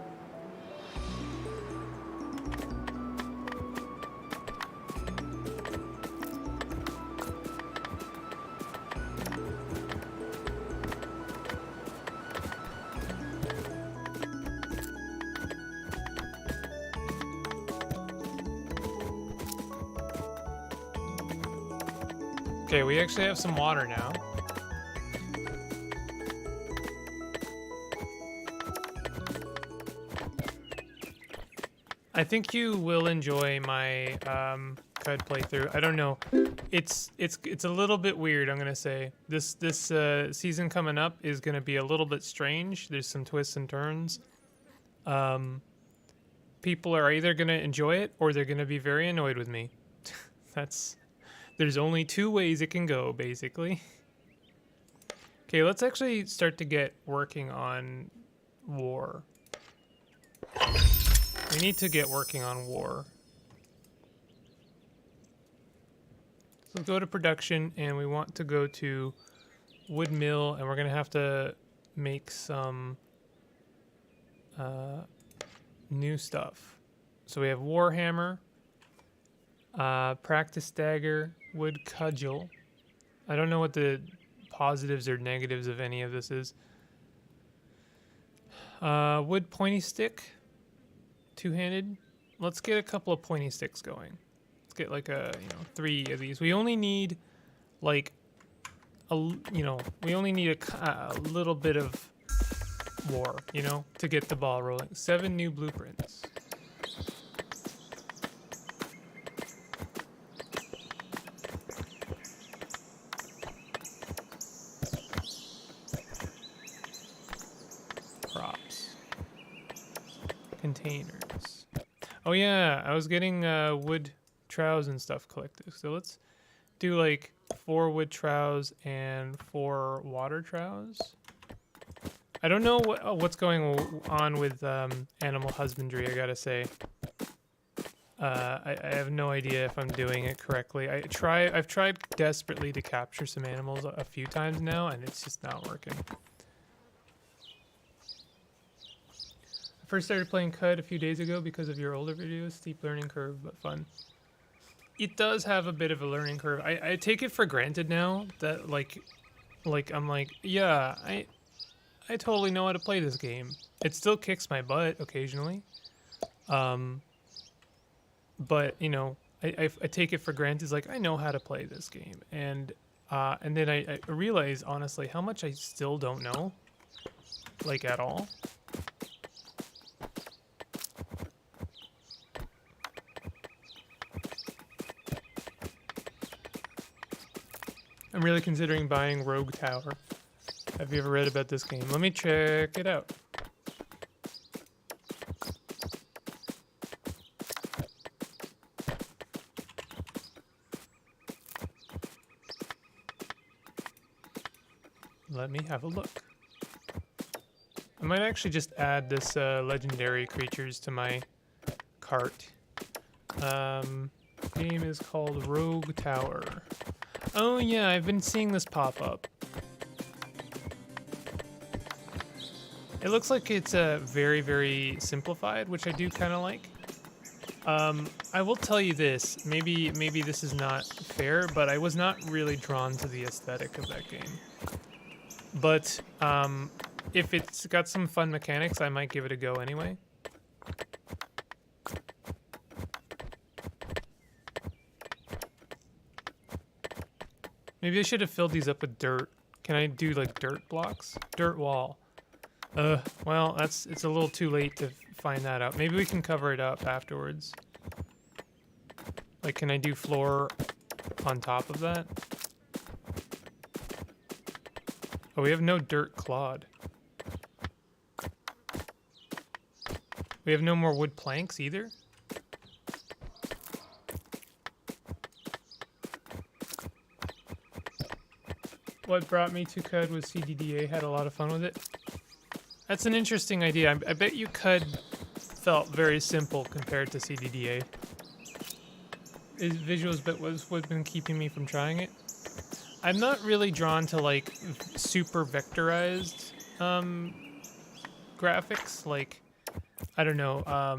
Okay, we actually have some water now. I think you will enjoy my CUD playthrough. I don't know. It's a little bit weird, I'm gonna say. This season coming up is gonna be a little bit strange. There's some twists and turns. People are either gonna enjoy it or they're gonna be very annoyed with me. There's only two ways it can go, basically. Okay, let's actually start to get working on war. We need to get working on war. So go to production, and we want to go to wood mill, and we're gonna have to make some new stuff. So we have warhammer, practice dagger, wood cudgel. I don't know what the positives or negatives of any of this is. Wood pointy stick, two-handed. Let's get a couple of pointy sticks going. Let's get like 3 of these. We only need like we only need a little bit of war, to get the ball rolling. 7 new blueprints. Props. Containers. Oh yeah, I was getting wood trowels and stuff collected. So let's do like 4 wood trowels and 4 water trowels. I don't know what's going on with animal husbandry, I gotta say. I have no idea if I'm doing it correctly. I've tried desperately to capture some animals a few times now, and it's just not working. I first started playing CUD a few days ago because of your older videos. Steep learning curve, but fun. It does have a bit of a learning curve. I take it for granted now that like I'm like, yeah, I totally know how to play this game. It still kicks my butt occasionally. But I take it for granted. It's like, I know how to play this game. And then I realize, honestly, how much I still don't know. Like, at all. I'm really considering buying Rogue Tower. Have you ever read about this game? Let me check it out. Let me have a look. I might actually just add this legendary creatures to my cart. Game is called Rogue Tower. Oh yeah, I've been seeing this pop up. It looks like it's very, very simplified, which I do kind of like. I will tell you this, maybe this is not fair, but I was not really drawn to the aesthetic of that game. But if it's got some fun mechanics, I might give it a go anyway. Maybe I should have filled these up with dirt. Can I do like dirt blocks? Dirt wall. Well, it's a little too late to find that out. Maybe we can cover it up afterwards. Like, can I do floor on top of that? Oh, we have no dirt clod. We have no more wood planks either? What brought me to CUD was CDDA. Had a lot of fun with it. That's an interesting idea. I bet you CUD felt very simple compared to CDDA. Visuals bit was what's been keeping me from trying it. I'm not really drawn to like super vectorized graphics. Like, I don't know. I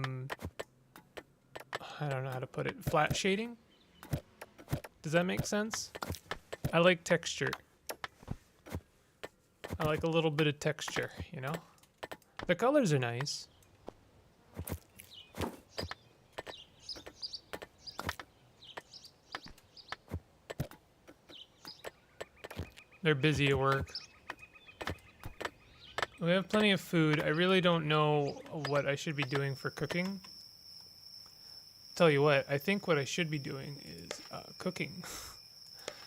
don't know how to put it. Flat shading. Does that make sense? I like texture. I like a little bit of texture, you know? The colors are nice. They're busy at work. We have plenty of food. I really don't know what I should be doing for cooking. Tell you what, I think what I should be doing is cooking.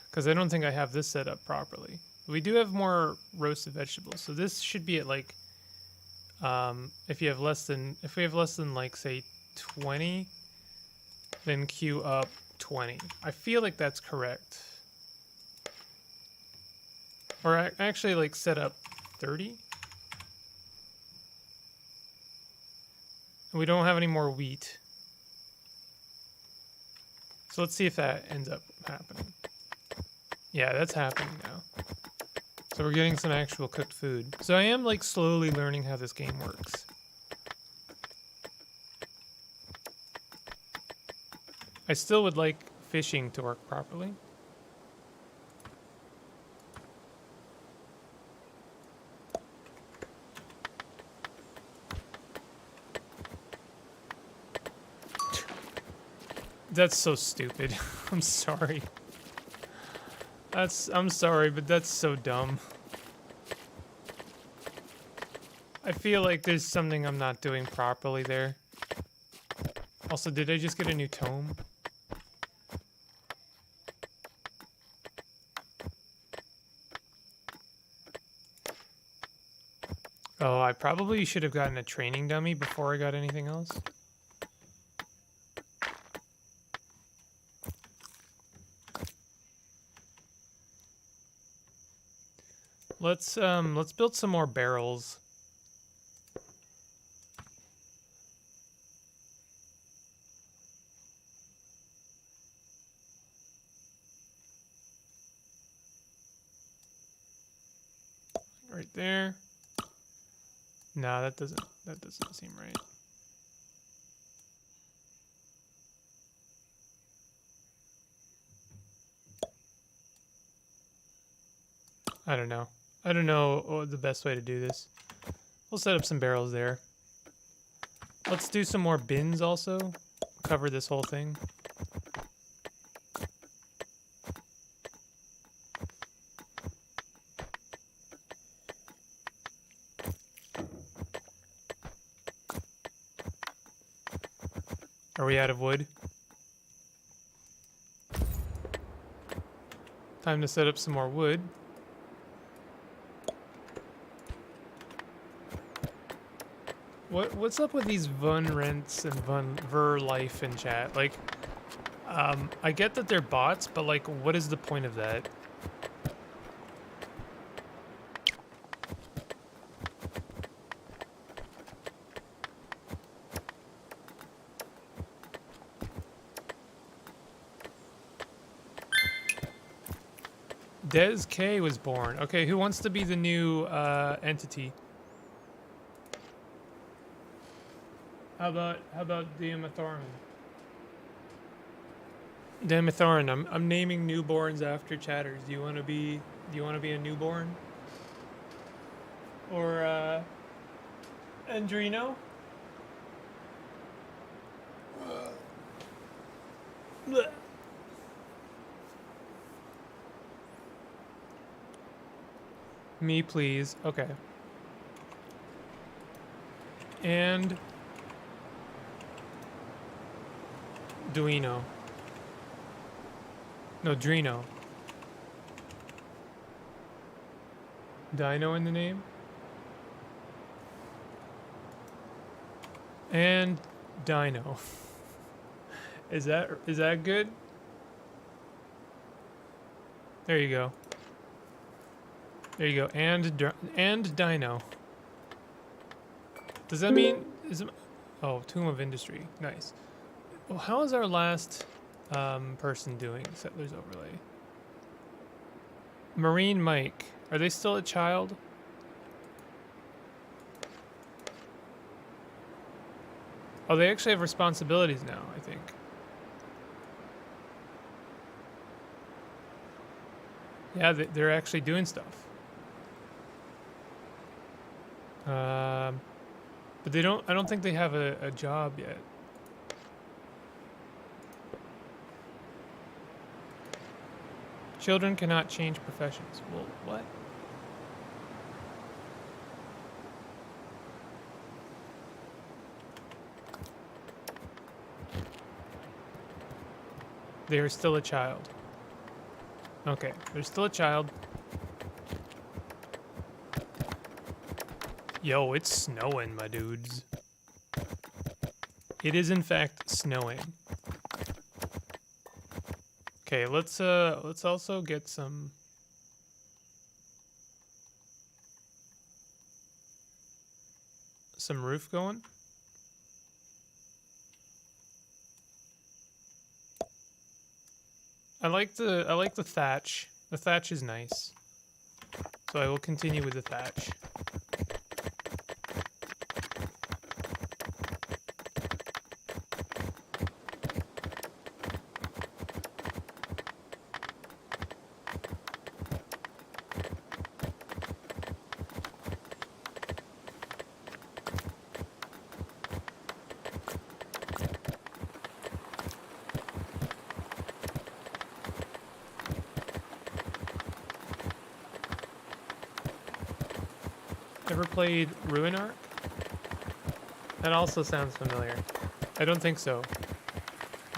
Because I don't think I have this set up properly. We do have more roasted vegetables, so this should be at like, if we have less than like say 20, then queue up 20. I feel like that's correct. Or I actually like set up 30. And we don't have any more wheat. So let's see if that ends up happening. Yeah, that's happening now. So we're getting some actual cooked food. So I am like slowly learning how this game works. I still would like fishing to work properly. That's so stupid. I'm sorry. I'm sorry, but that's so dumb. I feel like there's something I'm not doing properly there. Also, did I just get a new tome? Oh, I probably should have gotten a training dummy before I got anything else. Let's build some more barrels. Right there. No, that doesn't seem right. I don't know. I don't know the best way to do this. We'll set up some barrels there. Let's do some more bins also. Cover this whole thing. Are we out of wood? Time to set up some more wood. What's up with these Vun Rents and Ver Life in chat? Like, I get that they're bots, but like, what is the point of that? Des K was born. Okay, who wants to be the new entity? How about Diamathorin? Diamathorin, I'm naming newborns after chatters. Do you want to be a newborn? or Andrino. Blech. Me, please. Okay. And Duino. No, Drino. Dino in the name. And Dino. Is that good? There you go. There you go. And Dino. Does that mean oh, Tomb of Industry. Nice. Well, how is our last person doing? Settlers Overlay. Marine Mike. Are they still a child? Oh, they actually have responsibilities now, I think. Yeah, they're actually doing stuff. But they don't. I don't think they have a job yet. Children cannot change professions. Well, what? They are still a child. Okay, they're still a child. Yo, it's snowing, my dudes. It is in fact snowing. Okay, let's also get some roof going. I like the thatch. The thatch is nice. So I will continue with the thatch. Ever played Ruin Arc? That also sounds familiar. I don't think so.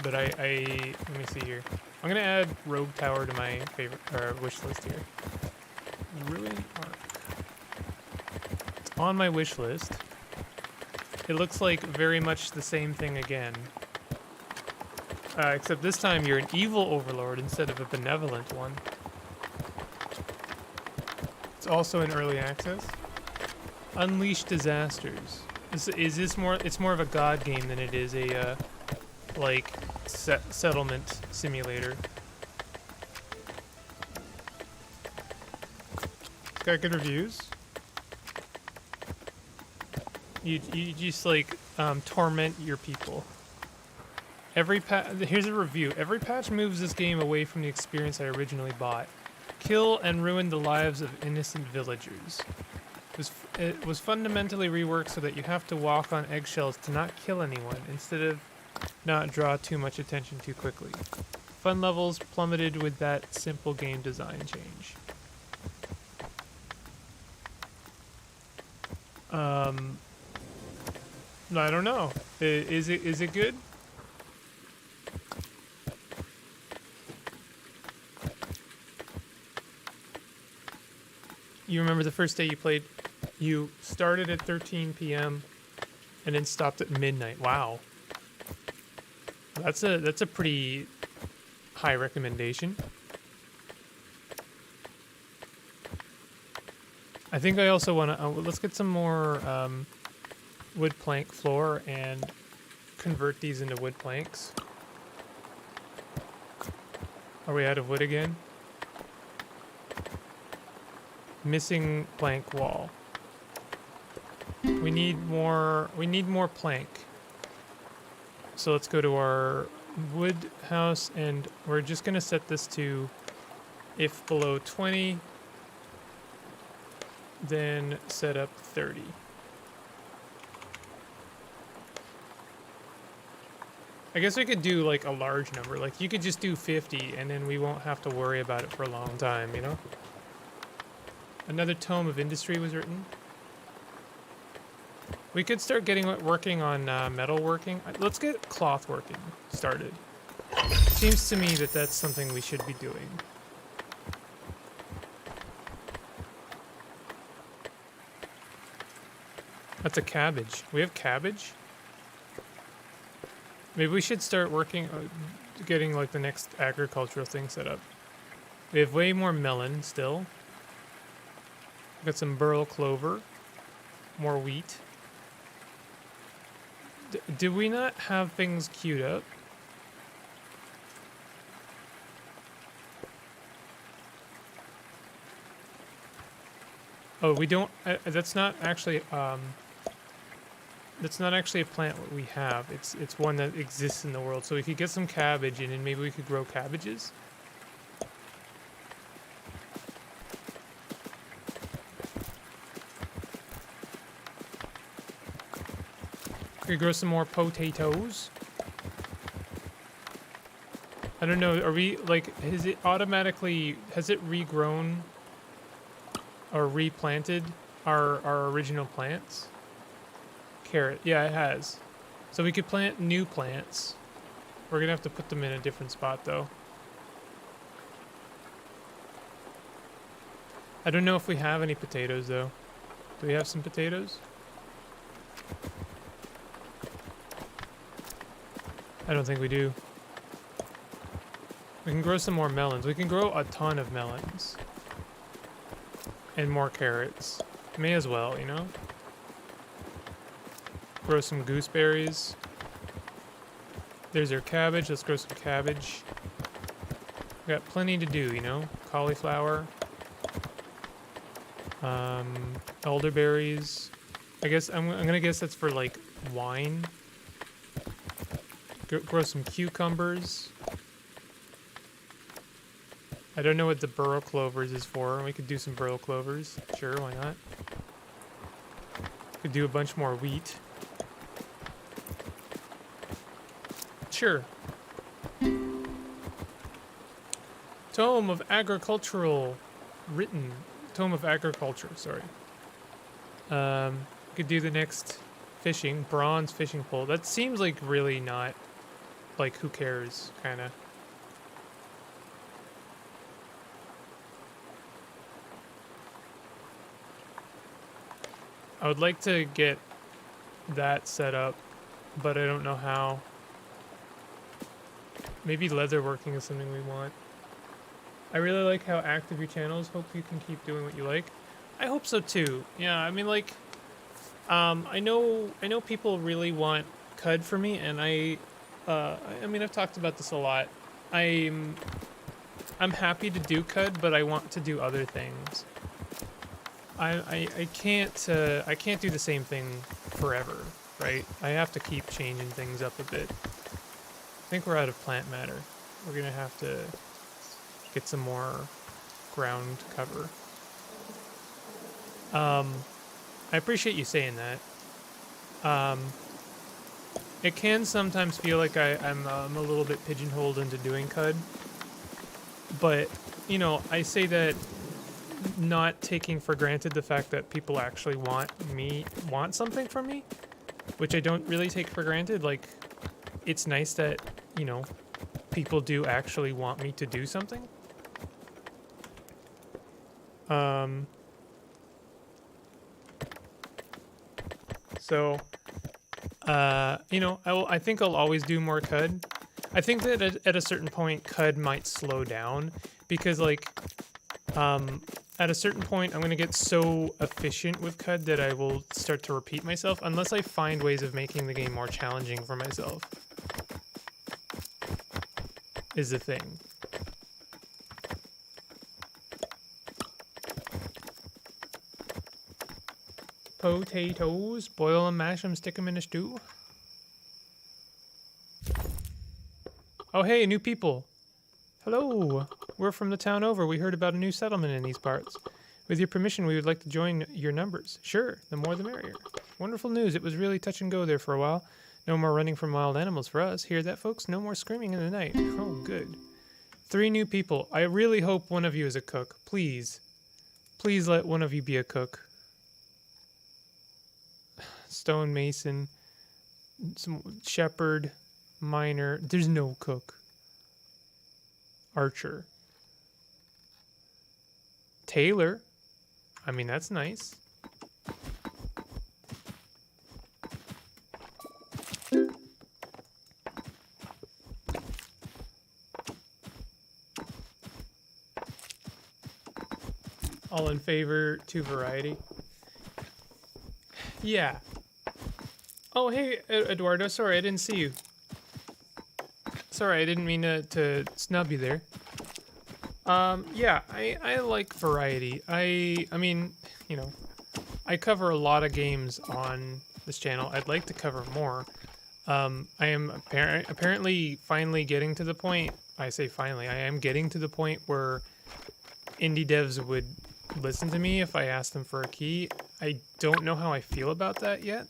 But I let me see here. I'm gonna add Rogue Tower to my favorite wish list here. Ruin Arc. It's on my wish list. It looks like very much the same thing again. Except this time you're an evil overlord instead of a benevolent one. It's also in early access. Unleash Disasters. Is this more? It's more of a god game than it is a like settlement simulator. It's got good reviews. You just like torment your people. Here's a review. Every patch moves this game away from the experience I originally bought. Kill and ruin the lives of innocent villagers. It was fundamentally reworked so that you have to walk on eggshells to not kill anyone, instead of not draw too much attention too quickly. Fun levels plummeted with that simple game design change. I don't know. Is it good? You remember the first day you played? You started at 13 p.m. and then stopped at midnight. Wow. That's a pretty high recommendation. I think I also want to let's get some more wood plank floor and convert these into wood planks. Are we out of wood again? Missing plank wall. We need more plank. So let's go to our wood house and we're just gonna set this to if below 20. then set up 30. I guess we could do like a large number. Like you could just do 50 and then we won't have to worry about it for a long time, you know? Another tome of industry was written. We could start working on metal working. Let's get cloth working started. Seems to me that that's something we should be doing. That's a cabbage. We have cabbage? Maybe we should start working, getting like the next agricultural thing set up. We have way more melon still. Got some burl clover. More wheat. Did we not have things queued up? Oh, we don't. That's not actually. That's not actually a plant we have. It's one that exists in the world. So we could get some cabbage in, and maybe we could grow cabbages. We could grow some more potatoes. I don't know. Are we like? Has it regrown or replanted our original plants? Carrot. Yeah, it has. So we could plant new plants. We're gonna have to put them in a different spot though. I don't know if we have any potatoes though. Do we have some potatoes? I don't think we do. We can grow some more melons. We can grow a ton of melons. And more carrots. May as well, you know? Grow some gooseberries. There's our cabbage. Let's grow some cabbage. We got plenty to do, you know? Cauliflower. Elderberries. I guess I'm gonna guess that's for like wine. Grow some cucumbers. I don't know what the burl clovers is for. We could do some burl clovers. Sure, why not? Could do a bunch more wheat. Sure. Tome of Agricultural written. Tome of Agriculture, sorry. Could do the next fishing. Bronze fishing pole. That seems like really not, like, who cares, kind of. I would like to get that set up, but I don't know how. Maybe leatherworking is something we want. I really like how active your channel is. Hope you can keep doing what you like. I hope so too. Yeah, I mean, like, I know people really want CUD for me, and I mean, I've talked about this a lot. I'm happy to do CUD, but I want to do other things. I can't do the same thing forever, right? I have to keep changing things up a bit. I think we're out of plant matter. We're gonna have to get some more ground cover. I appreciate you saying that. It can sometimes feel like I'm a little bit pigeonholed into doing CUD, but you know, I say that not taking for granted the fact that people actually want something from me, which I don't really take for granted. Like, it's nice that, you know, people do actually want me to do something. So, you know, I think I'll always do more CUD. I think that at a certain point, CUD might slow down because, like, at a certain point, I'm going to get so efficient with CUD that I will start to repeat myself unless I find ways of making the game more challenging for myself. Is the thing. Potatoes, boil them, mash them, stick them in a stew. Oh hey, new people. Hello. We're from the town over. We heard about a new settlement in these parts. With your permission, we would like to join your numbers. Sure, the more the merrier. Wonderful news. It was really touch and go there for a while. No more running from wild animals for us. Hear that, folks? No more screaming in the night. Oh, good. 3 new people. I really hope one of you is a cook. Please. Please let one of you be a cook. Stonemason. Some shepherd. Miner. There's no cook. Archer. Taylor. I mean, that's nice. All in favor to variety. Yeah. Oh, hey, Eduardo. Sorry, I didn't see you. Sorry, I didn't mean to snub you there. Yeah, I like variety. I mean, you know, I cover a lot of games on this channel. I'd like to cover more. I am apparently finally getting to the point, I say finally, I am getting to the point where indie devs would listen to me if I asked them for a key. I don't know how I feel about that yet.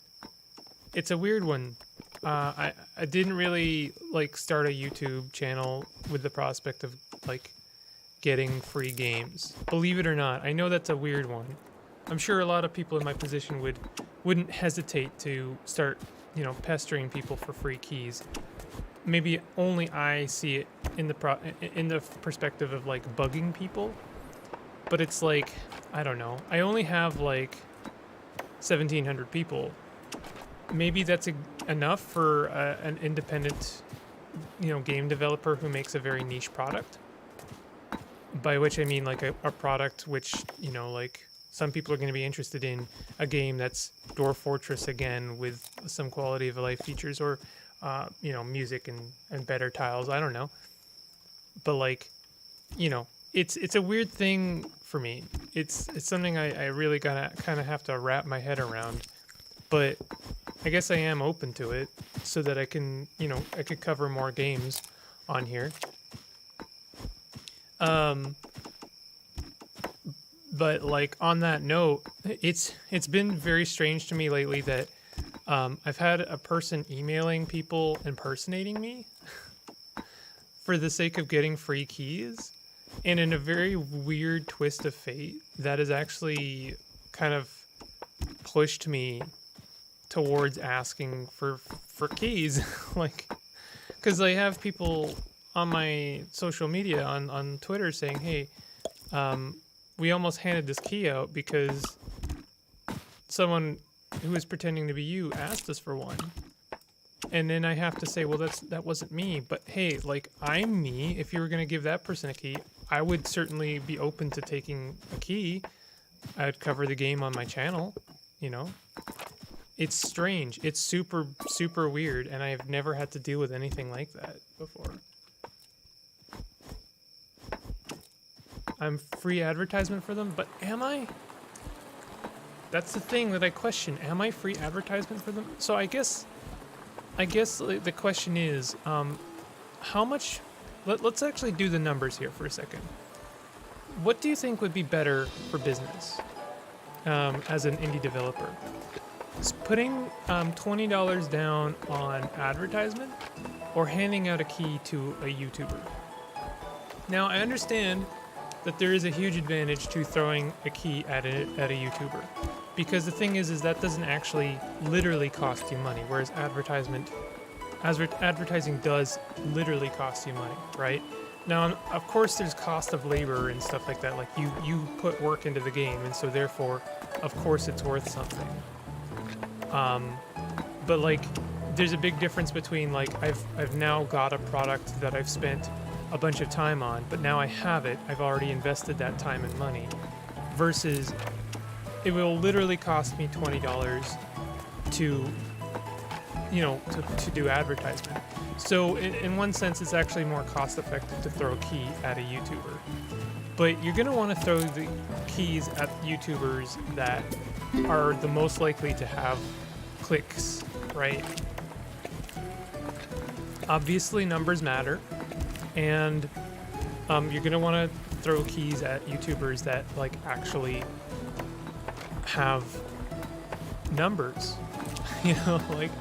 It's a weird one. I didn't really like start a YouTube channel with the prospect of like getting free games. Believe it or not, I know that's a weird one. I'm sure a lot of people in my position wouldn't hesitate to start, you know, pestering people for free keys. Maybe only I see it in the perspective of like bugging people. But it's like, I don't know. I only have like 1,700 people. Maybe that's enough for an independent, you know, game developer who makes a very niche product. By which I mean like a product which, you know, like some people are going to be interested in a game that's Dwarf Fortress again with some quality of life features or, you know, music and better tiles. I don't know. But like, you know, it's a weird thing for me. It's something I really kind of have to wrap my head around. But I guess I am open to it so that I can, you know, I could cover more games on here. But like on that note, it's been very strange to me lately that I've had a person emailing people impersonating me for the sake of getting free keys. And in a very weird twist of fate, that has actually kind of pushed me towards asking for keys. Like, because I have people on my social media on Twitter saying, hey, we almost handed this key out because someone who was pretending to be you asked us for one. And then I have to say, well, that wasn't me. But hey, like, I'm me. If you were going to give that person a key, I would certainly be open to taking a key. I'd cover the game on my channel, you know. It's strange. It's super, super weird, and I've never had to deal with anything like that before. I'm free advertisement for them, but am I? That's the thing that I question. Am I free advertisement for them? So I guess the question is, how much? Let's actually do the numbers here for a second. What do you think would be better for business as an indie developer? Is putting $20 down on advertisement or handing out a key to a YouTuber? Now, I understand that there is a huge advantage to throwing a key at a YouTuber, because the thing is that doesn't actually literally cost you money, whereas advertising does literally cost you money, right? Now, of course, there's cost of labor and stuff like that. Like you put work into the game, and so therefore, of course, it's worth something. But like, there's a big difference between like I've now got a product that I've spent a bunch of time on, but now I have it. I've already invested that time and money, versus it will literally cost me $20 to, you know, to do advertisement. So in one sense, it's actually more cost effective to throw a key at a YouTuber. But you're gonna want to throw the keys at YouTubers that are the most likely to have clicks, right? Obviously, numbers matter, and you're gonna want to throw keys at YouTubers that like actually have numbers. You know, like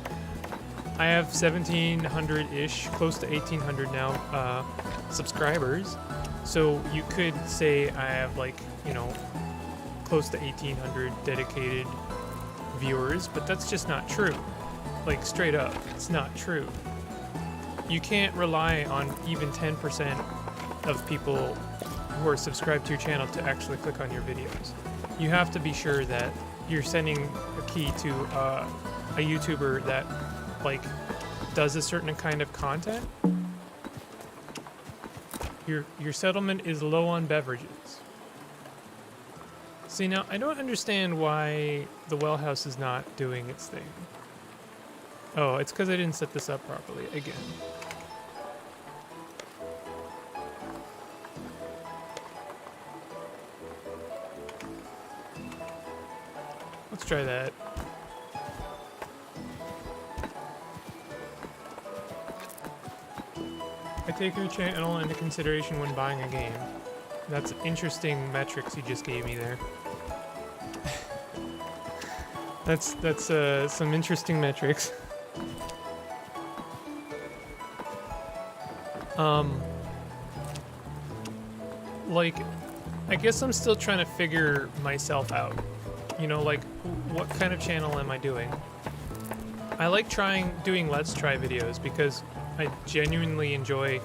I have 1,700-ish, close to 1,800 now subscribers. So you could say I have like, you know, close to 1,800 dedicated viewers, but that's just not true. Like straight up, it's not true. You can't rely on even 10% of people who are subscribed to your channel to actually click on your videos. You have to be sure that you're sending a key to a YouTuber that like does a certain kind of content. Your settlement is low on beverages. See, now I don't understand why the well house is not doing its thing. Oh, it's because I didn't set this up properly again. Let's try that. I take your channel into consideration when buying a game. That's interesting metrics you just gave me there. That's some interesting metrics. Like, I guess I'm still trying to figure myself out. You know, like, what kind of channel am I doing? I like doing Let's Try videos because I genuinely enjoy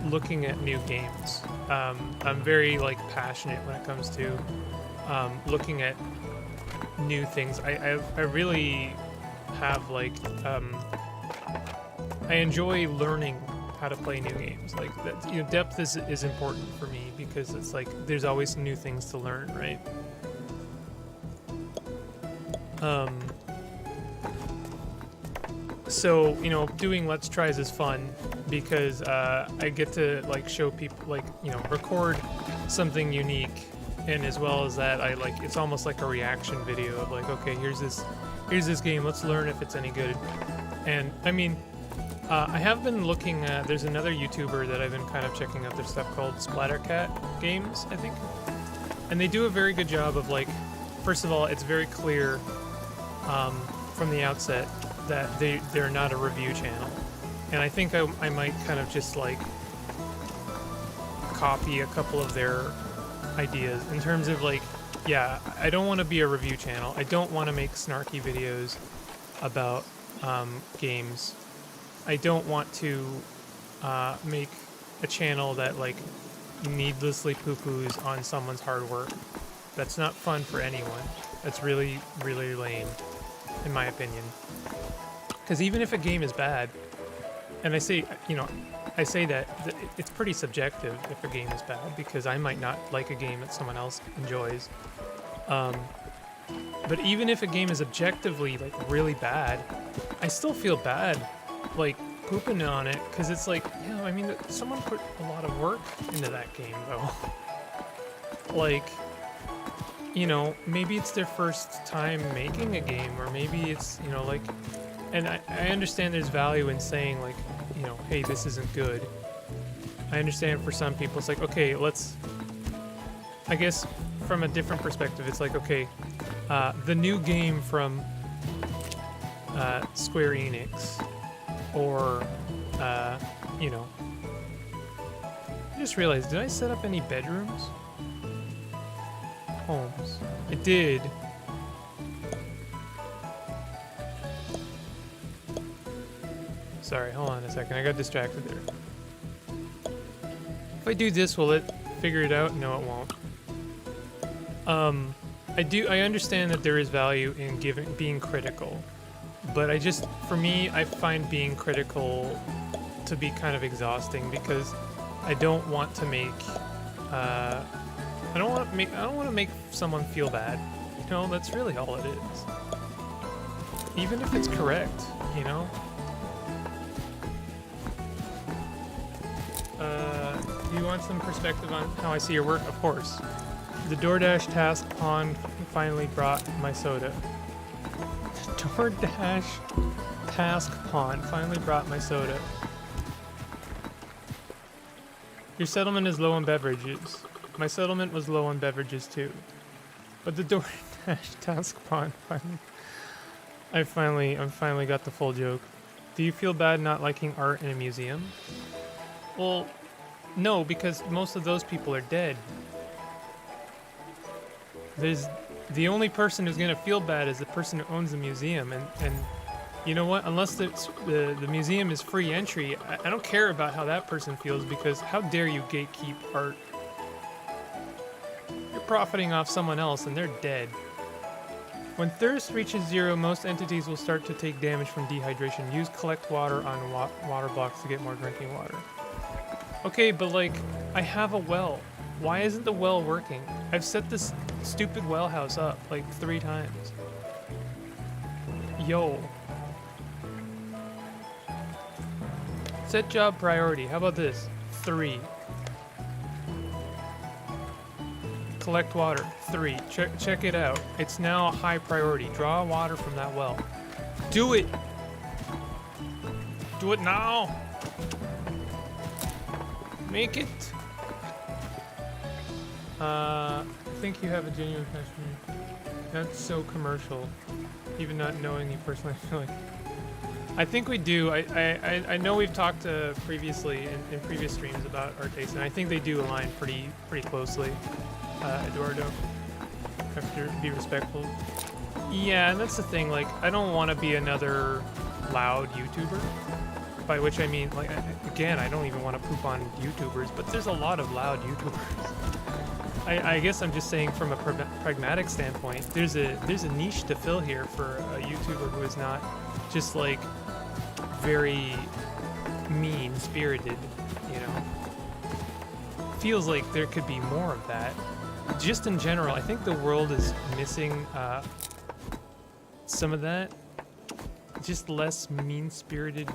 looking at new games. I'm very, like, passionate when it comes to looking at new things. I really have, like, I enjoy learning how to play new games. Like, that, you know, depth is important for me because it's like there's always new things to learn, right? So, you know, doing Let's Tries is fun because I get to like show people, like, you know, record something unique, and as well as that, I like, it's almost like a reaction video of like, okay, here's this game, let's learn if it's any good. And I mean, I have been looking at, there's another YouTuber that I've been kind of checking out their stuff called Splattercat Games, I think, and they do a very good job of like, first of all, it's very clear from the outset that they're not a review channel, and I think I might kind of just like copy a couple of their ideas in terms of like, yeah, I don't want to be a review channel. I don't want to make snarky videos about games. I don't want to make a channel that like needlessly poo-poos on someone's hard work. That's not fun for anyone. That's really, really lame, in my opinion. Because even if a game is bad, and I say, you know, I say that it's pretty subjective if a game is bad, because I might not like a game that someone else enjoys. But even if a game is objectively like really bad, I still feel bad like pooping on it, because it's like, you know, I mean, someone put a lot of work into that game though. Like, you know, maybe it's their first time making a game, or maybe it's, you know, like, and I understand there's value in saying like, you know, hey, this isn't good. I understand for some people it's like, okay, let's, I guess from a different perspective, it's like, okay, the new game from Square Enix, or, you know, I just realized, did I set up any bedrooms? Homes. I did. Sorry, hold on a second. I got distracted there. If I do this, will it figure it out? No, it won't. I understand that there is value in being critical, but for me, I find being critical to be kind of exhausting, because I don't want to make, I don't want to make someone feel bad. You know, that's really all it is. Even if it's correct, you know? Do you want some perspective on how I see your work? Of course. The DoorDash task pawn finally brought my soda. DoorDash task pawn finally brought my soda. Your settlement is low on beverages. My settlement was low on beverages too. But the DoorDash task pawn finally, I finally got the full joke. Do you feel bad not liking art in a museum? Well, no, because most of those people are dead. The only person who's gonna feel bad is the person who owns the museum, and you know what? Unless the museum is free entry, I don't care about how that person feels, because how dare you gatekeep art? You're profiting off someone else and they're dead. When thirst reaches 0, most entities will start to take damage from dehydration. Use collect water on water blocks to get more drinking water. Okay, but like, I have a well. Why isn't the well working? I've set this stupid well house up like 3 times. Yo. Set job priority. How about this? 3. Collect water. 3. Check it out. It's now high priority. Draw water from that well. Do it! Do it now! Make it! I think you have a genuine passion. That's so commercial. Even not knowing you personally, I feel like... I think we do. I know we've talked previously in previous streams about our taste, and I think they do align pretty closely. Eduardo, have to be respectful. Yeah, and that's the thing. Like, I don't want to be another loud YouTuber. By which I mean, like, again, I don't even want to poop on YouTubers, but there's a lot of loud YouTubers. I guess I'm just saying from a pragmatic standpoint, there's a niche to fill here for a YouTuber who is not just like very mean-spirited, you know. Feels like there could be more of that. Just in general, I think the world is missing some of that. Just less mean-spirited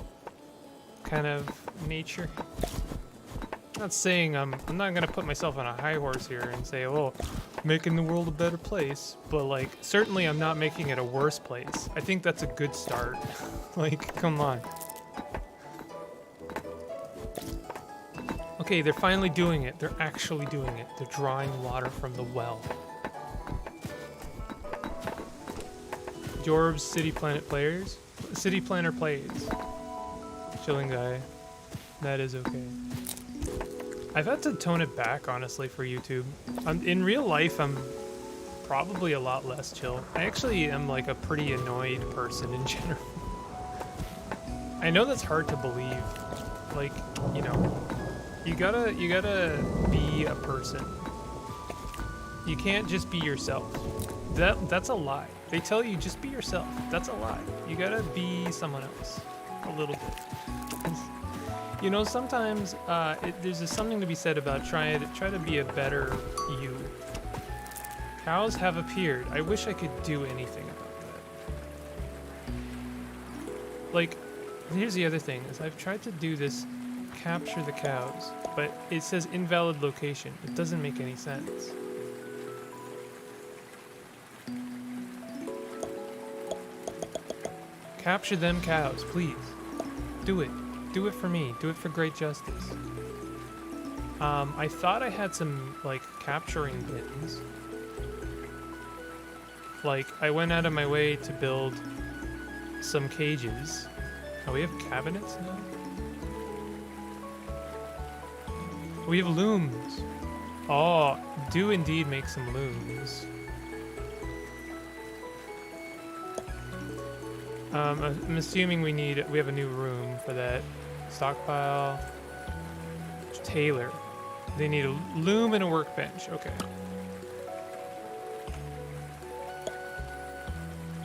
kind of nature. I'm not saying I'm not gonna put myself on a high horse here and say, oh, making the world a better place, but like, certainly I'm not making it a worse place. I think that's a good start. Like, come on. Okay, they're finally doing it. They're actually doing it. They're drawing water from the well. Jorbs City Planet players? City Planner plays. Chilling guy. That is okay. I've had to tone it back, honestly, for YouTube. In real life, I'm probably a lot less chill. I actually am like a pretty annoyed person in general. I know that's hard to believe. Like, you know, you gotta be a person. You can't just be yourself. That's a lie. They tell you just be yourself. That's a lie. You gotta be someone else. A little bit. You know, sometimes there's just something to be said about try to be a better you. Cows have appeared. I wish I could do anything about that. Like, here's the other thing, is I've tried to do this capture the cows, but it says invalid location. It doesn't make any sense. Capture them cows, please. Do it. Do it for me. Do it for great justice. I thought I had some, like, capturing bins. Like, I went out of my way to build some cages. Oh, we have cabinets now? We have looms. Oh, do indeed make some looms. I'm assuming we have a new room for that. Stockpile. Tailor. They need a loom and a workbench. Okay.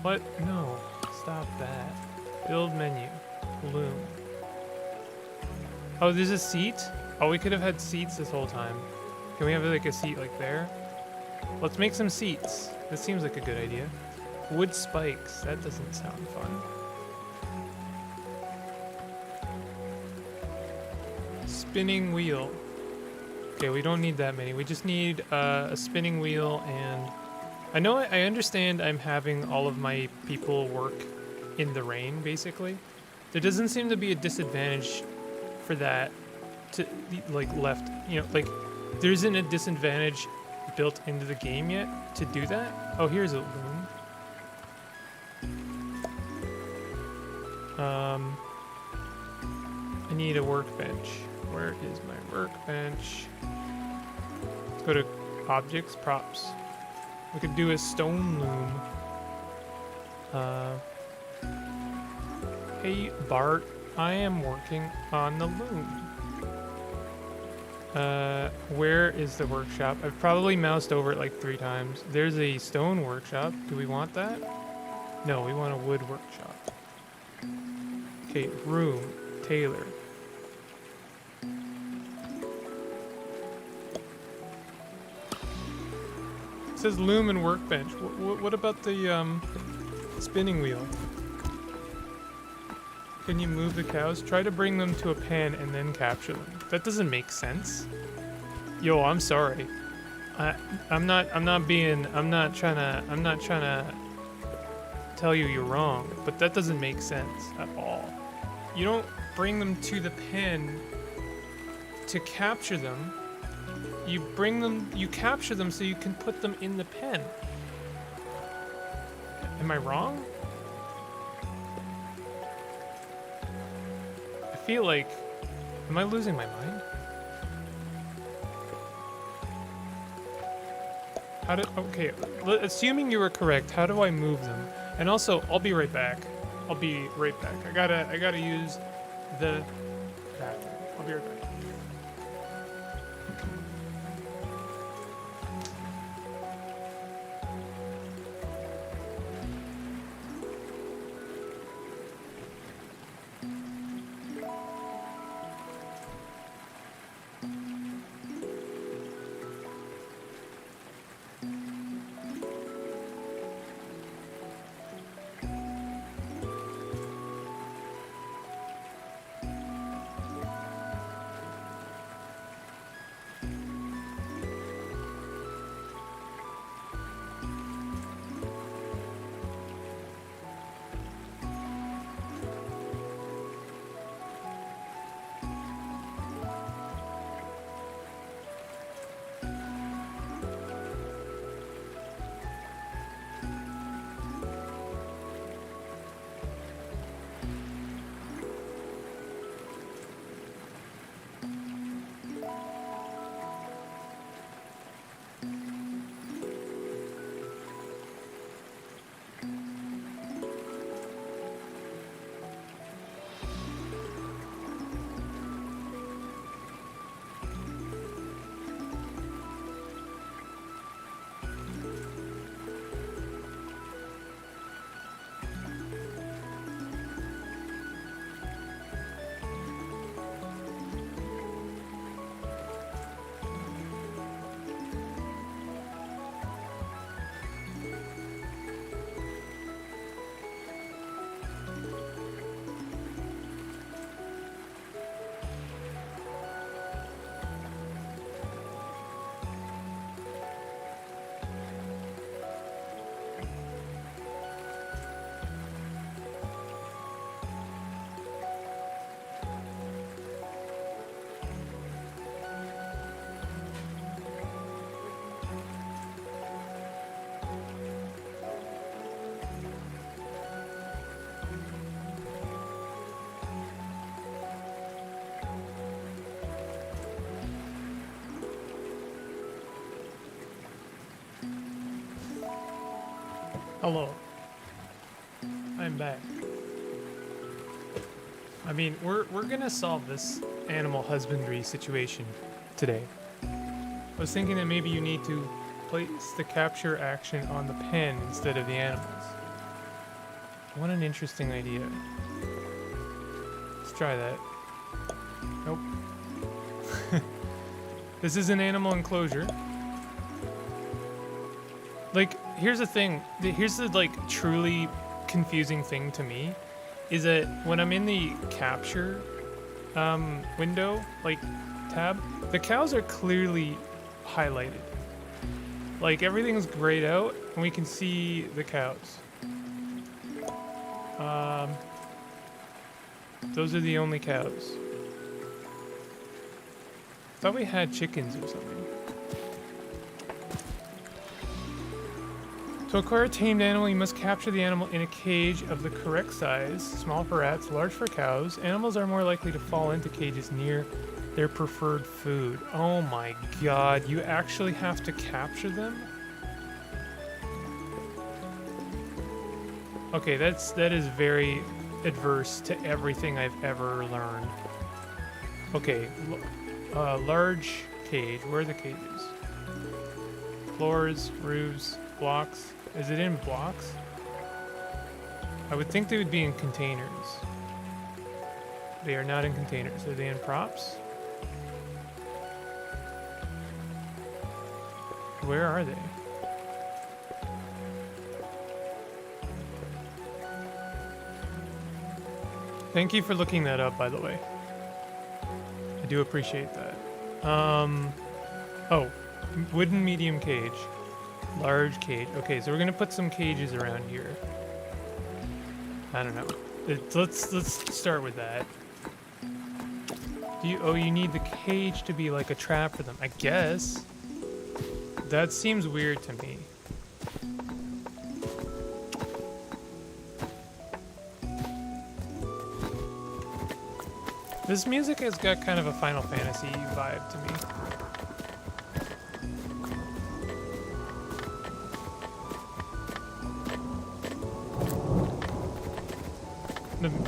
What? No. Stop that. Build menu. Loom. Oh, there's a seat? Oh, we could have had seats this whole time. Can we have like a seat like there? Let's make some seats. This seems like a good idea. Wood spikes. That doesn't sound fun. Spinning wheel. Okay, we don't need that many. We just need a spinning wheel, and I understand I'm having all of my people work in the rain, basically. There doesn't seem to be a disadvantage for that to like left. You know, like there isn't a disadvantage built into the game yet to do that. Oh, here's a loom. I need a workbench. Where is my workbench? Let's go to objects, props. We could do a stone loom. Hey Bart, I am working on the loom. Where is the workshop? I've probably moused over it like 3 times. There's a stone workshop. Do we want that? No, we want a wood workshop. Okay, room, tailor. It says loom and workbench. What about the spinning wheel? Can you move the cows? Try to bring them to a pen and then capture them. That doesn't make sense. Yo, I'm sorry. I'm not trying to tell you you're wrong, but that doesn't make sense at all. You don't bring them to the pen to capture them. You capture them so you can put them in the pen. Am I wrong? I feel like, am I losing my mind? Okay, assuming you were correct, how do I move them? And also, I'll be right back. I gotta use the bathroom. I'll be right back. Hello. I'm back. I mean, we're gonna solve this animal husbandry situation today. I was thinking that maybe you need to place the capture action on the pen instead of the animals. What an interesting idea. Let's try that. Nope. This is an animal enclosure. Like, here's the thing. Here's the, like, truly confusing thing to me. Is that when I'm in the capture window, like, tab, the cows are clearly highlighted. Like, everything's grayed out, and we can see the cows. Those are the only cows. thought we had chickens or something. To acquire a tamed animal, you must capture the animal in a cage of the correct size, small for rats, large for cows. Animals are more likely to fall into cages near their preferred food. Oh my god, you actually have to capture them? Okay, that is very adverse to everything I've ever learned. Okay, large cage. Where are the cages? Floors, roofs, blocks. Is it in blocks? I would think they would be in containers. They are not in containers. Are they in props? Where are they? Thank you for looking that up, by the way. I do appreciate that. Oh, wooden medium cage. Large cage. Okay, so we're gonna put some cages around here. I don't know. Let's start with that. You need the cage to be like a trap for them, I guess. That seems weird to me. This music has got kind of a Final Fantasy vibe to me.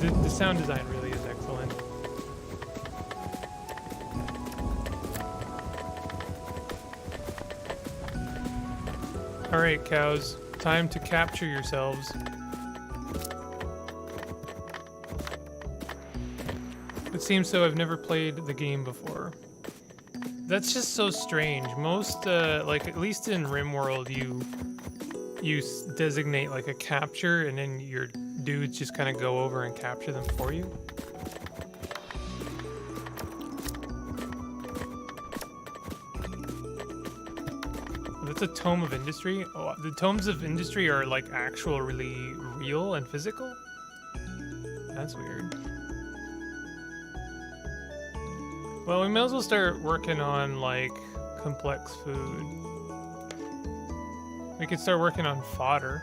The sound design really is excellent. Alright, cows. Time to capture yourselves. It seems so. I've never played the game before. That's just so strange. Most, like, at least in RimWorld, you designate, like, a capture, and then your dudes just kind of go over and capture them for you. That's a tome of industry? Oh, the tomes of industry are, like, really real and physical? That's weird. Well, we may as well start working on, like, complex food. We could start working on fodder.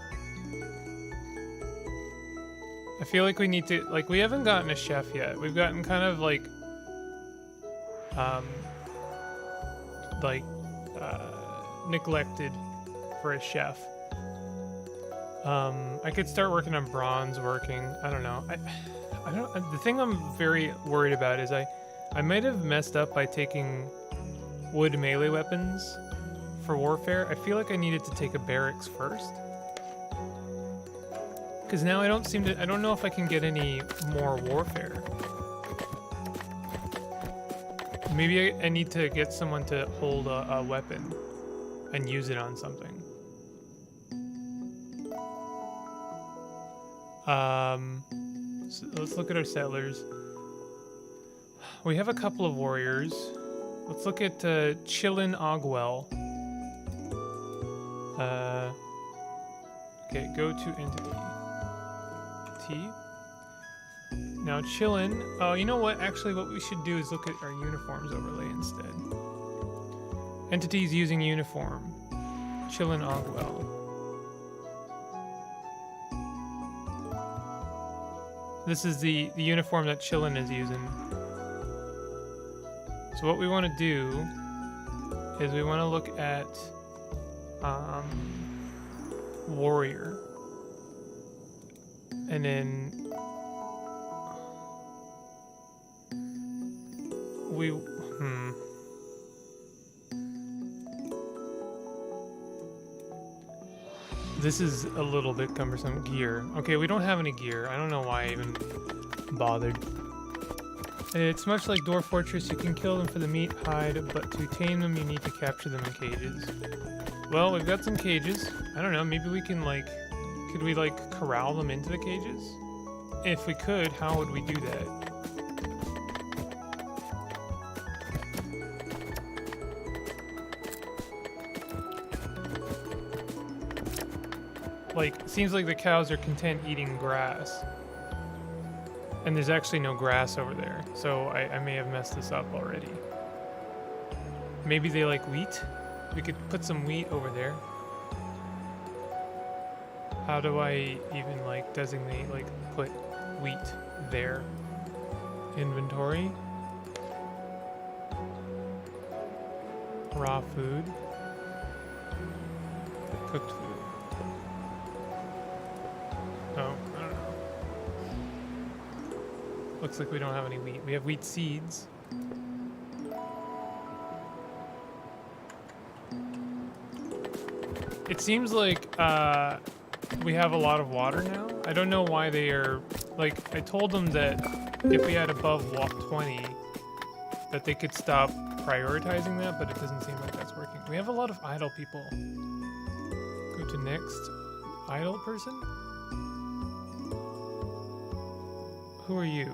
I feel like we need to, like, we haven't gotten a chef yet. We've gotten kind of, like, neglected for a chef. I could start working on bronze working. I don't know. I don't, the thing I'm very worried about is I might have messed up by taking wood melee weapons for warfare. I feel like I needed to take a barracks first. Because now I don't know if I can get any more warfare. Maybe I need to get someone to hold a weapon and use it on something. So let's look at our settlers. We have a couple of warriors. Let's look at Chillin Ogwell. Okay, go to entity. T. Now Chillin. Oh, you know what? Actually, what we should do is look at our uniforms overlay instead. Entities using uniform. Chillin Ogwell. This is the uniform that Chillin is using. So what we want to do is we want to look at warrior, and then this is a little bit cumbersome. Gear. Okay, we don't have any gear. I don't know why I even bothered. It's much like Dwarf Fortress. You can kill them for the meat, hide, but to tame them, you need to capture them in cages. Well, we've got some cages. I don't know, maybe we can, like... Could we, like, corral them into the cages? If we could, how would we do that? Like, it seems like the cows are content eating grass. And there's actually no grass over there, so I may have messed this up already. Maybe they like wheat. We could put some wheat over there. How do I even like designate, like put wheat there? Inventory. Raw food. Cooked food. Oh, I don't know. Looks like we don't have any wheat. We have wheat seeds. It seems like we have a lot of water now. I don't know why they are, like, I told them that if we had above 20, that they could stop prioritizing that, but it doesn't seem like that's working. We have a lot of idle people. Go to next. Idle person? Who are you?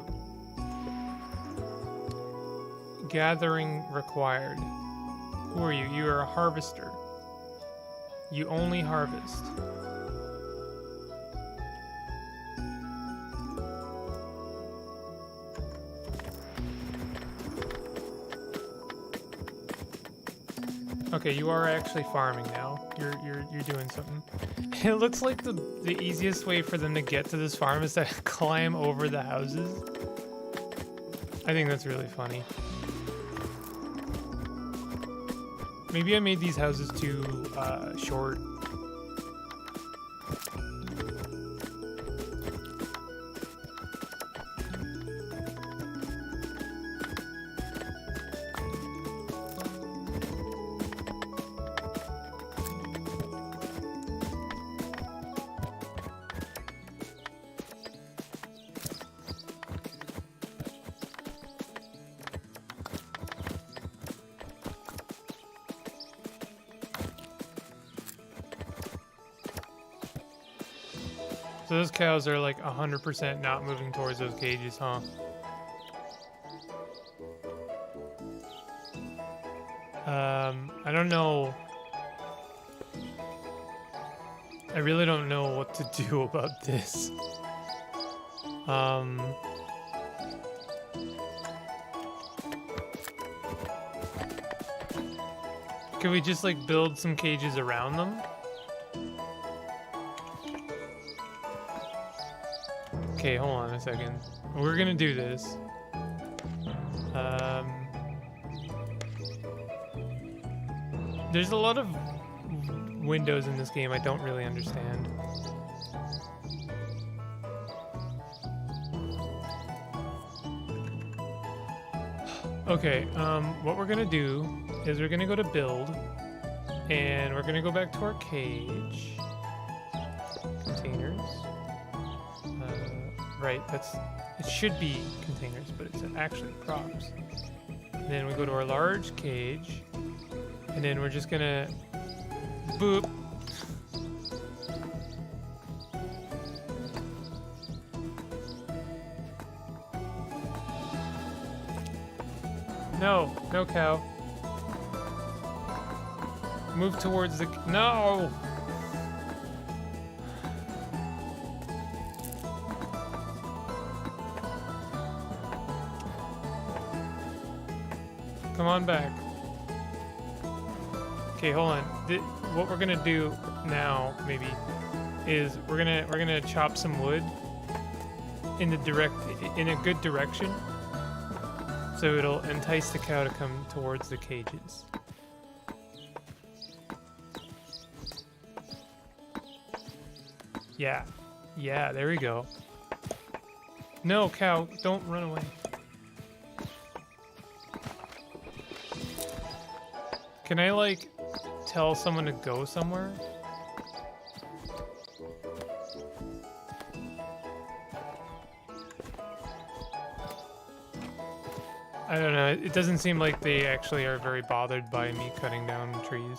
Gathering required. Who are you? You are a harvester. You only harvest. Okay, you are actually farming now. You're doing something. It looks like the easiest way for them to get to this farm is to climb over the houses. I think that's really funny. Maybe I made these houses too short. So those cows are like 100% not moving towards those cages, huh? I don't know. I really don't know what to do about this. Can we just like build some cages around them? Okay, hold on a second. We're gonna do this. There's a lot of windows in this game I don't really understand. Okay, what we're gonna do is we're gonna go to build, and we're gonna go back to our cage. Containers. Right, it should be containers, but it's actually crops. And then we go to our large cage, and then we're just gonna boop. No cow. Move towards the, no! Come on back. Okay, hold on. What we're gonna do now, maybe, is we're gonna chop some wood in a good direction, so it'll entice the cow to come towards the cages. Yeah, there we go. No, cow, don't run away. Can I, like, tell someone to go somewhere? I don't know, it doesn't seem like they actually are very bothered by me cutting down trees.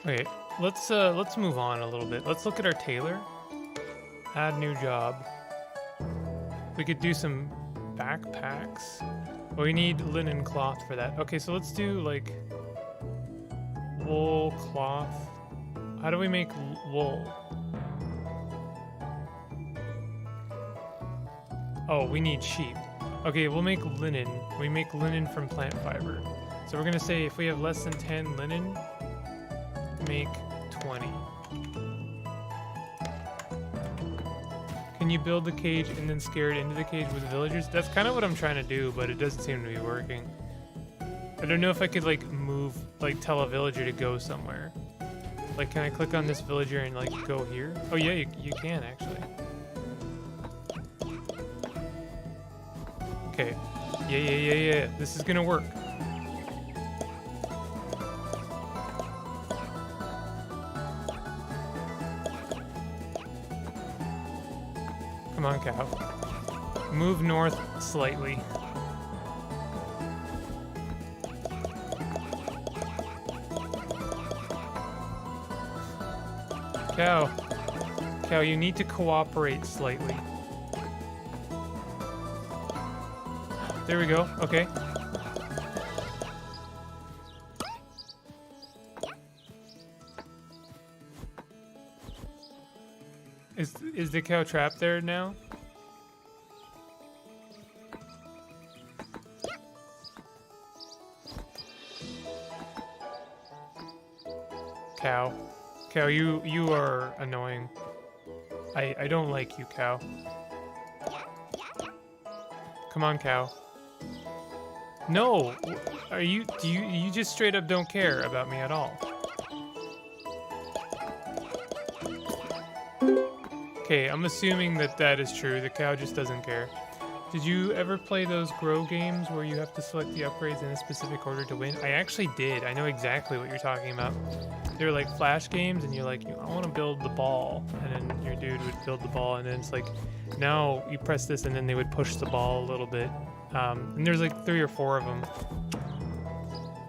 Okay, let's move on a little bit. Let's look at our tailor. Add new job. We could do some backpacks. Well, we need linen cloth for that. Okay, so let's do like wool cloth. How do we make wool? Oh, we need sheep. Okay, we'll make linen. We make linen from plant fiber. So we're gonna say if we have less than 10 linen, make 20. Can you build the cage and then scare it into the cage with villagers? That's kind of what I'm trying to do, but it doesn't seem to be working. I don't know if I could like move, like tell a villager to go somewhere. Like, can I click on this villager and like go here? Oh yeah, you can actually. Okay. Yeah. This is gonna work. Come on, cow. Move north slightly. Cow. Cow, you need to cooperate slightly. There we go. Okay. Is the cow trapped there now? Cow. Cow, you are annoying. I don't like you, cow. Come on, cow. No! You just straight up don't care about me at all. Okay, I'm assuming that is true. The cow just doesn't care. Did you ever play those grow games where you have to select the upgrades in a specific order to win? I actually did. I know exactly what you're talking about. They're like flash games, and you're like, I want to build the ball, and then your dude would build the ball, and then it's like, now you press this, and then they would push the ball a little bit. And there's like 3 or 4 of them.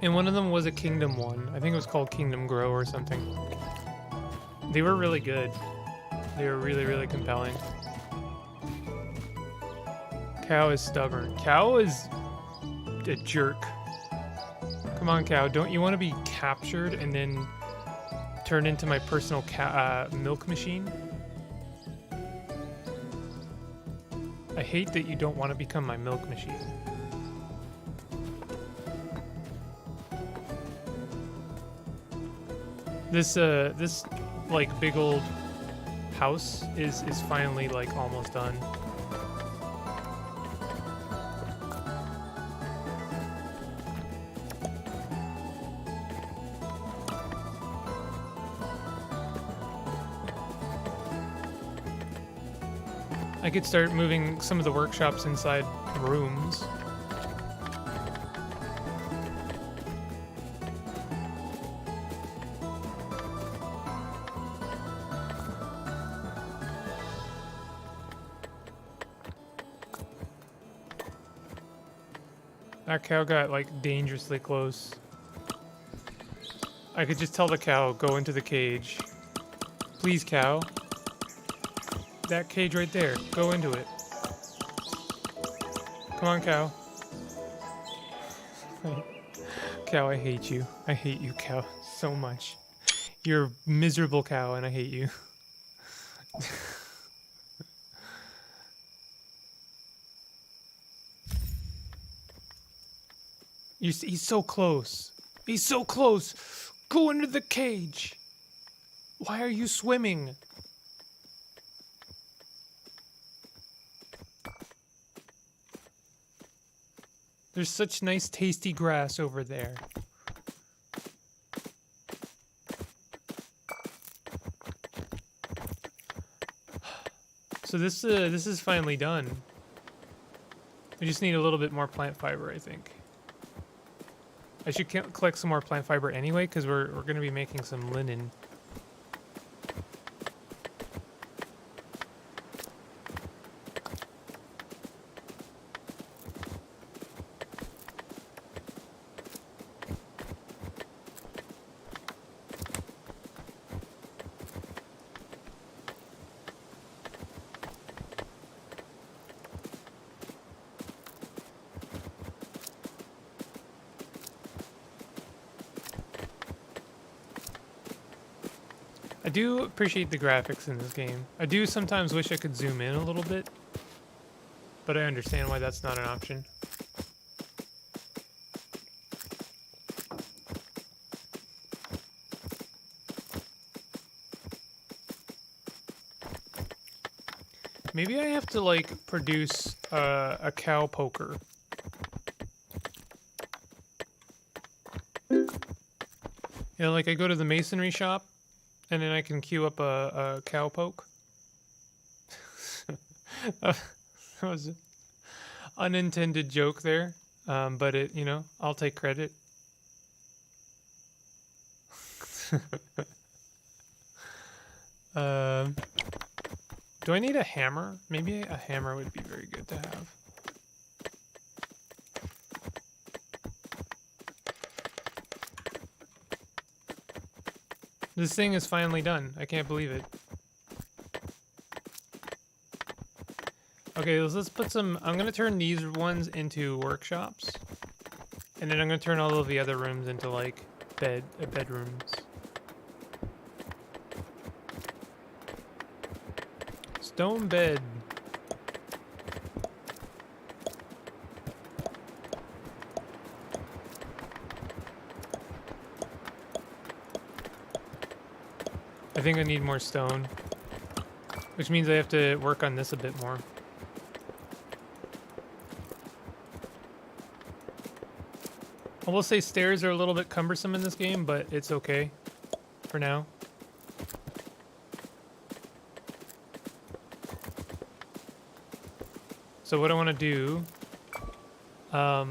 And one of them was a Kingdom one. I think it was called Kingdom Grow or something. They were really good. They were really, really compelling. Cow is stubborn. Cow is a jerk. Come on, cow. Don't you want to be captured and then turned into my personal milk machine? I hate that you don't want to become my milk machine. This like big old house is finally like almost done. I could start moving some of the workshops inside rooms. That cow got like dangerously close. I could just tell the cow, go into the cage. Please, cow. That cage right there. Go into it. Come on, cow. Cow, I hate you. I hate you, cow, so much. You're a miserable cow, and I hate you. He's so close. He's so close. Go into the cage. Why are you swimming? There's such nice tasty grass over there. So this is finally done. We just need a little bit more plant fiber, I think. I should collect some more plant fiber anyway, because we're going to be making some linen. I do appreciate the graphics in this game. I do sometimes wish I could zoom in a little bit. but I understand why that's not an option. Maybe I have to, like, produce a cow poker. You know, like I go to the masonry shop, and then I can queue up a cow poke. That was an unintended joke there, but it, you know, I'll take credit. Do I need a hammer? Maybe a hammer would be very good to have. This thing is finally done. I can't believe it. Okay, let's put some... I'm going to turn these ones into workshops. And then I'm going to turn all of the other rooms into, like, bedrooms. Stone bed. I think I need more stone, which means I have to work on this a bit more. I will say stairs are a little bit cumbersome in this game, but it's okay for now. So what I want to do, I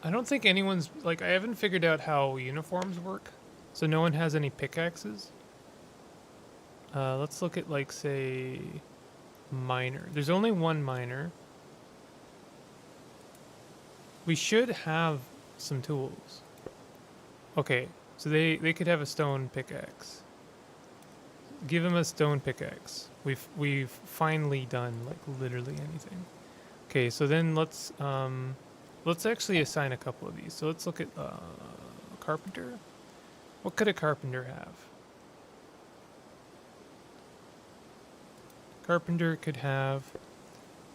don't think anyone's, like, I haven't figured out how uniforms work, so no one has any pickaxes. Let's look at, like, say, miner. There's only one miner. We should have some tools. Okay, so they could have a stone pickaxe. Give them a stone pickaxe. We've finally done, like, literally anything. Okay, so then let's actually assign a couple of these. So let's look at carpenter. What could a carpenter have? Carpenter could have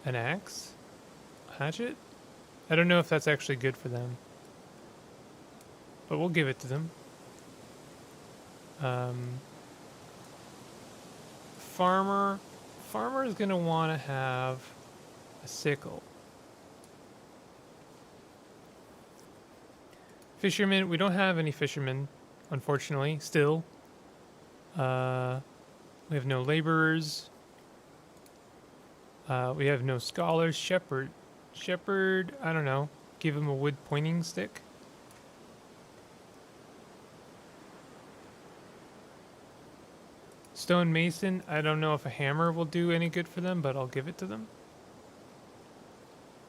an axe, a hatchet. I don't know if that's actually good for them, but we'll give it to them. Farmer is gonna want to have a sickle. Fisherman, we don't have any fishermen, unfortunately. Still, we have no laborers. We have no scholars. Shepherd, I don't know. Give him a wood pointing stick. Stone mason, I don't know if a hammer will do any good for them, but I'll give it to them.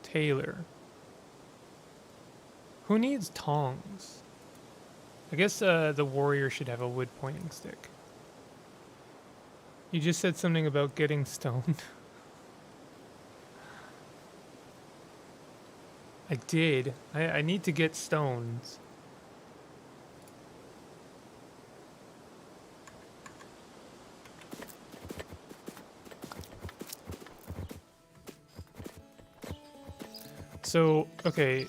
Tailor. Who needs tongs? I guess the warrior should have a wood pointing stick. You just said something about getting stoned. I did. I need to get stones. So, okay.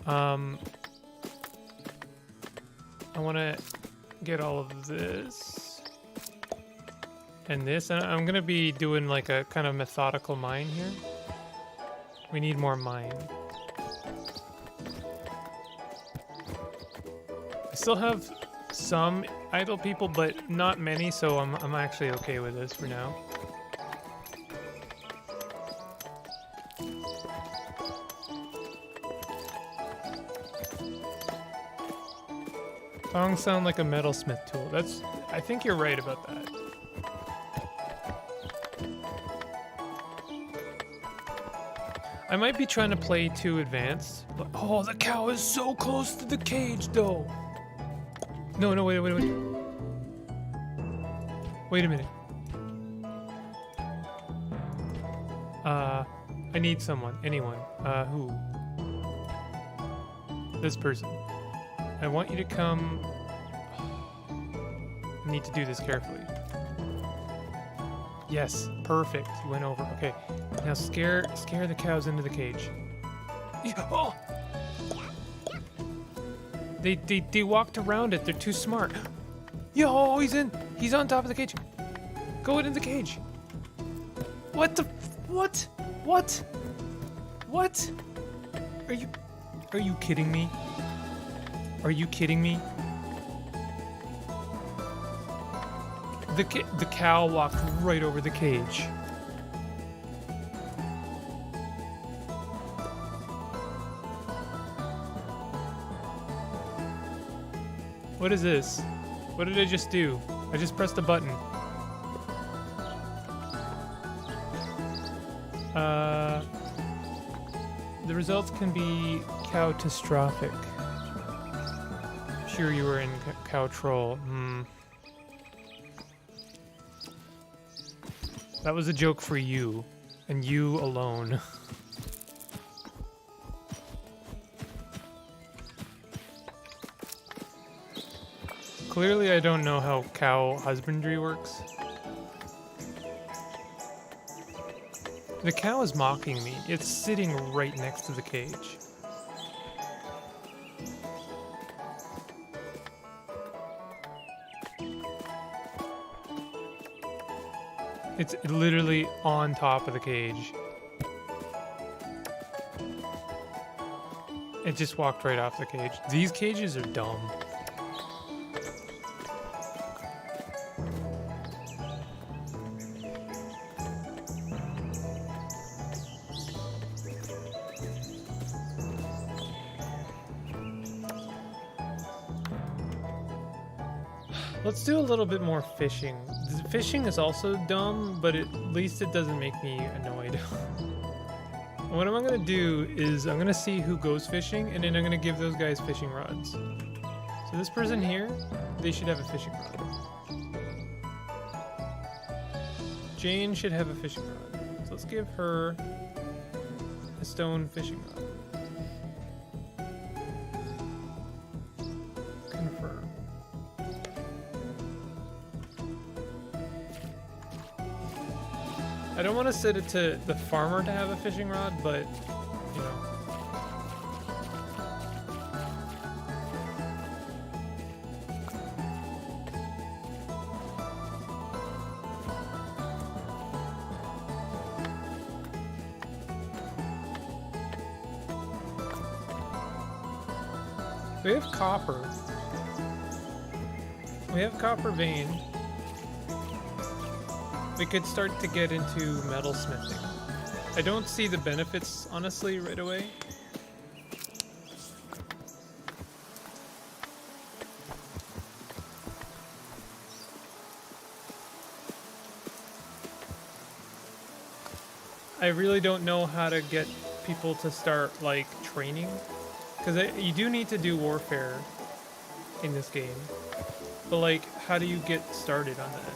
I want to get all of this and this, and I'm gonna be doing like a kind of methodical mine here. We need more mine. I still have some idle people, but not many, so I'm actually okay with this for now. Tongs sound like a metalsmith tool. I think you're right about that. I might be trying to play too advanced, but oh, the cow is so close to the cage, though. No, wait. Wait a minute. I need someone. Anyone. Who? This person. I want you to come... I need to do this carefully. Yes, perfect. You went over. Okay, now scare the cows into the cage. Yeah, oh! They walked around it. They're too smart. Yo, he's in. He's on top of the cage. Go into the cage. What the? What? What? What? Are you kidding me? Are you kidding me? The cow walked right over the cage. What is this? What did I just do? I just pressed a button. The results can be catastrophic. Sure, you were in cow troll. That was a joke for you, and you alone. Clearly, I don't know how cow husbandry works. The cow is mocking me. It's sitting right next to the cage. It's literally on top of the cage. It just walked right off the cage. These cages are dumb. Let's do a little bit more fishing. Fishing is also dumb, but at least it doesn't make me annoyed. What I'm gonna do is I'm gonna see who goes fishing, and then I'm gonna give those guys fishing rods. So this person here, they should have a fishing rod. Jane should have a fishing rod. So let's give her a stone fishing rod. Confirm. I don't want to set it to the farmer to have a fishing rod, but, you know. We have copper. We have copper vein. We could start to get into metal smithing. I don't see the benefits, honestly, right away. I really don't know how to get people to start, like, training. Because you do need to do warfare in this game. But, like, how do you get started on that?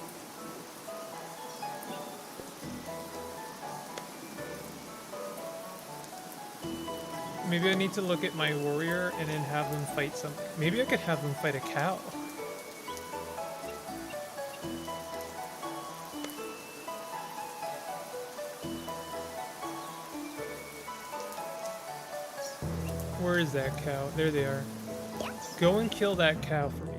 Maybe I need to look at my warrior and then have them fight something. Maybe I could have them fight a cow. Where is that cow? There they are. Go and kill that cow for me.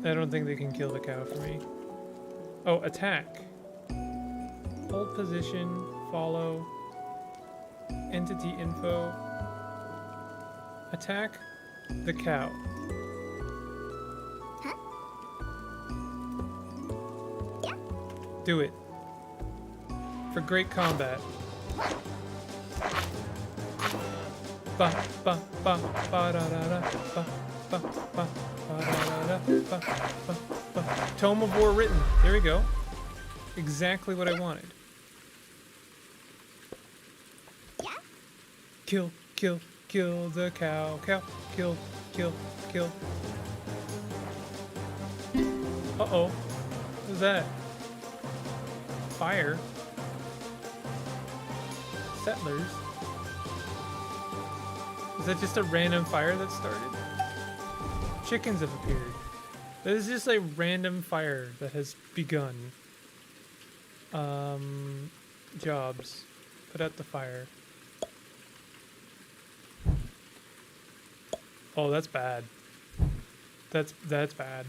I don't think they can kill the cow for me. Oh, attack. Hold position, follow, entity info. Attack the cow. Do it. For great combat. Ba ba ba ba da da da ba ba ba ba da da da ba ba ba. Tome of War written. There we go. Exactly what I wanted. Kill, kill, kill the cow, cow, kill, kill, kill. Uh-oh. What was that? Fire. Settlers. Is that just a random fire that started? Chickens have appeared. That is just a random fire that has begun. Jobs. Put out the fire. Oh, that's bad. That's bad.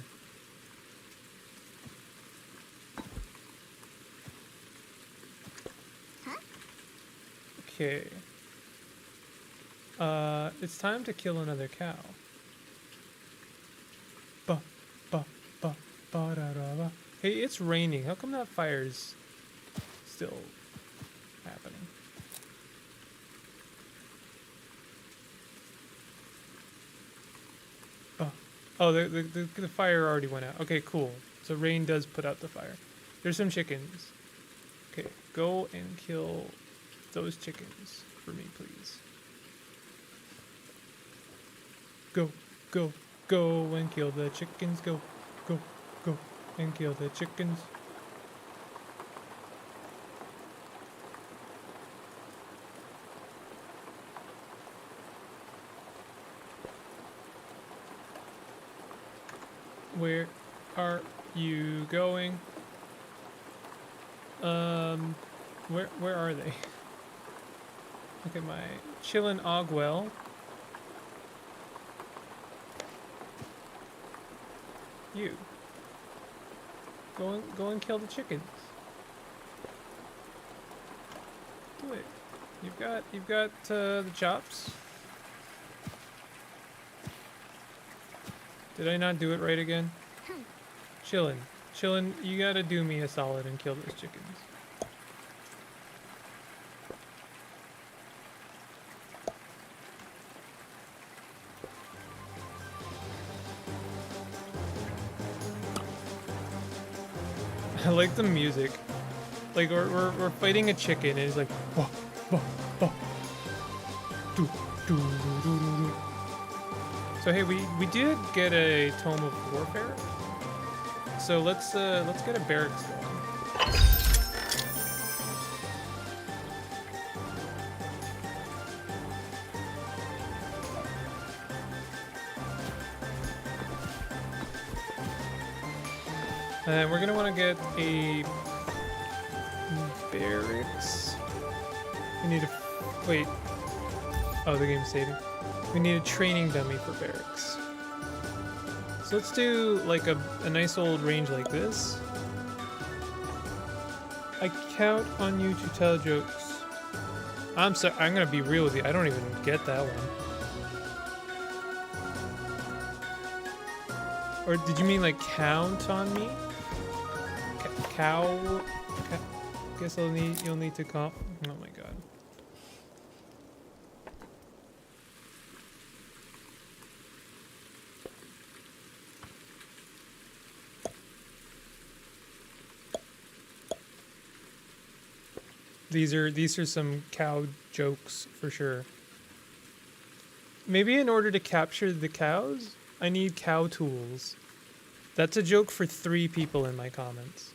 Okay. It's time to kill another cow. Ba ba ba ba da da ba. Hey, it's raining. How come that fire's still happening? Oh, the fire already went out. Okay, cool. So rain does put out the fire. There's some chickens. Okay, go and kill those chickens for me, please. Go, go, go and kill the chickens. Go, go, go and kill the chickens. Where are you going? Where are they? Look at my chillin' Ogwell. You. Go and kill the chickens. Do it. You've got the chops. Did I not do it right again? Chillin', you gotta do me a solid and kill those chickens. I like the music. Like we're fighting a chicken and it's like bah, bah, bah. Do, do, do, do, do. So hey, we did get a Tome of Warfare. So let's get a barracks going. And we're gonna want to get a barracks. We need a wait. Oh, the game's saving. We need a training dummy for barracks. So let's do like a nice old range like this. I count on you to tell jokes. I'm sorry, I'm gonna be real with you. I don't even get that one. Or did you mean like count on me? Cow? Guess you'll need to comp. Oh my god. These are some cow jokes for sure. Maybe in order to capture the cows, I need cow tools. That's a joke for 3 people in my comments.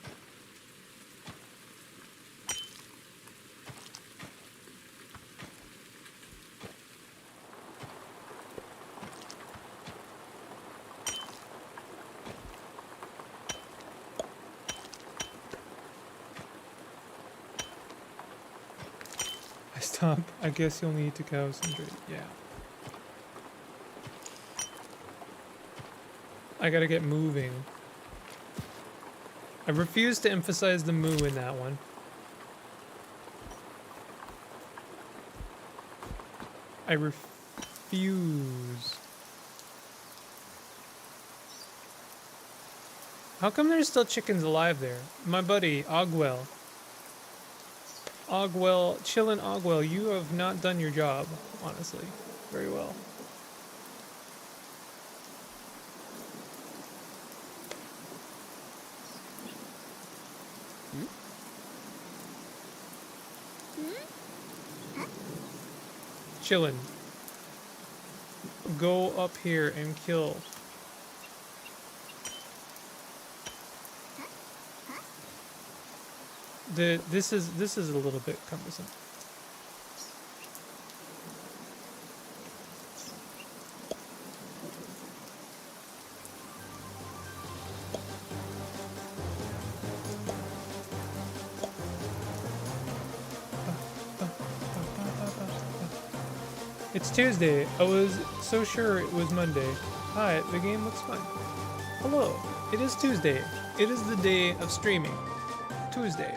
Stop. I guess you'll need to concentrate. Yeah. I gotta get moving. I refuse to emphasize the moo in that one. I refuse. How come there's still chickens alive there? My buddy, Ogwell. Ogwell, chillin' Ogwell, you have not done your job, honestly, very well. Chillin'. Go up here and kill. This is a little bit cumbersome. It's Tuesday. I was so sure it was Monday. Hi, the game looks fun. Hello, it is Tuesday. It is the day of streaming. Tuesday.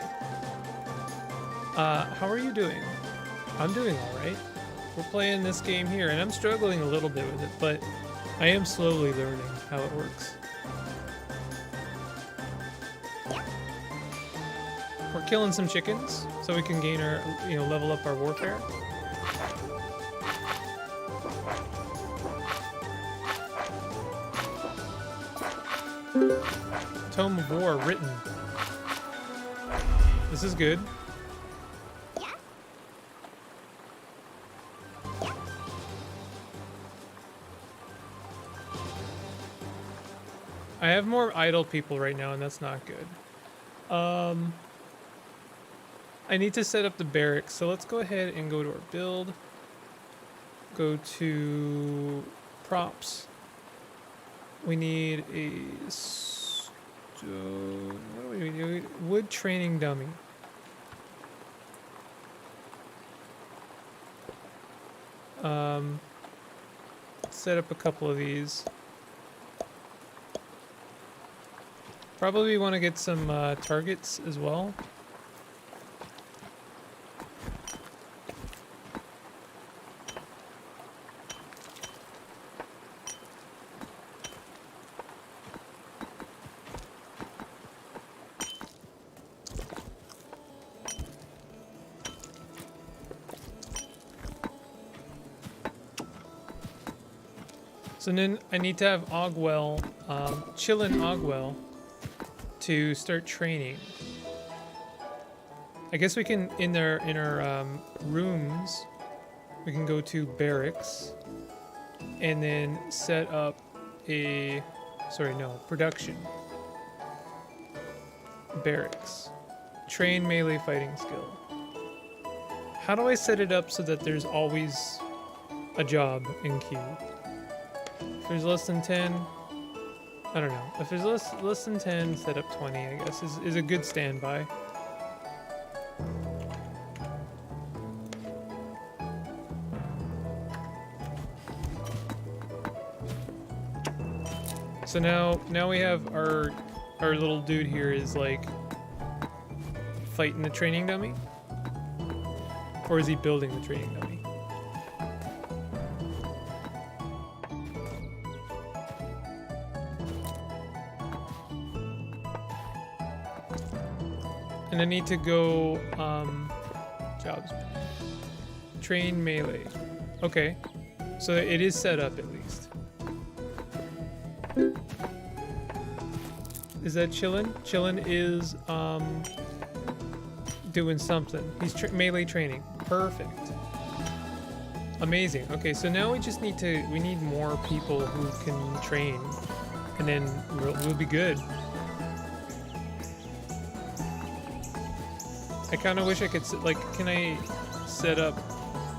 How are you doing? I'm doing alright. We're playing this game here, and I'm struggling a little bit with it, but I am slowly learning how it works. We're killing some chickens, so we can gain our, level up our warfare. Tome of War written. This is good. I have more idle people right now, and that's not good. I need to set up the barracks, so let's go ahead and go to our build. Go to props. We need a what do we do? Wood training dummy. Set up a couple of these. Probably want to get some targets as well. So then I need to have Ogwell, Chillin Ogwell, to start training. I guess we can, in our rooms, we can go to barracks and then set up a, production. Barracks. Train melee fighting skill. How do I set it up so that there's always a job in queue? If there's less than 10, I don't know. If there's less than 10, set up 20, I guess, is a good standby. So now we have our little dude here is like fighting the training dummy? Or is he building the training dummy? And I need to go, jobs. Train melee. Okay. So it is set up at least. Is that Chillin? Chillin is, doing something. He's melee training. Perfect. Amazing. Okay, so now we just need we need more people who can train. And then we'll be good. I kind of wish I could, can I set up...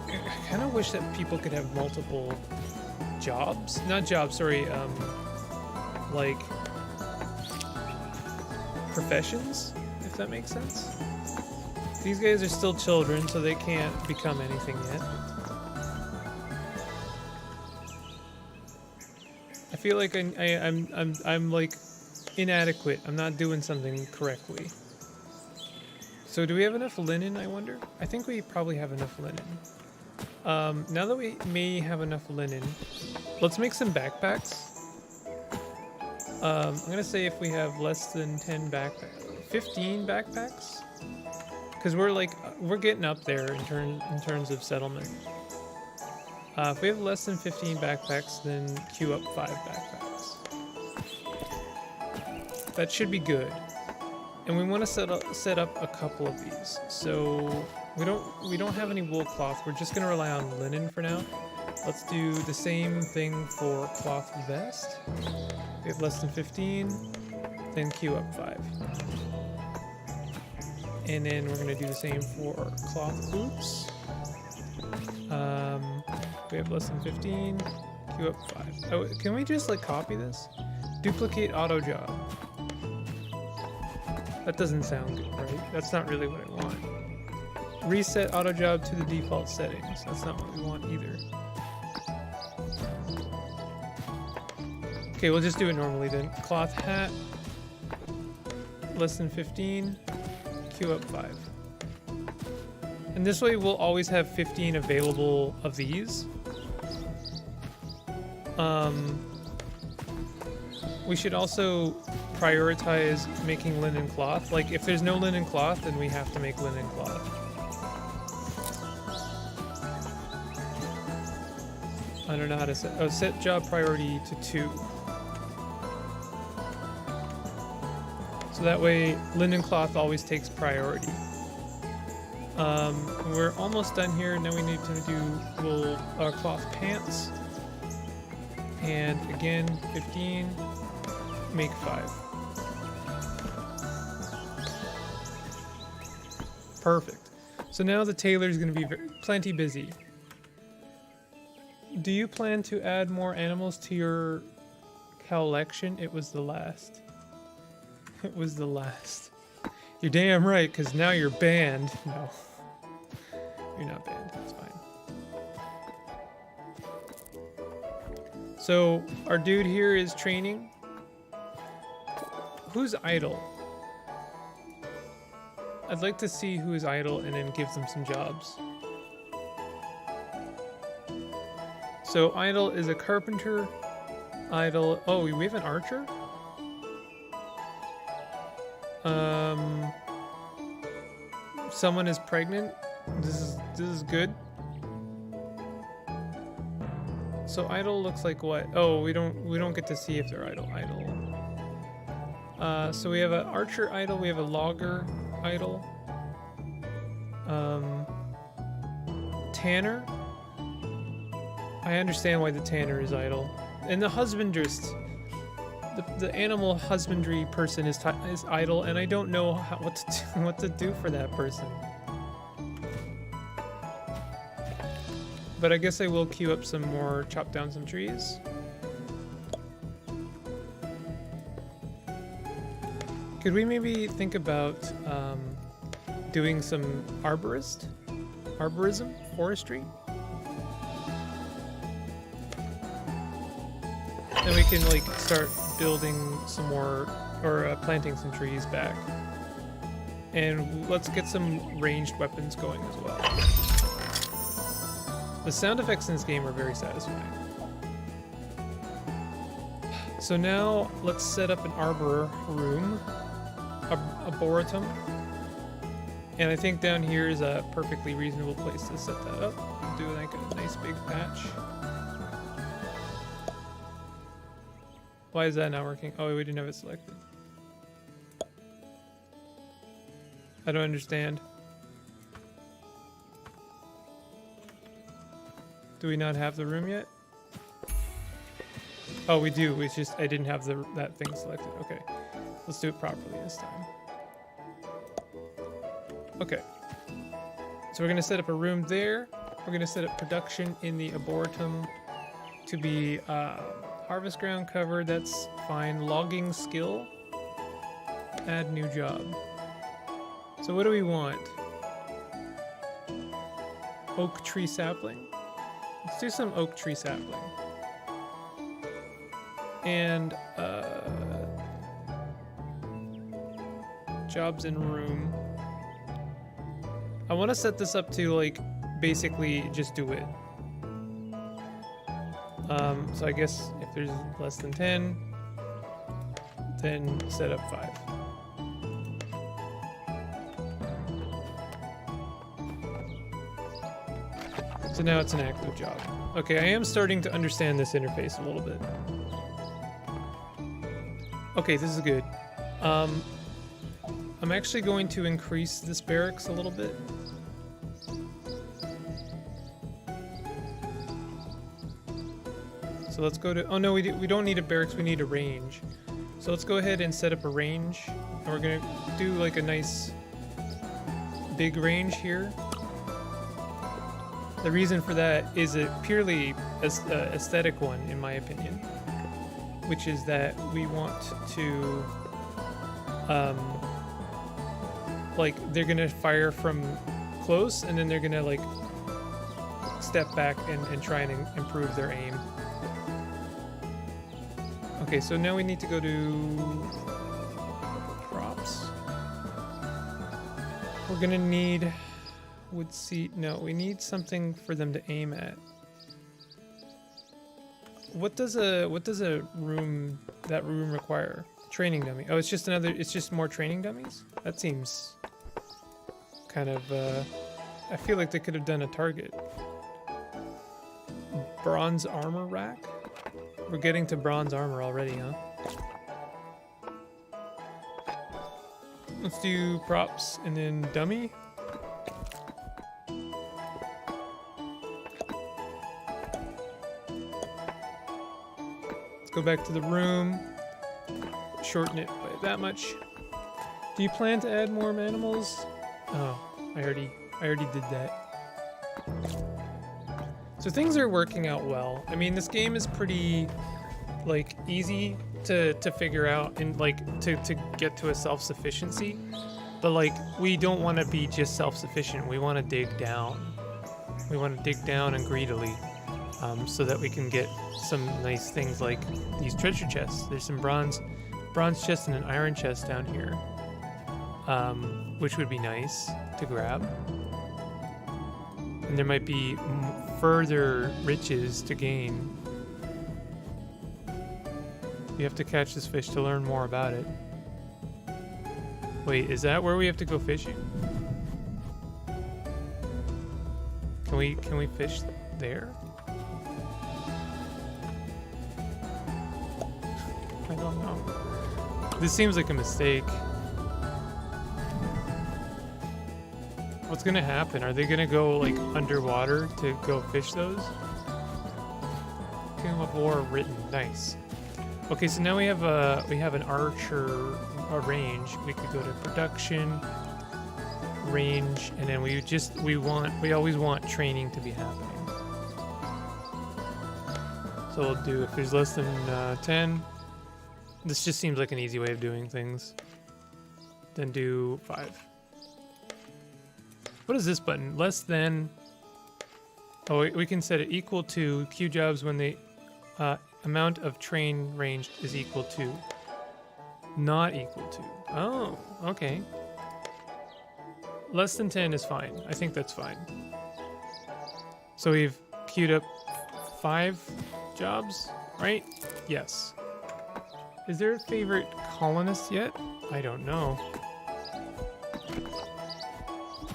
I kind of wish that people could have multiple jobs? Not jobs, sorry, like... professions, if that makes sense. These guys are still children, so they can't become anything yet. I feel like I'm like inadequate. I'm not doing something correctly. So do we have enough linen, I wonder? I think we probably have enough linen. Now that we may have enough linen, let's make some backpacks. I'm gonna say if we have less than 10 backpacks, 15 backpacks, because we're getting up there in terms of settlement. If we have less than 15 backpacks, then queue up 5 backpacks. That should be good. And we want to set up a couple of these. So we don't have any wool cloth. We're just gonna rely on linen for now. Let's do the same thing for cloth vest. We have less than 15, then queue up 5. And then we're gonna do the same for cloth boots. We have less than 15, queue up 5. Oh, can we just copy this? Duplicate auto job. That doesn't sound good, right? That's not really what I want. reset auto job to the default settings. That's not what we want either. Okay, we'll just do it normally then. Cloth hat, less than 15, queue up 5. And this way we'll always have 15 available of these. We should also prioritize making linen cloth. Like, if there's no linen cloth, then we have to make linen cloth. I don't know how to set... Oh, set job priority to 2. So that way, linen cloth always takes priority. We're almost done here. Now we need to do cloth pants. And again, 15, make 5. Perfect. So now the tailor's going to be plenty busy. Do you plan to add more animals to your collection? It was the last. It was the last. You're damn right, because now you're banned. No. You're not banned. That's fine. So, our dude here is training. Who's idle? I'd like to see who is idle and then give them some jobs. So, idle is a carpenter. Idle... Oh, we have an archer? Someone is pregnant. This is good. So idle looks like what? Oh, we don't get to see if they're idle. So we have an archer idle. We have a logger idle. Tanner. I understand why the tanner is idle. And the husbandrist. The animal husbandry person is idle, and I don't know what to do for that person. But I guess I will queue up some more, chop down some trees. Could we maybe think about doing some arborism, forestry? And we can like start building some more, or planting some trees back. And let's get some ranged weapons going as well. The sound effects in this game are very satisfying. So now let's set up an arbor room, arboretum. And I think down here is a perfectly reasonable place to set that up. Do like a nice big patch. Why is that not working? Oh, we didn't have it selected. I don't understand. Do we not have the room yet? Oh, we do. It's just I didn't have that thing selected. Okay. Let's do it properly this time. Okay. So we're going to set up a room there. We're going to set up production in the arboretum to be harvest ground cover. That's fine. Logging skill. Add new job. So what do we want? Oak tree sapling. Let's do some oak tree sapling. And jobs in room. I want to set this up to like basically just do it. So I guess if there's less than 10, then set up 5. So now it's an active job. Okay, I am starting to understand this interface a little bit. Okay, this is good. I'm actually going to increase this barracks a little bit. So let's go to, oh no, we don't need a barracks, we need a range. So let's go ahead and set up a range. And we're gonna do like a nice big range here. The reason for that is a purely aesthetic one, in my opinion, which is that we want to, like, they're gonna fire from close, and then they're gonna like step back and try and improve their aim. Okay, so now we need to go to props. We're gonna need wood seat. No, we need something for them to aim at. What does a room require? Training dummy. Oh, it's just more training dummies? That seems kind of I feel like they could have done a target. Bronze armor rack? We're getting to bronze armor already, huh? Let's do props and then dummy. Let's go back to the room. Shorten it by that much. Do you plan to add more animals? Oh, I already did that. So things are working out well. I mean, this game is pretty like easy to figure out and like to get to a self-sufficiency. But like we don't want to be just self-sufficient. We want to dig down. We want to dig down and greedily, so that we can get some nice things like these treasure chests. There's some bronze chest and an iron chest down here, which would be nice to grab. And there might be further riches to gain. You have to catch this fish to learn more about it. Wait, is that where we have to go fishing? Can we fish there? I don't know. This seems like a mistake. What's gonna happen? Are they gonna go like underwater to go fish those? Tomb of War written. Nice. Okay, so now we have an archer range. We could go to production range, and then we always want training to be happening. So we'll do if there's less than 10. This just seems like an easy way of doing things. Then do 5. What is this button? Less than. Oh, we can set it equal to Q jobs when the amount of train range is equal to. Not equal to. Oh, okay. Less than 10 is fine. I think that's fine. So we've queued up 5 jobs, right? Yes. Is there a favorite colonist yet? I don't know.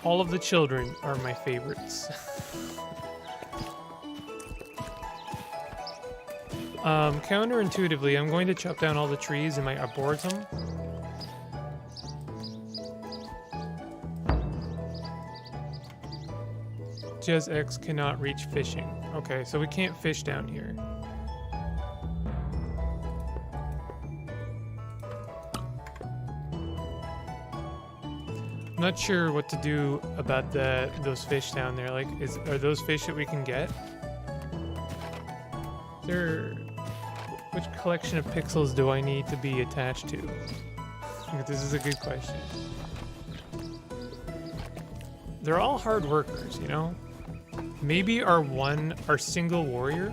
All of the children are my favorites. Counterintuitively, I'm going to chop down all the trees in my arboretum. Jez X cannot reach fishing. Okay, so we can't fish down here. I'm not sure what to do about those fish down there. Like, are those fish that we can get? Which collection of pixels do I need to be attached to? This is a good question. They're all hard workers, you know? Maybe our single warrior.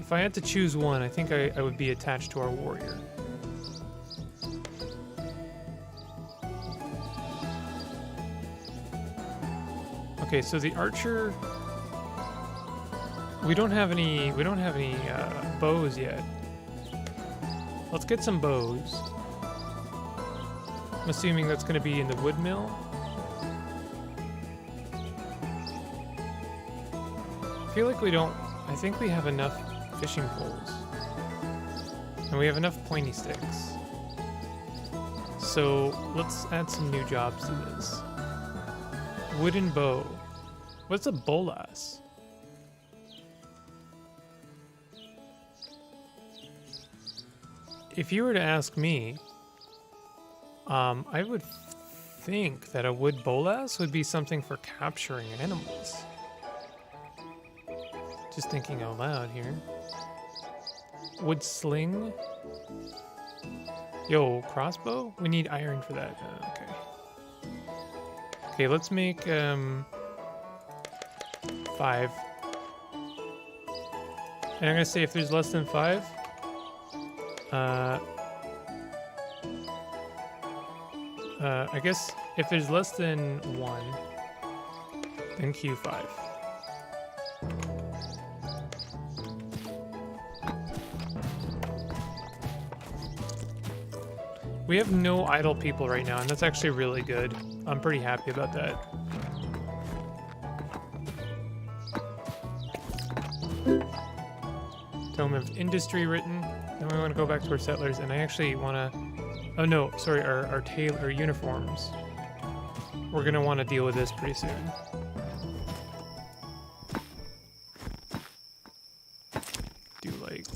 If I had to choose one, I think I would be attached to our warrior. Okay, so the archer. We don't have any bows yet. Let's get some bows. I'm assuming that's going to be in the wood mill. I feel like I think we have enough fishing poles. And we have enough pointy sticks. So let's add some new jobs to this. Wooden bow. What's a bolas? If you were to ask me, I would think that a wood bolas would be something for capturing animals. Just thinking out loud here. Wood sling. Yo, crossbow? We need iron for that. Okay. Okay, let's make 5. And I'm gonna say if there's less than 5, I guess if there's less than 1, then Q5. We have no idle people right now, and that's actually really good. I'm pretty happy about that. Tome of Industry written. Then we want to go back to our settlers, and I actually want to... Oh no, sorry, our uniforms. We're going to want to deal with this pretty soon. Do like...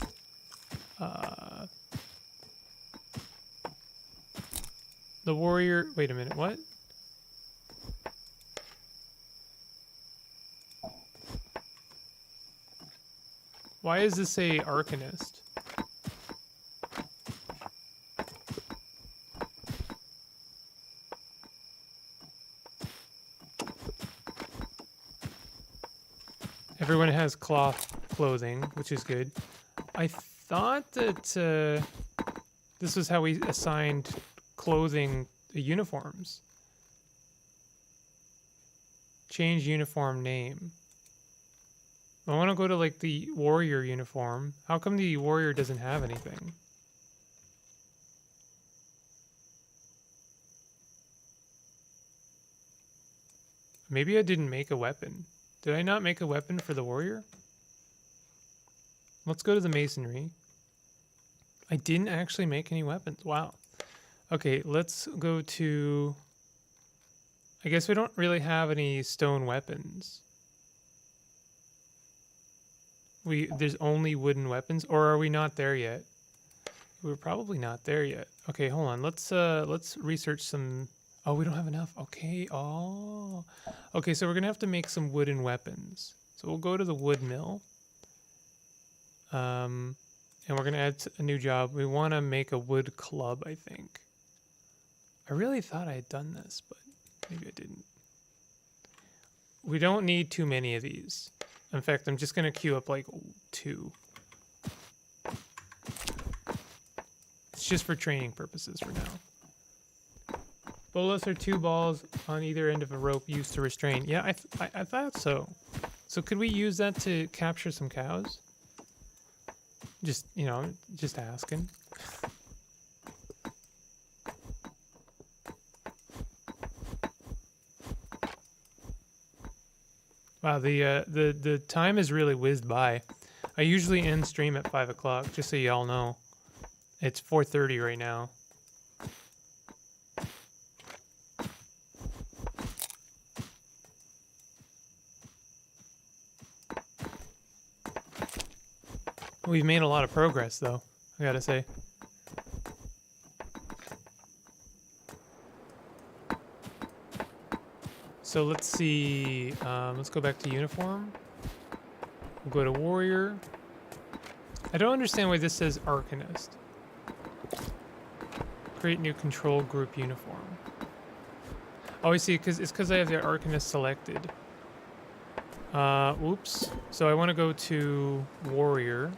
the warrior... Wait a minute, what? Why does this say Arcanist? Everyone has cloth clothing, which is good. I thought that this was how we assigned clothing uniforms. Change uniform name. I want to go to like the warrior uniform. How come the warrior doesn't have anything? Maybe I didn't make a weapon. Did I not make a weapon for the warrior? Let's go to the masonry. I didn't actually make any weapons. Wow. Okay, let's go to... I guess we don't really have any stone weapons. There's only wooden weapons, or are we not there yet? We're probably not there yet. Okay, hold on. Let's research some... Oh, we don't have enough. Okay. Oh. Okay, so we're gonna have to make some wooden weapons. So we'll go to the wood mill. And we're gonna add a new job. We want to make a wood club, I think. I really thought I had done this, but maybe I didn't. We don't need too many of these. In fact, I'm just gonna queue up like 2. It's just for training purposes for now. Bolas are 2 balls on either end of a rope used to restrain. Yeah, I thought so. So could we use that to capture some cows? Just, you know, just asking. Wow, the time has really whizzed by. I usually end stream at 5 o'clock, just so y'all know. It's 4:30 right now. We've made a lot of progress, though, I gotta say. So let's see. Let's go back to uniform. We'll go to warrior. I don't understand why this says Arcanist. Create new control group uniform. Oh, I see. It's because I have the Arcanist selected. Oops. So I want to go to warrior.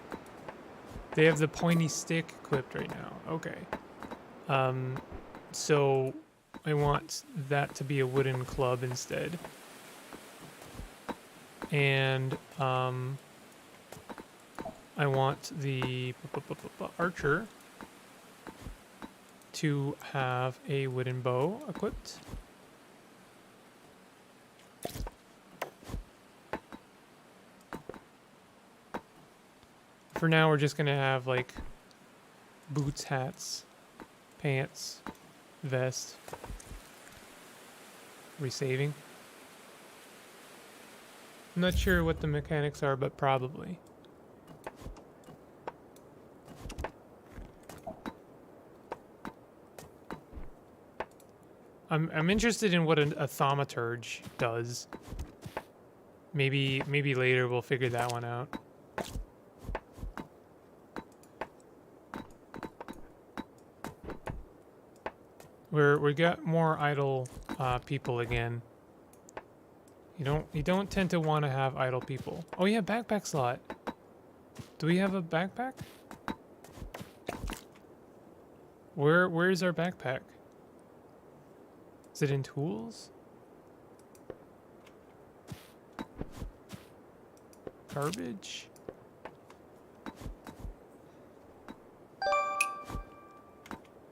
They have the pointy stick equipped right now. Okay. So I want that to be a wooden club instead. And I want the archer to have a wooden bow equipped. For now, we're just gonna have like boots, hats, pants, vest. Are we saving? I'm not sure what the mechanics are, but probably. I'm interested in what a thaumaturge does. Maybe later we'll figure that one out. We got more idle people again. You don't tend to want to have idle people. Oh yeah, backpack slot. Do we have a backpack? Where's our backpack? Is it in tools? Garbage?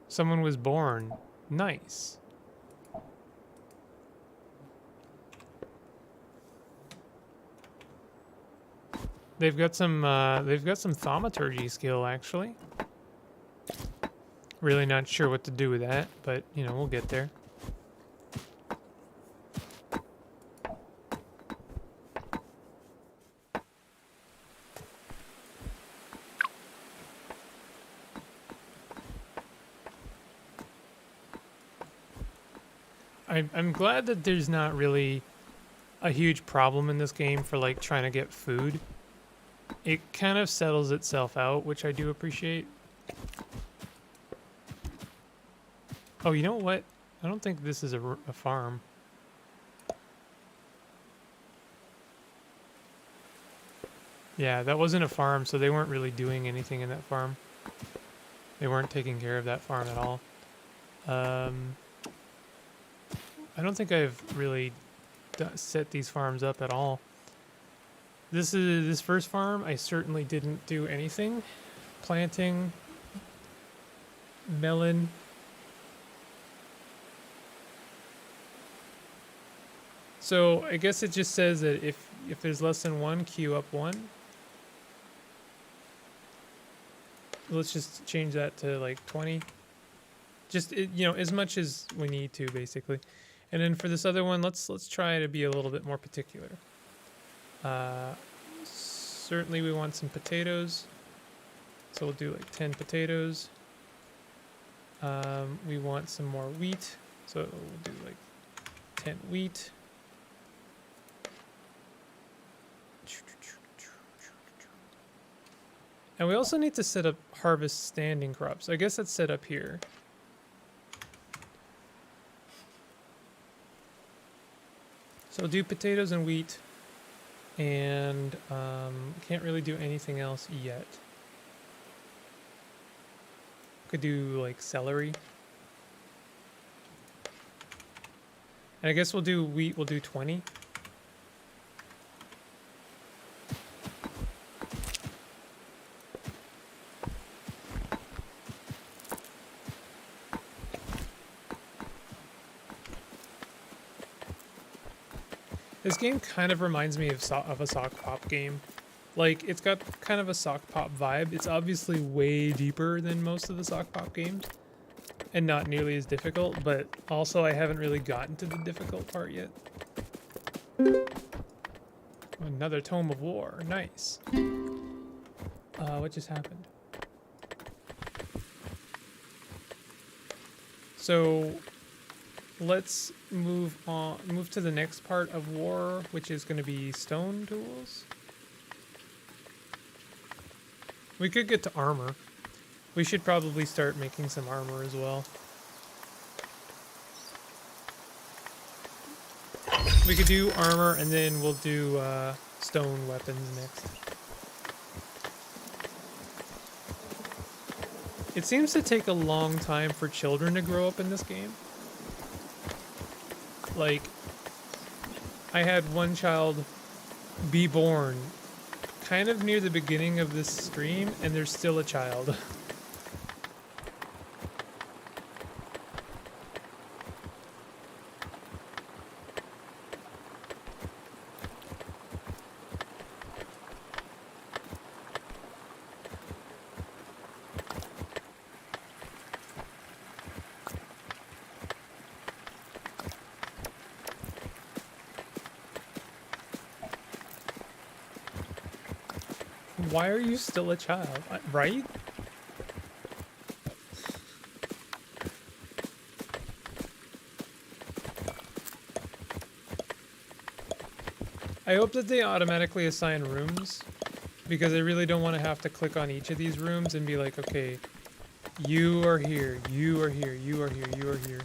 Someone was born. Nice. They've got some thaumaturgy skill actually. Really not sure what to do with that, but you know, we'll get there. I'm glad that there's not really a huge problem in this game for like trying to get food. It kind of settles itself out, which I do appreciate. Oh, you know what? I don't think this is a farm. Yeah, that wasn't a farm, so they weren't really doing anything in that farm. They weren't taking care of that farm at all. I don't think I've really set these farms up at all. This first farm, I certainly didn't do anything. Planting, melon. So I guess it just says that if there's less than one, queue up one. Let's just change that to like 20. Just you know, as much as we need to, basically. And then for this other one, let's try to be a little bit more particular. Certainly we want some potatoes, so we'll do like 10 potatoes. We want some more wheat, so we'll do like 10 wheat. And we also need to set up harvest standing crops. I guess that's set up here. So we'll do potatoes and wheat, and can't really do anything else yet. Could do like celery. And I guess we'll do wheat, we'll do 20. This game kind of reminds me of a sock pop game. Like, it's got kind of a sock pop vibe. It's obviously way deeper than most of the sock pop games, and not nearly as difficult, but also I haven't really gotten to the difficult part yet. Another Tome of War, nice. What just happened? So let's move to the next part of war, which is going to be stone tools. We could get to armor. We should probably start making some armor as well. We could do armor, and then we'll do stone weapons next. It seems to take a long time for children to grow up in this game. Like, I had one child be born kind of near the beginning of this stream, and there's still a child. Why are you still a child? Right? I hope that they automatically assign rooms, because I really don't want to have to click on each of these rooms and be like, okay, you are here, you are here, you are here, you are here.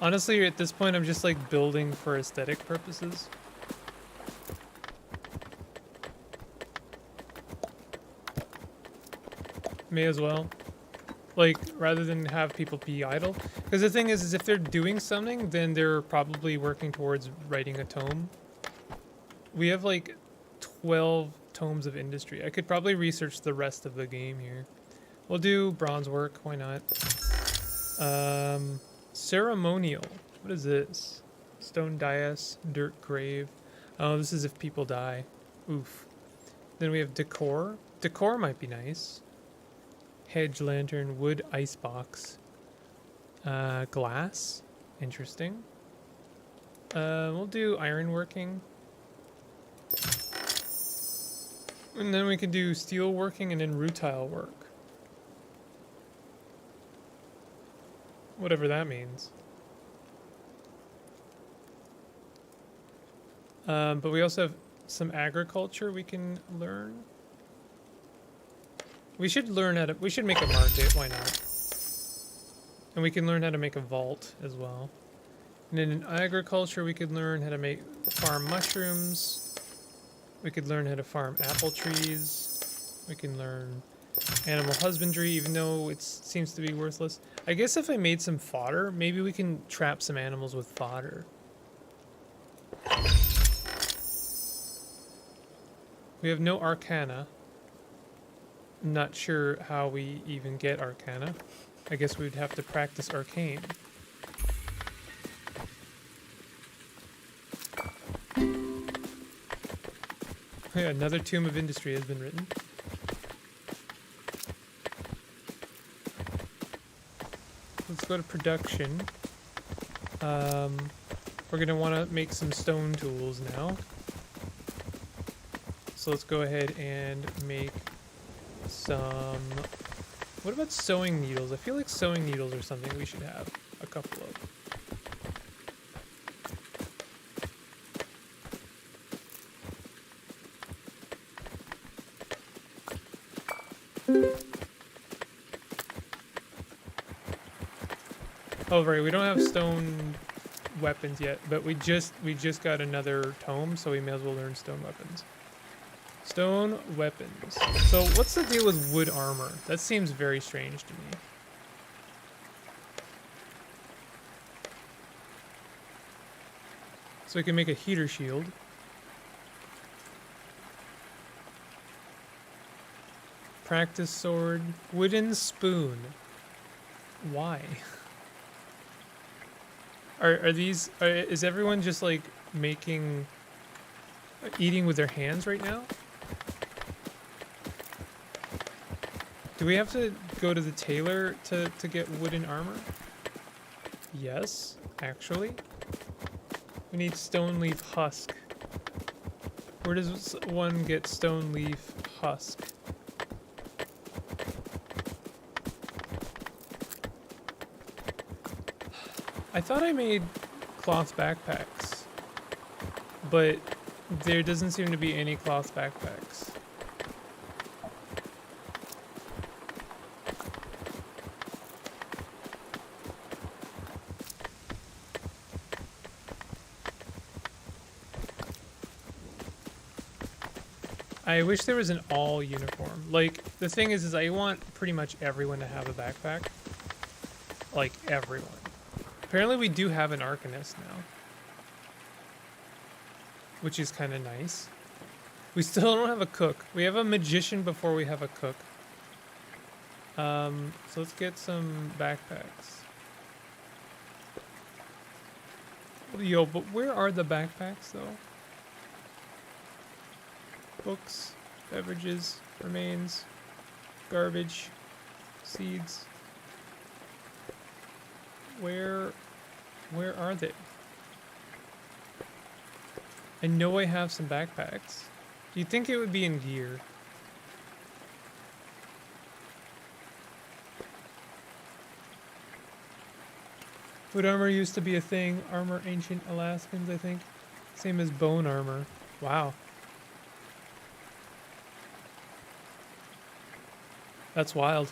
Honestly, at this point, I'm just like building for aesthetic purposes. May as well. Like, rather than have people be idle. Because the thing is if they're doing something, then they're probably working towards writing a tome. We have like 12 tomes of industry. I could probably research the rest of the game here. We'll do bronze work, why not? Ceremonial. What is this? Stone dais, dirt grave. Oh, this is if people die. Oof. Then we have decor. Decor might be nice. Hedge lantern, wood icebox. Glass. Interesting. We'll do ironworking. And then we can do steel working and then rutile work. Whatever that means. But we also have some agriculture we can learn. We should learn how to, we should make a market, why not? And we can learn how to make a vault as well. And then in agriculture we could learn how to farm mushrooms. We could learn how to farm apple trees. We can learn animal husbandry, even though it seems to be worthless. I guess if I made some fodder, maybe we can trap some animals with fodder. We have no arcana. Not sure how we even get arcana. I guess we'd have to practice arcane. Yeah, another Tomb of Industry has been written. Let's go to production. We're gonna want to make some stone tools now. So let's go ahead and make some... What about sewing needles? I feel like sewing needles are something we should have a couple of. Oh right, we don't have stone weapons yet, but we just got another tome, so we may as well learn stone weapons. Stone weapons. So what's the deal with wood armor? That seems very strange to me. So we can make a heater shield. Practice sword. Wooden spoon. Why? Are these... is everyone just like making... eating with their hands right now? Do we have to go to the tailor to get wooden armor? Yes, actually. We need stone leaf husk. Where does one get stone leaf husk? I thought I made cloth backpacks, but there doesn't seem to be any cloth backpacks. I wish there was an all uniform. Like, the thing is I want pretty much everyone to have a backpack. Like, everyone. Apparently we do have an Arcanist now. Which is kind of nice. We still don't have a cook. We have a magician before we have a cook. So let's get some backpacks. Yo, but where are the backpacks though? Books, beverages, remains, garbage, seeds. Where are they? I know I have some backpacks. Do you think it would be in gear? Wood armor used to be a thing. Armor ancient Alaskans, I think. Same as bone armor. Wow. That's wild.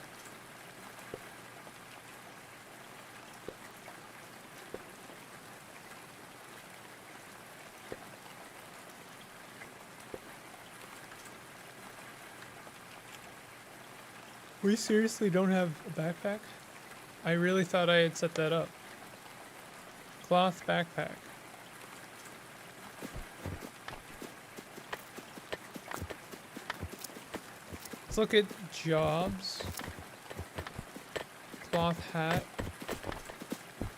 We seriously don't have a backpack? I really thought I had set that up. Cloth backpack. Let's look at jobs. Cloth hat.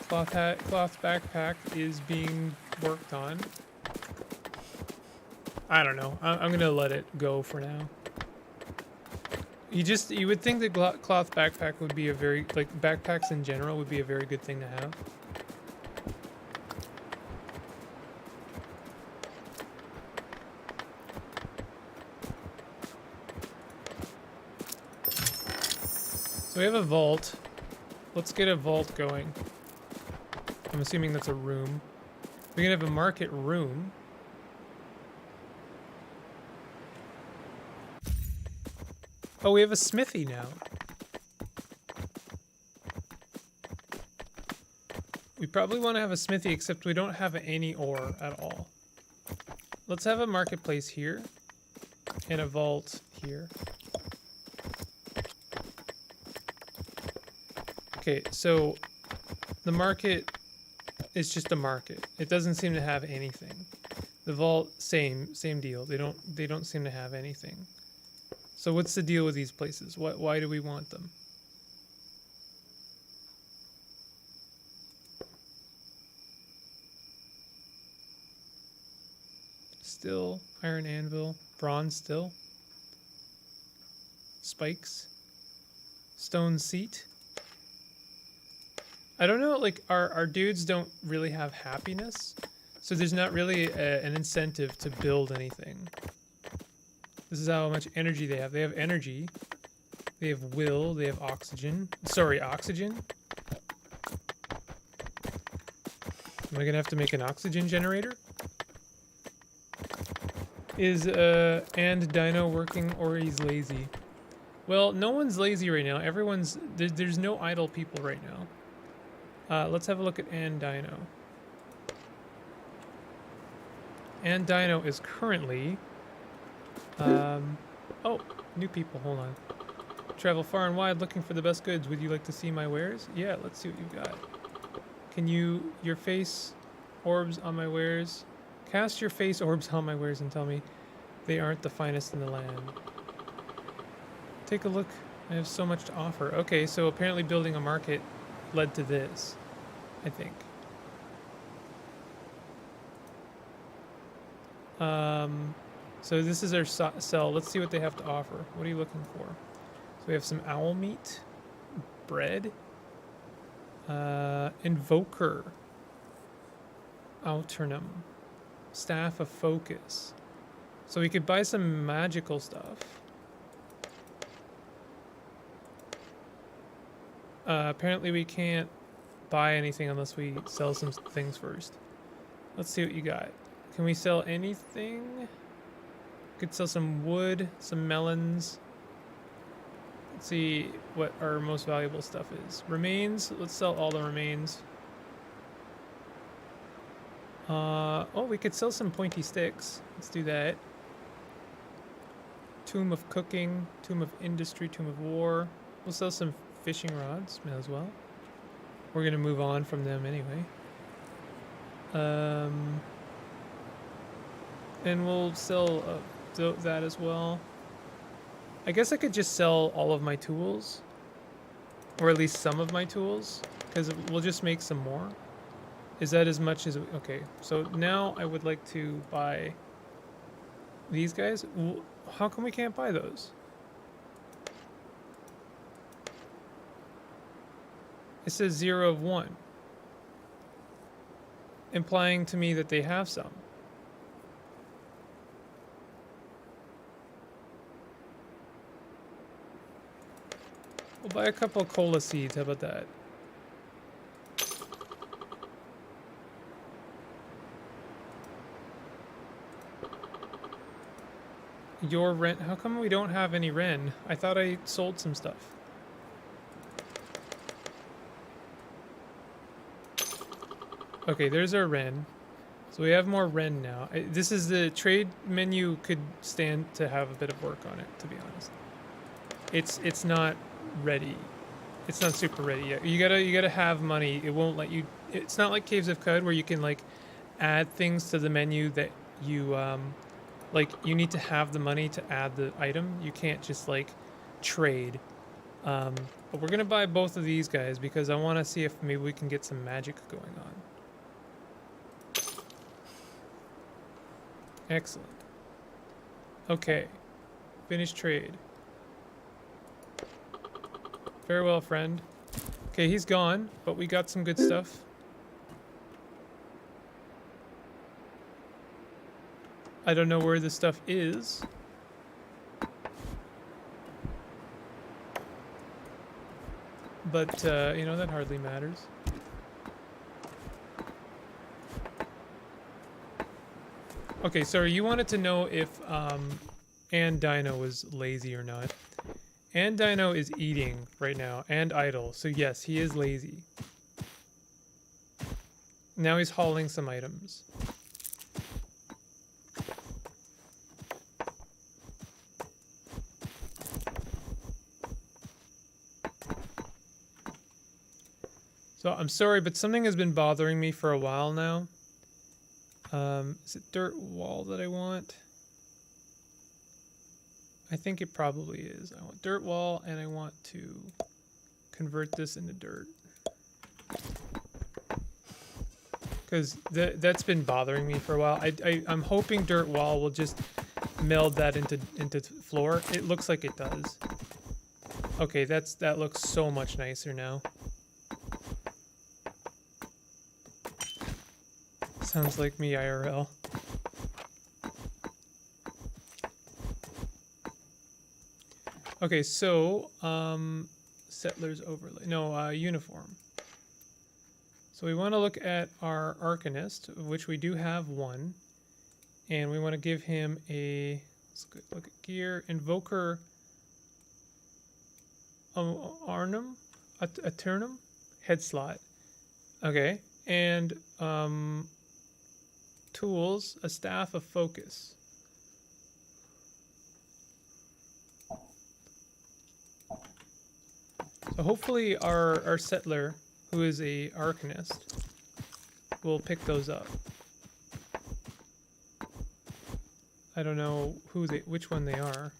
Cloth backpack is being worked on. I don't know. I'm gonna let it go for now. You would think that cloth backpack would be a very, like, backpacks in general would be a very good thing to have. So we have a vault. Let's get a vault going. I'm assuming that's a room. We can have a market room. Oh, we have a smithy now. We probably want to have a smithy, except we don't have any ore at all. Let's have a marketplace here. And a vault here. Okay, so the market is just a market. It doesn't seem to have anything. The vault, same deal. They don't seem to have anything. So what's the deal with these places? Why do we want them? Still, iron anvil, bronze still. Spikes. Stone seat. I don't know, like, our dudes don't really have happiness, so there's not really an incentive to build anything. This is how much energy they have. They have energy. They have will. They have oxygen. Sorry, oxygen? Am I gonna have to make an oxygen generator? Is and Dino working, or he's lazy? Well, no one's lazy right now. Everyone's there's no idle people right now. Let's have a look at And Dino. And Dino is currently oh, new people, hold on. Travel far and wide looking for the best goods. Would you like to see my wares? Yeah, let's see what you've got. Can your face orbs on my wares? Cast your face orbs on my wares and tell me they aren't the finest in the land. Take a look. I have so much to offer. Okay, so apparently building a market led to this, I think. So this is our cell. Let's see what they have to offer. What are you looking for? So we have some owl meat, bread, invoker, alternum, staff of focus. So we could buy some magical stuff. Apparently we can't buy anything unless we sell some things first. Let's see what you got. Can we sell anything? Could sell some wood, some melons. Let's see what our most valuable stuff is. Remains. Let's sell all the remains. Oh, we could sell some pointy sticks. Let's do that. Tomb of cooking, tomb of industry, tomb of war. We'll sell some fishing rods. May as well. We're gonna move on from them anyway. And we'll sell that as well. I guess I could just sell all of my tools, or at least some of my tools, because we'll just make some more. Is that as much as... Okay, so now I would like to buy these guys. How come we can't buy those? It says 0 of 1, implying to me that they have some. We'll buy a couple of cola seeds. How about that? Your rent. How come we don't have any Ren? I thought I sold some stuff. Okay, there's our Ren. So we have more Ren now. This is the trade menu could stand to have a bit of work on it, to be honest. It's not ready. It's not super ready yet. You gotta have money. It won't let you. It's not like Caves of Cud where you can like add things to the menu that you like. You need to have the money to add the item. You can't just like trade. But we're gonna buy both of these guys because I want to see if maybe we can get some magic going on. Excellent. Okay. Finish trade. Farewell, friend. Okay, he's gone, but we got some good stuff. I don't know where the stuff is. But, you know, that hardly matters. Okay, so you wanted to know if Ann Dino was lazy or not. Ann Dino is eating right now and idle, so yes, he is lazy. Now he's hauling some items. So I'm sorry, but something has been bothering me for a while now. Is it dirt wall that I want? I think it probably is. I want dirt wall and I want to convert this into dirt. Because that's been bothering me for a while. I'm hoping dirt wall will just meld that into floor. It looks like it does. Okay, that looks so much nicer now. Sounds like me IRL. Okay, so settlers overlay. No, uniform. So we want to look at our Arcanist, of which we do have one, and we want to give him a. Let's look at gear. Invoker. Arnum, Eternum, head slot. Okay, and tools, a staff of focus. So hopefully our settler, who is a Arcanist, will pick those up. I don't know which one they are.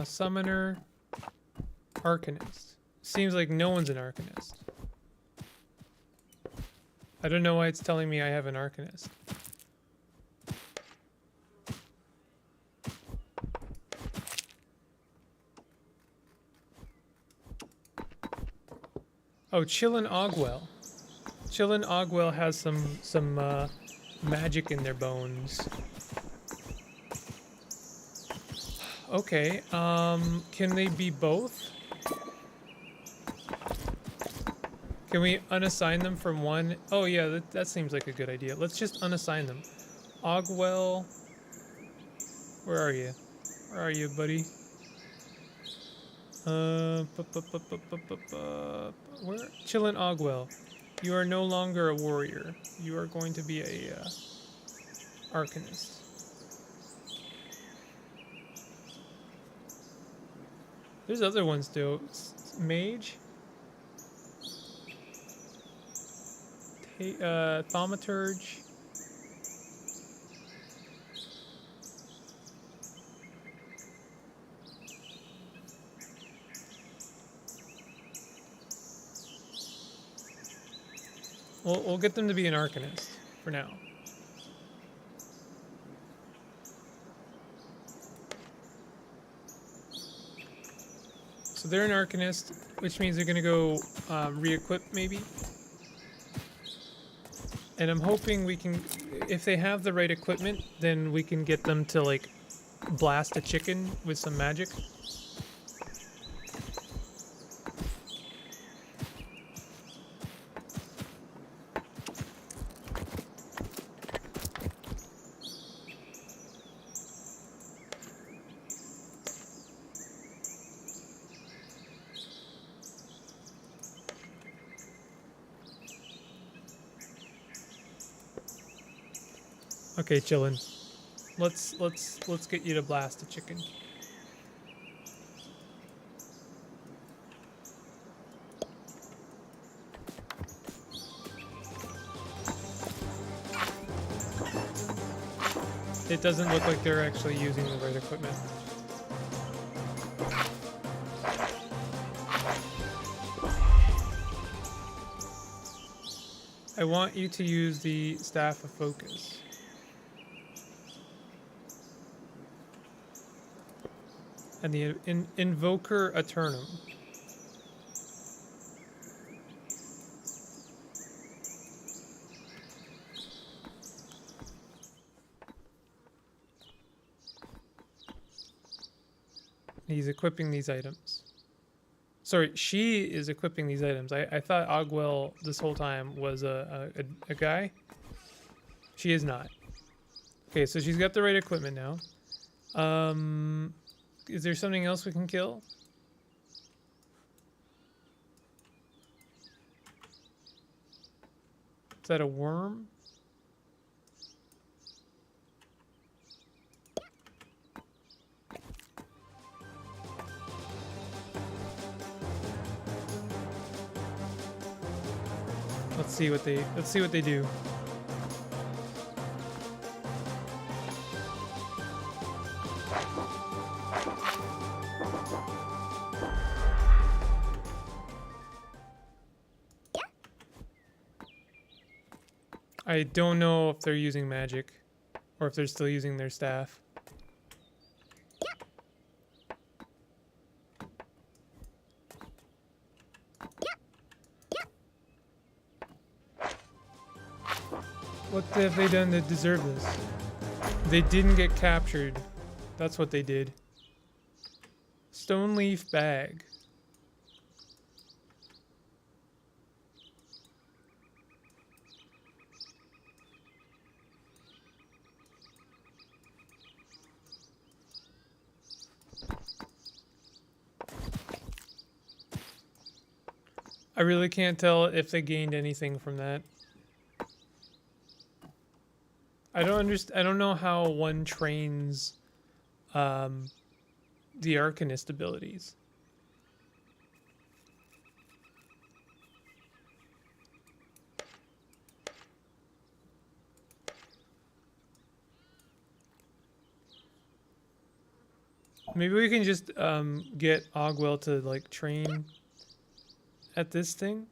Summoner, Arcanist. Seems like no one's an Arcanist. I don't know why it's telling me I have an Arcanist. Oh, Chillin' Ogwell. Chillin' Ogwell has some magic in their bones. Okay, can they be both? Can we unassign them from one? Oh yeah, that seems like a good idea. Let's just unassign them. Ogwell, where are you? Where are you, buddy? Where? Chillin' Ogwell. You are no longer a warrior. You are going to be a Arcanist. There's other ones too. Mage. Thaumaturge. We'll get them to be an Arcanist for now. So they're an Arcanist, which means they're gonna go re-equip maybe. And I'm hoping we can, if they have the right equipment, then we can get them to like blast a chicken with some magic. Okay, chillin'. Let's get you to blast a chicken. It doesn't look like they're actually using the right equipment. I want you to use the Staff of Focus. And the Invoker Eternum. He's equipping these items. Sorry, she is equipping these items. I thought Ogwell this whole time was a guy. She is not. Okay, so she's got the right equipment now. Is there something else we can kill? Is that a worm? Let's see what they do. I don't know if they're using magic or if they're still using their staff. What have they done to deserve this? They didn't get captured. That's what they did. Stone leaf bag. I really can't tell if they gained anything from that. I don't know how one trains the Arcanist abilities. Maybe we can just get Ogwell to like train at this thing.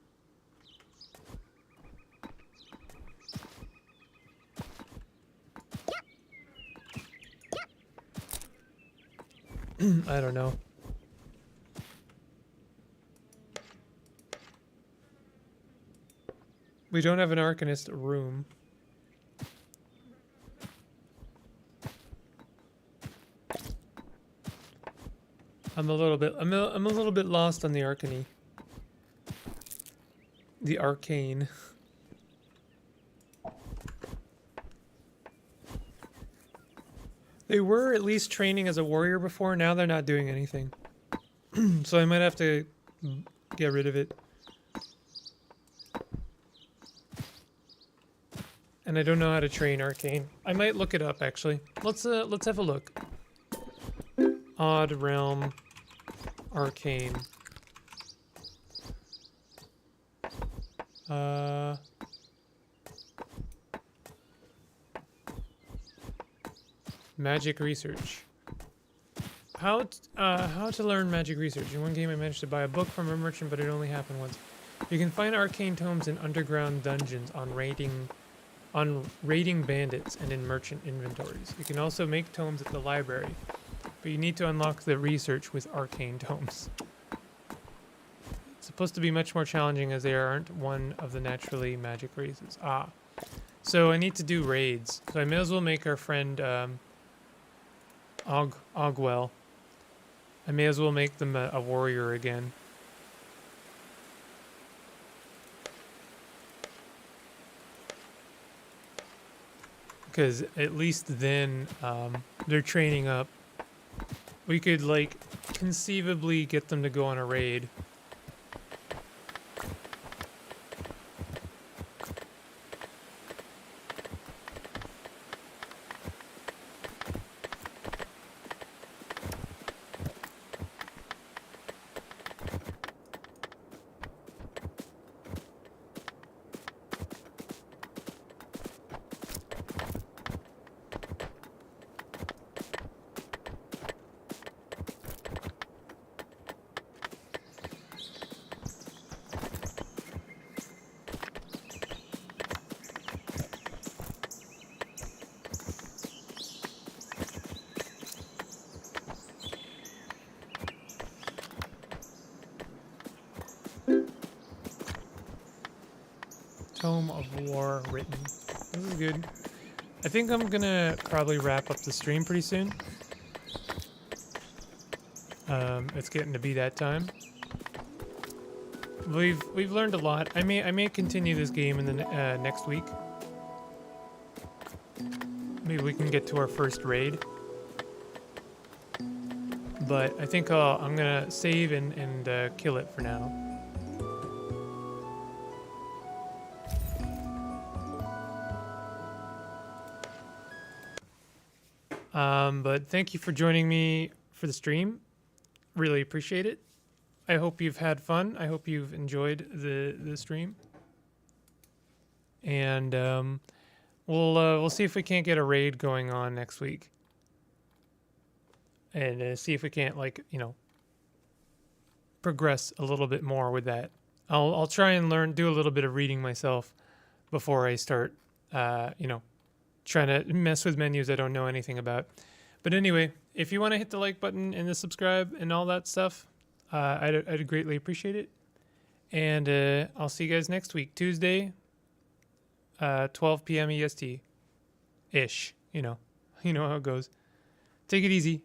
I don't know. We don't have an Arcanist room. I'm a little bit lost on the Arcany. The arcane. They were at least training as a warrior before, now they're not doing anything. So I might have to get rid of it. And I don't know how to train arcane. I might look it up actually. Let's have a look. Odd Realm Arcane. Magic research. How to learn magic research. In one game I managed to buy a book from a merchant, but it only happened once. You can find arcane tomes in underground dungeons on raiding bandits and in merchant inventories. You can also make tomes at the library, but you need to unlock the research with arcane tomes. It's supposed to be much more challenging as they aren't one of the naturally magic races. So I need to do raids. So I may as well make our friend Ogwell. I may as well make them a warrior again. Because at least then they're training up. We could like conceivably get them to go on a raid. Tome of War written. This is good. I think I'm gonna probably wrap up the stream pretty soon. It's getting to be that time. We've learned a lot. I may continue this game in the next week. Maybe we can get to our first raid. But I think I'm gonna save and kill it for now. But thank you for joining me for the stream. Really appreciate it. I hope you've had fun. I hope you've enjoyed the stream. And we'll see if we can't get a raid going on next week. And see if we can't, like, you know, progress a little bit more with that. I'll try and do a little bit of reading myself before I start, you know, trying to mess with menus I don't know anything about. But anyway, if you want to hit the like button and the subscribe and all that stuff, I'd greatly appreciate it. And I'll see you guys next week, Tuesday, 12 p.m. EST ish. You know how it goes. Take it easy.